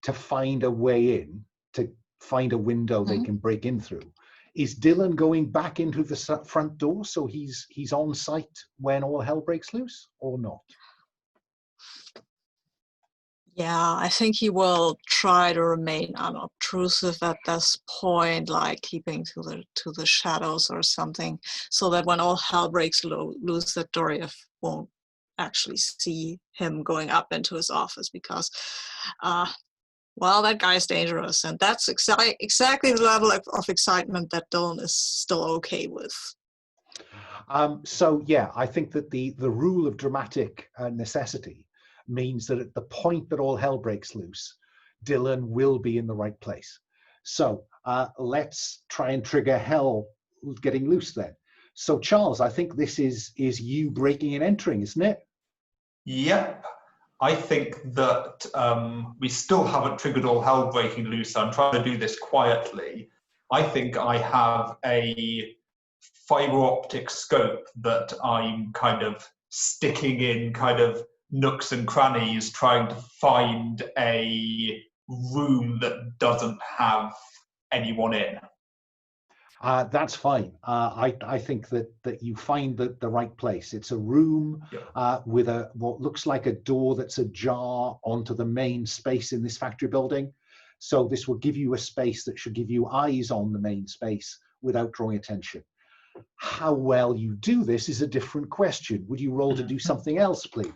to find a way in, to find a window they can break in through, is Dylan going back into the front door so he's on site when all hell breaks loose, or not? Yeah, I think he will try to remain unobtrusive at this point, like keeping to the shadows or something, so that when all hell breaks loose, that Doriev won't actually see him going up into his office, because, that guy's dangerous, and that's exactly the level of excitement that Dylan is still okay with. So yeah, I think that the rule of dramatic necessity means that at the point that all hell breaks loose, Dylan will be in the right place. So let's try and trigger hell getting loose then. So Charles, I think this is you breaking and entering, isn't it? Yep. I think that we still haven't triggered all hell breaking loose. I'm trying to do this quietly. I think I have a fiber optic scope that I'm kind of sticking in kind of nooks and crannies, trying to find a room that doesn't have anyone in. That's fine. I think that you find the right place. It's a room with what looks like a door that's ajar onto the main space in this factory building. So this will give you a space that should give you eyes on the main space without drawing attention. How well you do this is a different question. Would you roll to do something else, please?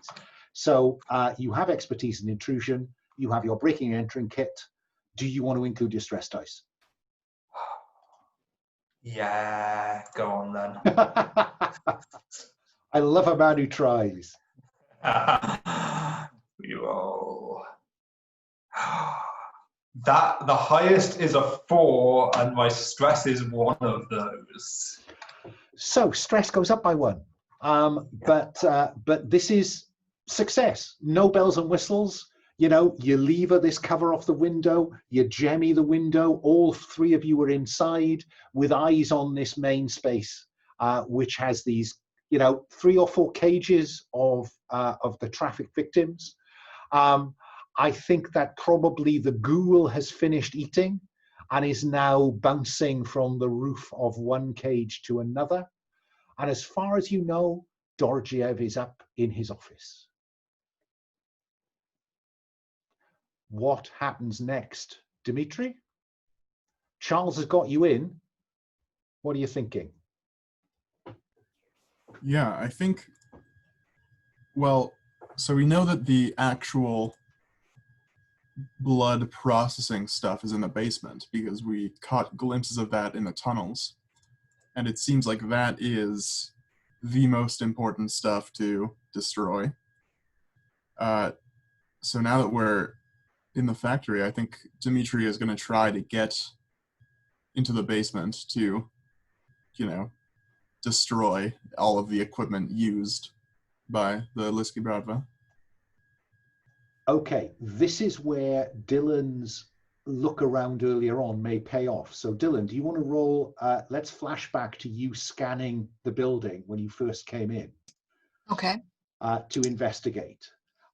So you have expertise in intrusion. You have your breaking and entering kit. Do you want to include your stress dice? Yeah, go on then. I love a man who tries. We roll. That the highest is a 4, and my stress is one of those. So stress goes up by 1, but this is success. No bells and whistles. You lever this cover off the window, you jemmy the window. All 3 of you are inside with eyes on this main space, which has these 3 or 4 cages of the traffic victims. I think that probably the ghoul has finished eating and is now bouncing from the roof of one cage to another. And as far as you know, Dorjiev is up in his office. what happens next? Dmitri? Charles has got you in. What are you thinking? Yeah, I think, well, so we know that the actual blood processing stuff is in the basement because we caught glimpses of that in the tunnels. And it seems like that is the most important stuff to destroy. So now that we're in the factory, I think Dmitri is going to try to get into the basement to, destroy all of the equipment used by the Lisky Bratva. Okay, this is where Dylan's look around earlier on may pay off. So Dylan, do you want to roll, let's flash back to you scanning the building when you first came in. Okay. To investigate.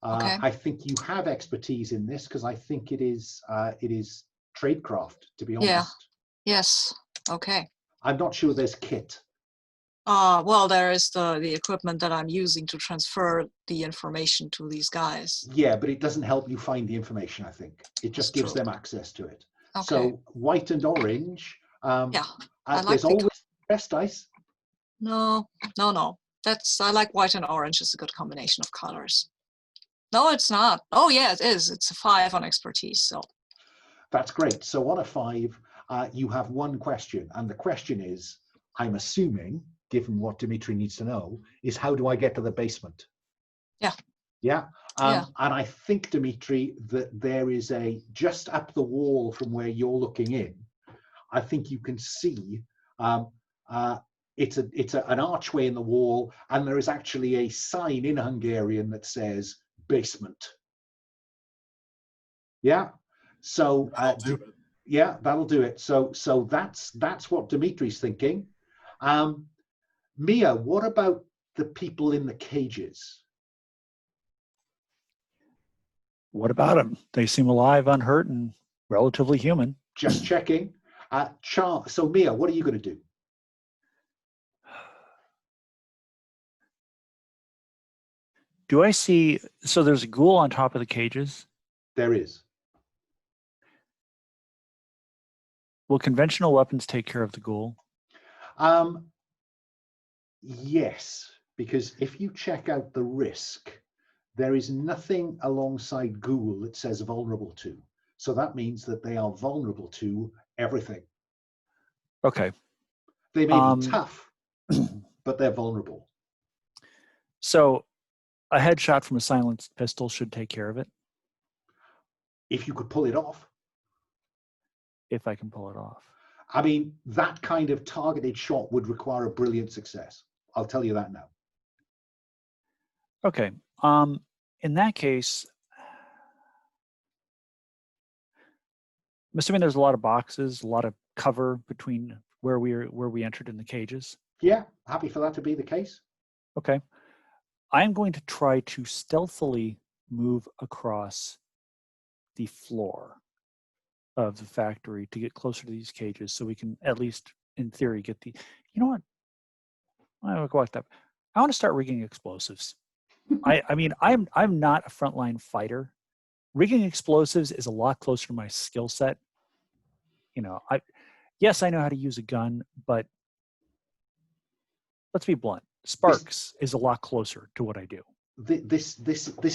Okay. I think you have expertise in this because I think it is tradecraft, to be honest. Yeah. Yes. Okay. I'm not sure there's kit. Well, there is the equipment that I'm using to transfer the information to these guys. Yeah, but it doesn't help you find the information, I think. It just gives them access to it. Okay. So white and orange. Yeah. I like there's always best dice. No. I like white and orange. It's a good combination of colors. No, it's not. Oh, yeah, it is. It's a 5 on expertise. So that's great. So on a 5, you have one question. And the question is, I'm assuming, given what Dmitri needs to know, is how do I get to the basement? Yeah. Yeah. Yeah. And I think, Dmitri, that there is just up the wall from where you're looking in, I think you can see it's an archway in the wall, and there is actually a sign in Hungarian that says basement. Yeah. So yeah, that'll do it. So that's what Dmitri's thinking. Mia, what about the people in the cages? What about them? They seem alive, unhurt, and relatively human. Just checking. So Mia, what are you going to do? Do I see, so there's a ghoul on top of the cages? There is. Will conventional weapons take care of the ghoul? Yes, because if you check out the risk, there is nothing alongside ghoul that says vulnerable to. So that means that they are vulnerable to everything. Okay. They may be tough, but they're vulnerable. So a headshot from a silenced pistol should take care of it. If you could pull it off. If I can pull it off. I mean, that kind of targeted shot would require a brilliant success. I'll tell you that now. Okay. In that case, I'm assuming there's a lot of boxes, a lot of cover between where we entered in the cages. Yeah, happy for that to be the case. Okay. I'm going to try to stealthily move across the floor of the factory to get closer to these cages so we can at least in theory get the, you know what? I will go back up. I want to start rigging explosives. I mean, I'm not a frontline fighter. Rigging explosives is a lot closer to my skill set. You know, yes, I know how to use a gun, but let's be blunt. Sparks is a lot closer to what I do. This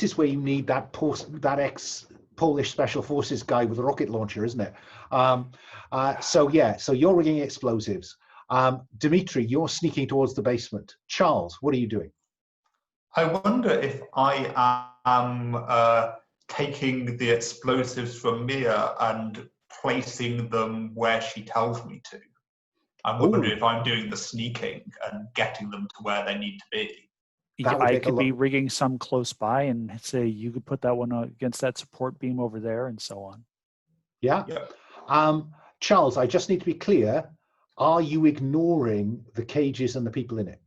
is where you need that ex-Polish special forces guy with a rocket launcher, isn't it? So you're rigging explosives. Dmitri, you're sneaking towards the basement. Charles, what are you doing? I wonder if I am taking the explosives from Mia and placing them where she tells me to. I'm wondering if I'm doing the sneaking and getting them to where they need to be. I could be rigging some close by and say you could put that one against that support beam over there and so on. Yeah. Charles, I just need to be clear. Are you ignoring the cages and the people in it?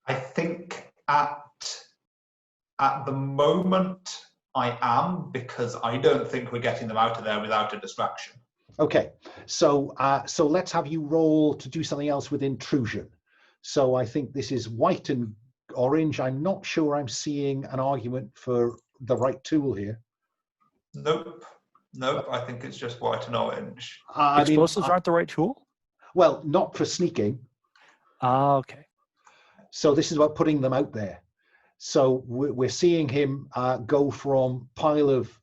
I think at the moment I am, because I don't think we're getting them out of there without a distraction. Okay, so let's have you roll to do something else with intrusion. So I think this is white and orange. I'm not sure I'm seeing an argument for the right tool here. Nope. Nope. I think it's just white and orange. Explosives aren't the right tool? Well, not for sneaking. Ah, okay. So this is about putting them out there. So we're seeing him go from pile of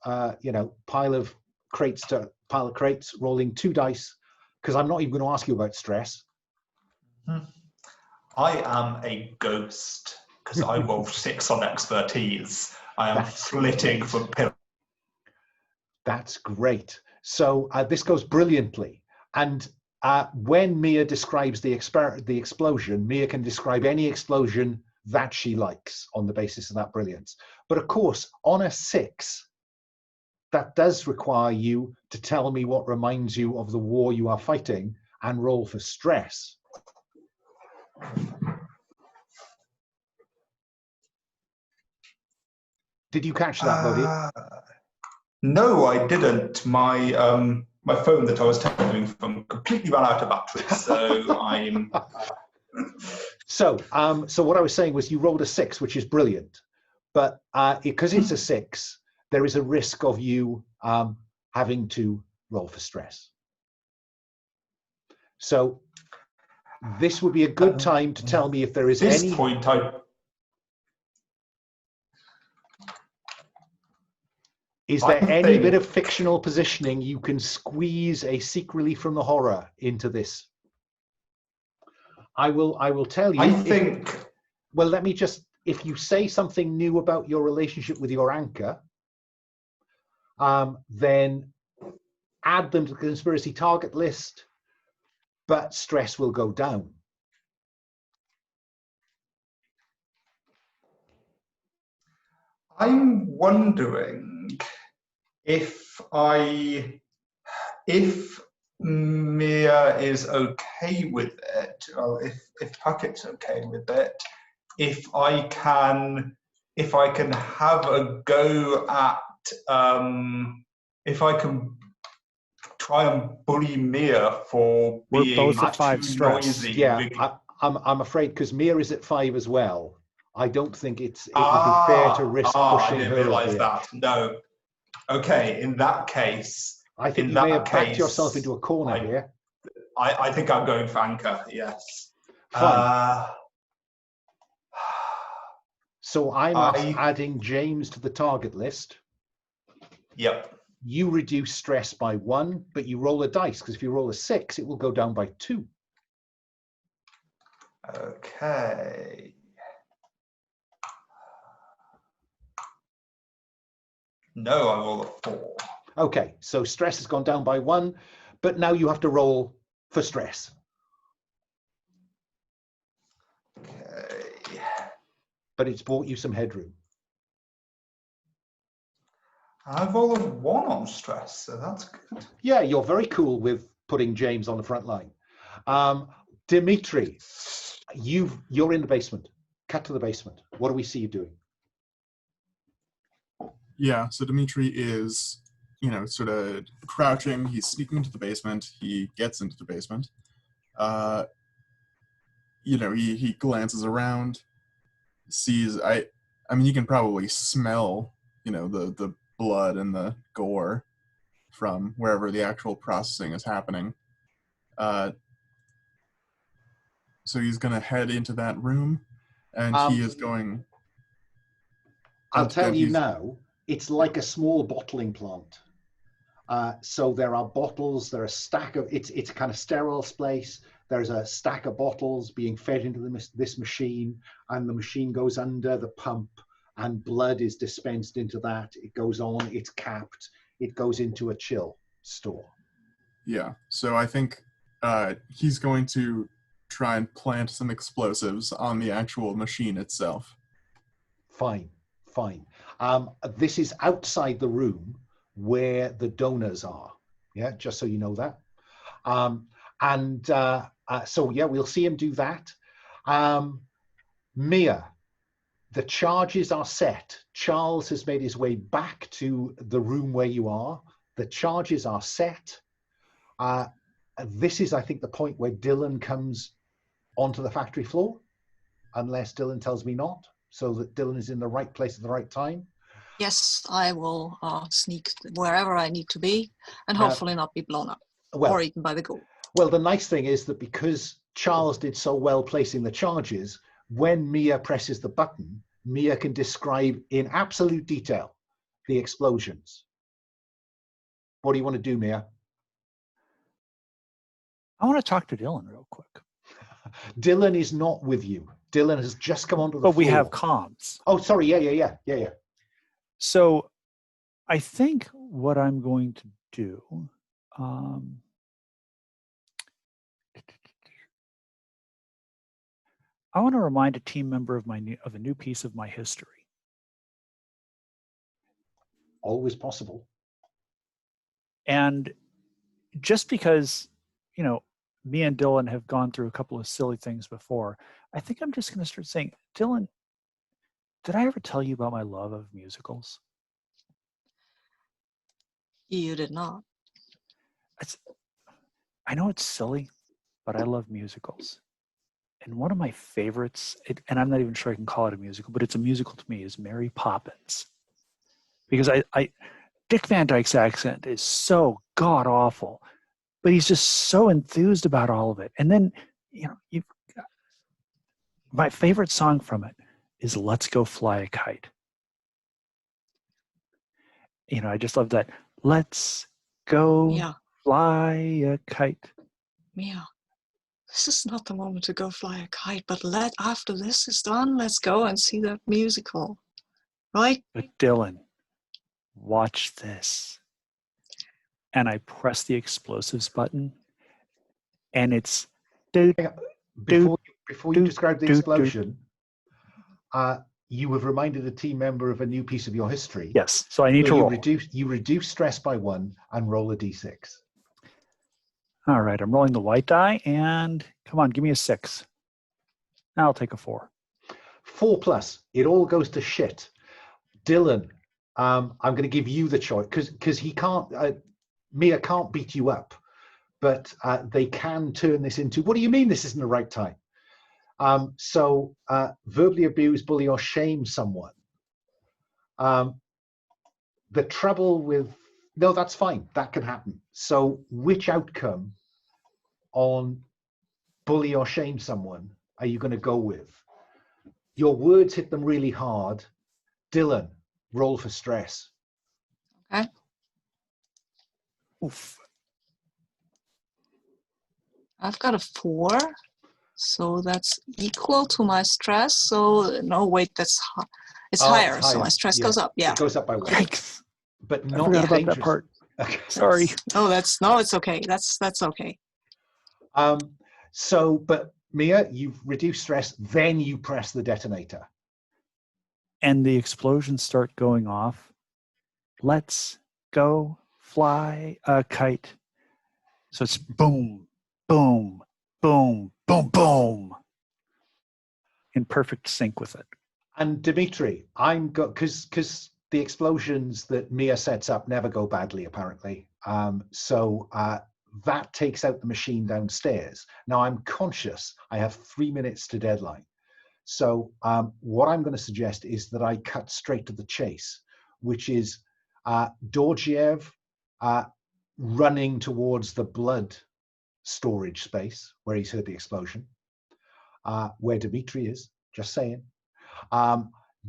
crates to pile of crates, rolling 2 dice, because I'm not even going to ask you about stress. I am a ghost because I rolled 6 on expertise. I am flitting from pillar. That's great. So this goes brilliantly. And when Mia describes the explosion, Mia can describe any explosion that she likes on the basis of that brilliance. But of course, on a 6, that does require you to tell me what reminds you of the war you are fighting and roll for stress. Did you catch that, Bodhi? No, I didn't. My phone that I was texting from completely ran out of battery, so I'm. So what I was saying was you rolled a 6, which is brilliant, but because it's a 6, there is a risk of you having to roll for stress. So this would be a good time to tell me if there is this any. Point, Is there any bit of fictional positioning you can squeeze a seek relief from the horror into this? I will tell you. I think. Well, let me just. If you say something new about your relationship with your anchor, then add them to the conspiracy target list, but stress will go down. I'm wondering if Mia is okay with it, or if Puckett's okay with it, if I can have a go at if I can try and bully Mia for being both at 5 too stress. noisy. Yeah, I'm afraid because Mia is at 5 as well. I don't think it would be fair to risk pushing I didn't her realize here. that. No. Okay, in that case. I think you may have backed yourself into a corner here. I think I'm going for anchor, yes. Fine. So I'm adding James to the target list. Yep. You reduce stress by 1, but you roll a dice, because if you roll a 6, it will go down by 2. Okay. No, I roll a 4. Okay, so stress has gone down by 1, but now you have to roll for stress. Okay. But it's bought you some headroom. I roll a 1 on stress, so that's good. Yeah, you're very cool with putting James on the front line. Dmitri, you're in the basement. Cut to the basement. What do we see you doing? Yeah, so Dmitri is, sort of crouching. He's sneaking into the basement. He gets into the basement. He glances around, sees, I mean, you can probably smell, the blood and the gore from wherever the actual processing is happening. So he's going to head into that room, and he is going... I'll tell you now, it's like a small bottling plant. So there are bottles, there are a stack of, it's a kind of sterile space. There's a stack of bottles being fed into this machine, and the machine goes under the pump, and blood is dispensed into that. It goes on, it's capped, it goes into a chill store. Yeah, so I think he's going to try and plant some explosives on the actual machine itself. Fine. This is outside the room where the donors are. Yeah, just so you know that. So yeah, we'll see him do that. Mia, the charges are set. Charles has made his way back to the room where you are. The charges are set. This is, I think, the point where Dylan comes onto the factory floor, unless Dylan tells me not, so that Dylan is in the right place at the right time. Yes, I will sneak wherever I need to be and Now- hopefully not be blown up Well, or eaten by the ghoul. well, the nice thing is that because Charles did so well placing the charges, when Mia presses the button, Mia can describe in absolute detail the explosions. What do you want to do, Mia? I want to talk to Dylan real quick. Dylan is not with you. Dylan has just come onto the But floor. we have comms. Oh, sorry. Yeah. So I think what I'm going to do, I want to remind a team member of a new piece of my history. Always possible. And just because, you know, me and Dylan have gone through a couple of silly things before, I think I'm just going to start saying, Dylan, did I ever tell you about my love of musicals? You did not. I know it's silly, but I love musicals. And one of my favorites, and I'm not even sure I can call it a musical, but it's a musical to me, is Mary Poppins. Because Dick Van Dyke's accent is so god-awful, but he's just so enthused about all of it. And then, you know, my favorite song from it is Let's Go Fly a Kite. You know, I just love that. Let's go fly a kite. Mia, this is not the moment to go fly a kite, but after this is done, let's go and see that musical. Right? But Dylan, watch this. And I press the explosives button, and it's Before you describe the explosion, you have reminded a team member of a new piece of your history. Yes, so I need to roll. You reduce stress by 1 and roll a d6. All right, I'm rolling the white die, and come on, give me a 6. I'll take a 4. 4+. It all goes to shit. Dylan, I'm going to give you the choice because he can't. Mia can't beat you up, but they can turn this into. What do you mean this isn't the right time? So verbally abuse, bully, or shame someone. The trouble with no, that's fine. That can happen. So which outcome on bully or shame someone are you going to go with? Your words hit them really hard. Dylan, roll for stress. Okay. Oof. I've got a 4, so that's equal to my stress. So no, wait, it's higher, so my stress goes up. Yeah, it goes up by 1. Yikes! But I not forgot about dangerous. that part. Okay. Sorry. It's okay. That's okay. So, but Mia, you've reduced stress. Then you press the detonator, And the explosions start going off. Let's go fly a kite. So it's boom, boom, boom, boom, boom, in perfect sync with it. and Dmitri, because the explosions that Mia sets up never go badly, apparently. So that takes out the machine downstairs. Now I'm conscious I have 3 minutes to deadline. So what I'm going to suggest is that I cut straight to the chase, which is Dorjiev running towards the blood storage space where he's heard the explosion, where Dmitri is, just saying.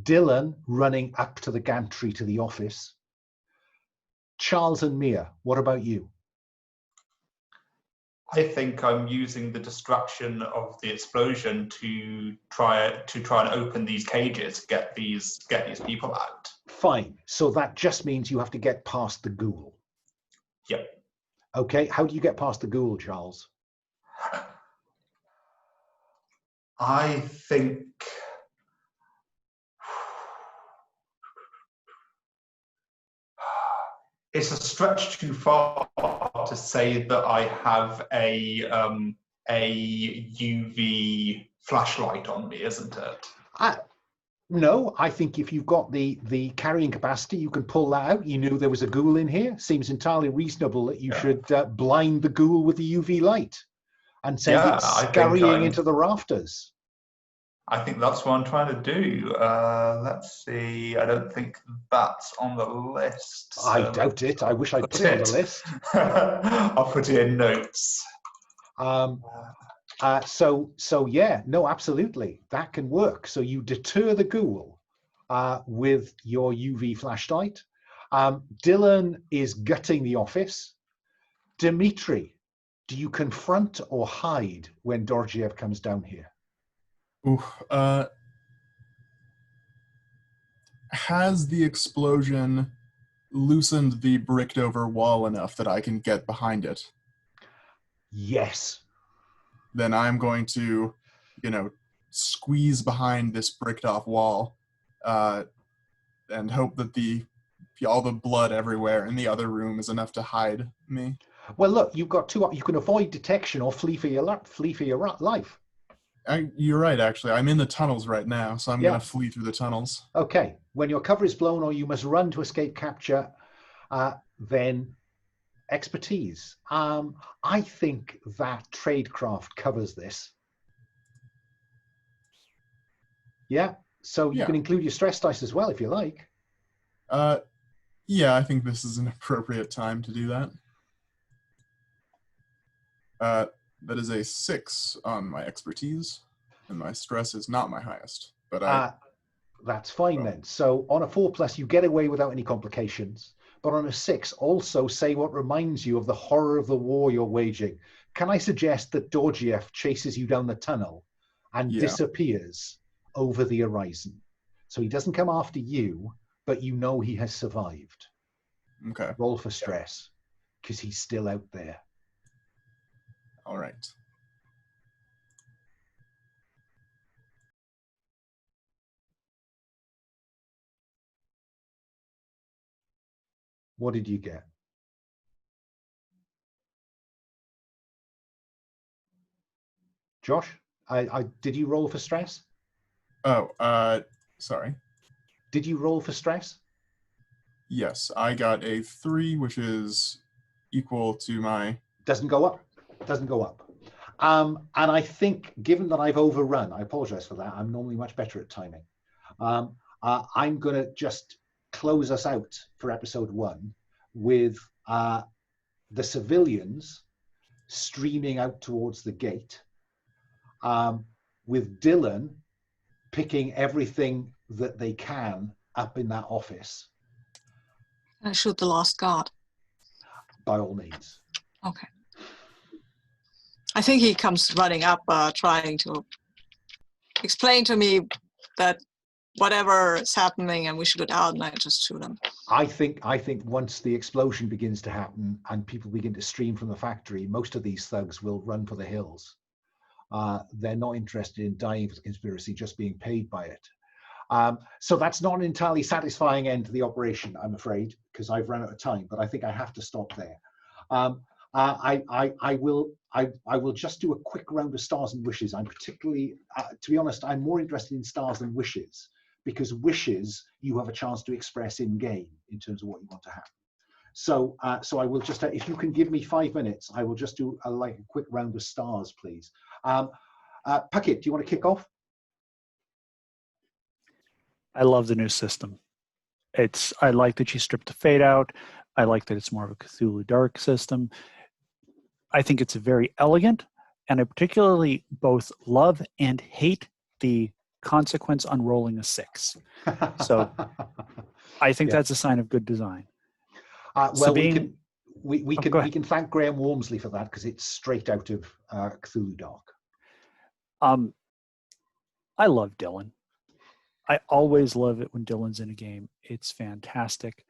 Dylan running up to the gantry to the office. Charles and Mia, what about you? I think I'm using the distraction of the explosion to try and open these cages, get these people out. Fine. So that just means you have to get past the ghoul. Yep. Okay. How do you get past the ghoul, Charles? I think it's a stretch too far to say that I have a UV flashlight on me, isn't it? No, I think if you've got the carrying capacity, you can pull that out. You knew there was a ghoul in here. Seems entirely reasonable that you should blind the ghoul with the UV light and send it scurrying into the rafters. I think that's what I'm trying to do. Let's see. I don't think that's on the list. I So doubt it. I wish I'd put it on the list. I'll put it in notes. So yeah, no, absolutely, that can work. So you deter the ghoul with your UV flashlight. Dylan is gutting the office. Dmitri, do you confront or hide when Dorjiev comes down here? Ooh, has the explosion loosened the bricked over wall enough that I can get behind it? Yes. Then I'm going to, squeeze behind this bricked off wall and hope that all the blood everywhere in the other room is enough to hide me. Well, look, you've got two. You can avoid detection or flee for your life. You're right, actually. I'm in the tunnels right now, so I'm going to flee through the tunnels. Okay. When your cover is blown or you must run to escape capture, then expertise. I think that tradecraft covers this. Yeah. So you can include your stress dice as well if you like. Yeah, I think this is an appropriate time to do that. That is a 6 on my expertise, and my stress is not my highest. But that's fine then. So on a 4+, you get away without any complications. But on a 6, also say what reminds you of the horror of the war you're waging. Can I suggest that Dorjiev chases you down the tunnel and disappears over the horizon? So he doesn't come after you, but you know he has survived. Okay. Roll for stress, because he's still out there. All right. What did you get? Josh, did you roll for stress? Oh, sorry. Did you roll for stress? Yes, I got a 3, which is equal to my... Doesn't go up. Doesn't go up. And I think, given that I've overrun, I apologize for that. I'm normally much better at timing. I'm going to just close us out for episode 1 with the civilians streaming out towards the gate, with Dylan picking everything that they can up in that office. I shoot the lost god. By all means. Okay. I think he comes running up, trying to explain to me that whatever is happening and we should get out, and I just shoot him. I think once the explosion begins to happen and people begin to stream from the factory, most of these thugs will run for the hills. They're not interested in dying for the conspiracy, just being paid by it. So that's not an entirely satisfying end to the operation, I'm afraid, because I've run out of time, but I think I have to stop there. I will just do a quick round of stars and wishes. I'm particularly, to be honest, I'm more interested in stars than wishes, because wishes you have a chance to express in game in terms of what you want to happen. So I will just, if you can give me 5 minutes, I will just do a quick round of stars, please. Puckett, do you want to kick off? I love the new system. I like that you stripped the fade out. I like that it's more of a Cthulhu Dark system. I think it's very elegant, and I particularly both love and hate the consequence on rolling a 6. So I think that's a sign of good design. Well, Sabine, we can thank Graham Walmsley for that, because it's straight out of Cthulhu Dark. I love Dylan. I always love it when Dylan's in a game. It's fantastic.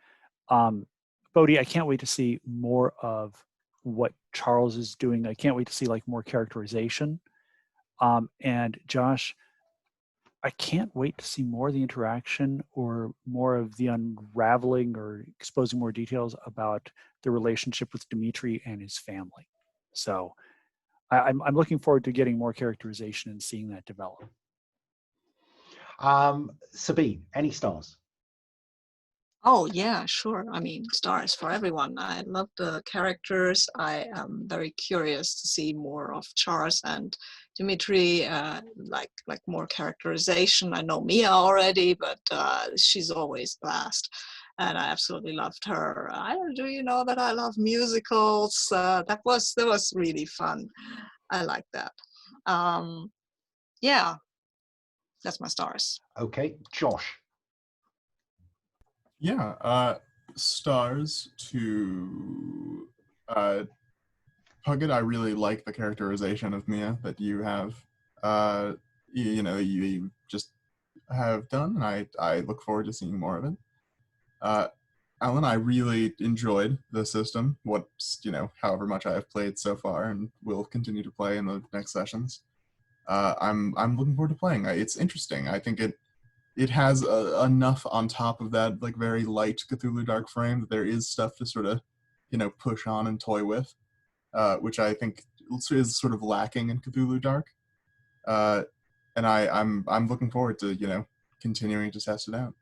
Bodhi, I can't wait to see more of what Charles is doing. I can't wait to see more characterization. And Josh, I can't wait to see more of the interaction or more of the unraveling or exposing more details about the relationship with Dmitri and his family. So I'm looking forward to getting more characterization and seeing that develop. Sabine, any stars? Oh, yeah, sure. I mean, stars for everyone. I love the characters. I am very curious to see more of Charles and Dmitri, like more characterization. I know Mia already, but she's always the best. And I absolutely loved her. Do you know that I love musicals? That was really fun. I like that. Yeah, that's my stars. Okay, Josh. Yeah, stars to Puckett. I really like the characterization of Mia that you have. You just have done, and I look forward to seeing more of it. Alan, I really enjoyed the system. However much I have played so far, and will continue to play in the next sessions. I'm looking forward to playing. It's interesting. I think it has enough on top of that like very light Cthulhu Dark frame that there is stuff to sort of push on and toy with, which I think is sort of lacking in Cthulhu Dark. And I'm looking forward to continuing to test it out.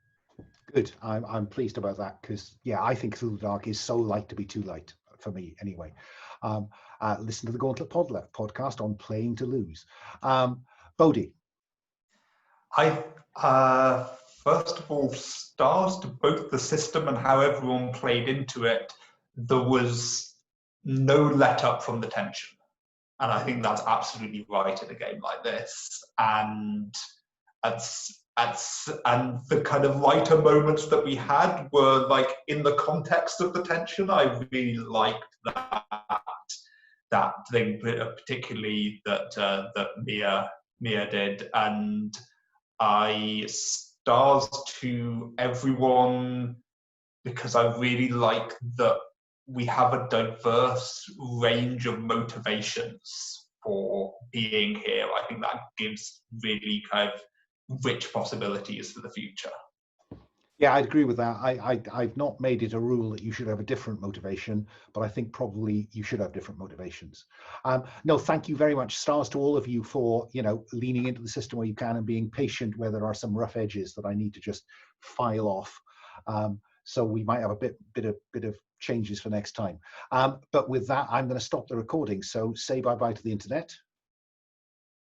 Good. I'm pleased about that because I think Cthulhu Dark is so light to be too light for me anyway. Listen to the Gauntlet podcast on playing to lose. Bodhi. I first of all, stars to both the system and how everyone played into it. There was no let up from the tension, and I think that's absolutely right in a game like this. And and the kind of lighter moments that we had were like in the context of the tension. I really liked that thing, particularly that Mia did, and I stars to everyone because I really like that we have a diverse range of motivations for being here. I think that gives really kind of rich possibilities for the future. Yeah, I'd agree with that. I've not made it a rule that you should have a different motivation, but I think probably you should have different motivations. No, thank you very much. Stars to all of you for leaning into the system where you can and being patient where there are some rough edges that I need to just file off. So we might have a bit of changes for next time. But with that, I'm going to stop the recording. So say bye-bye to the internet.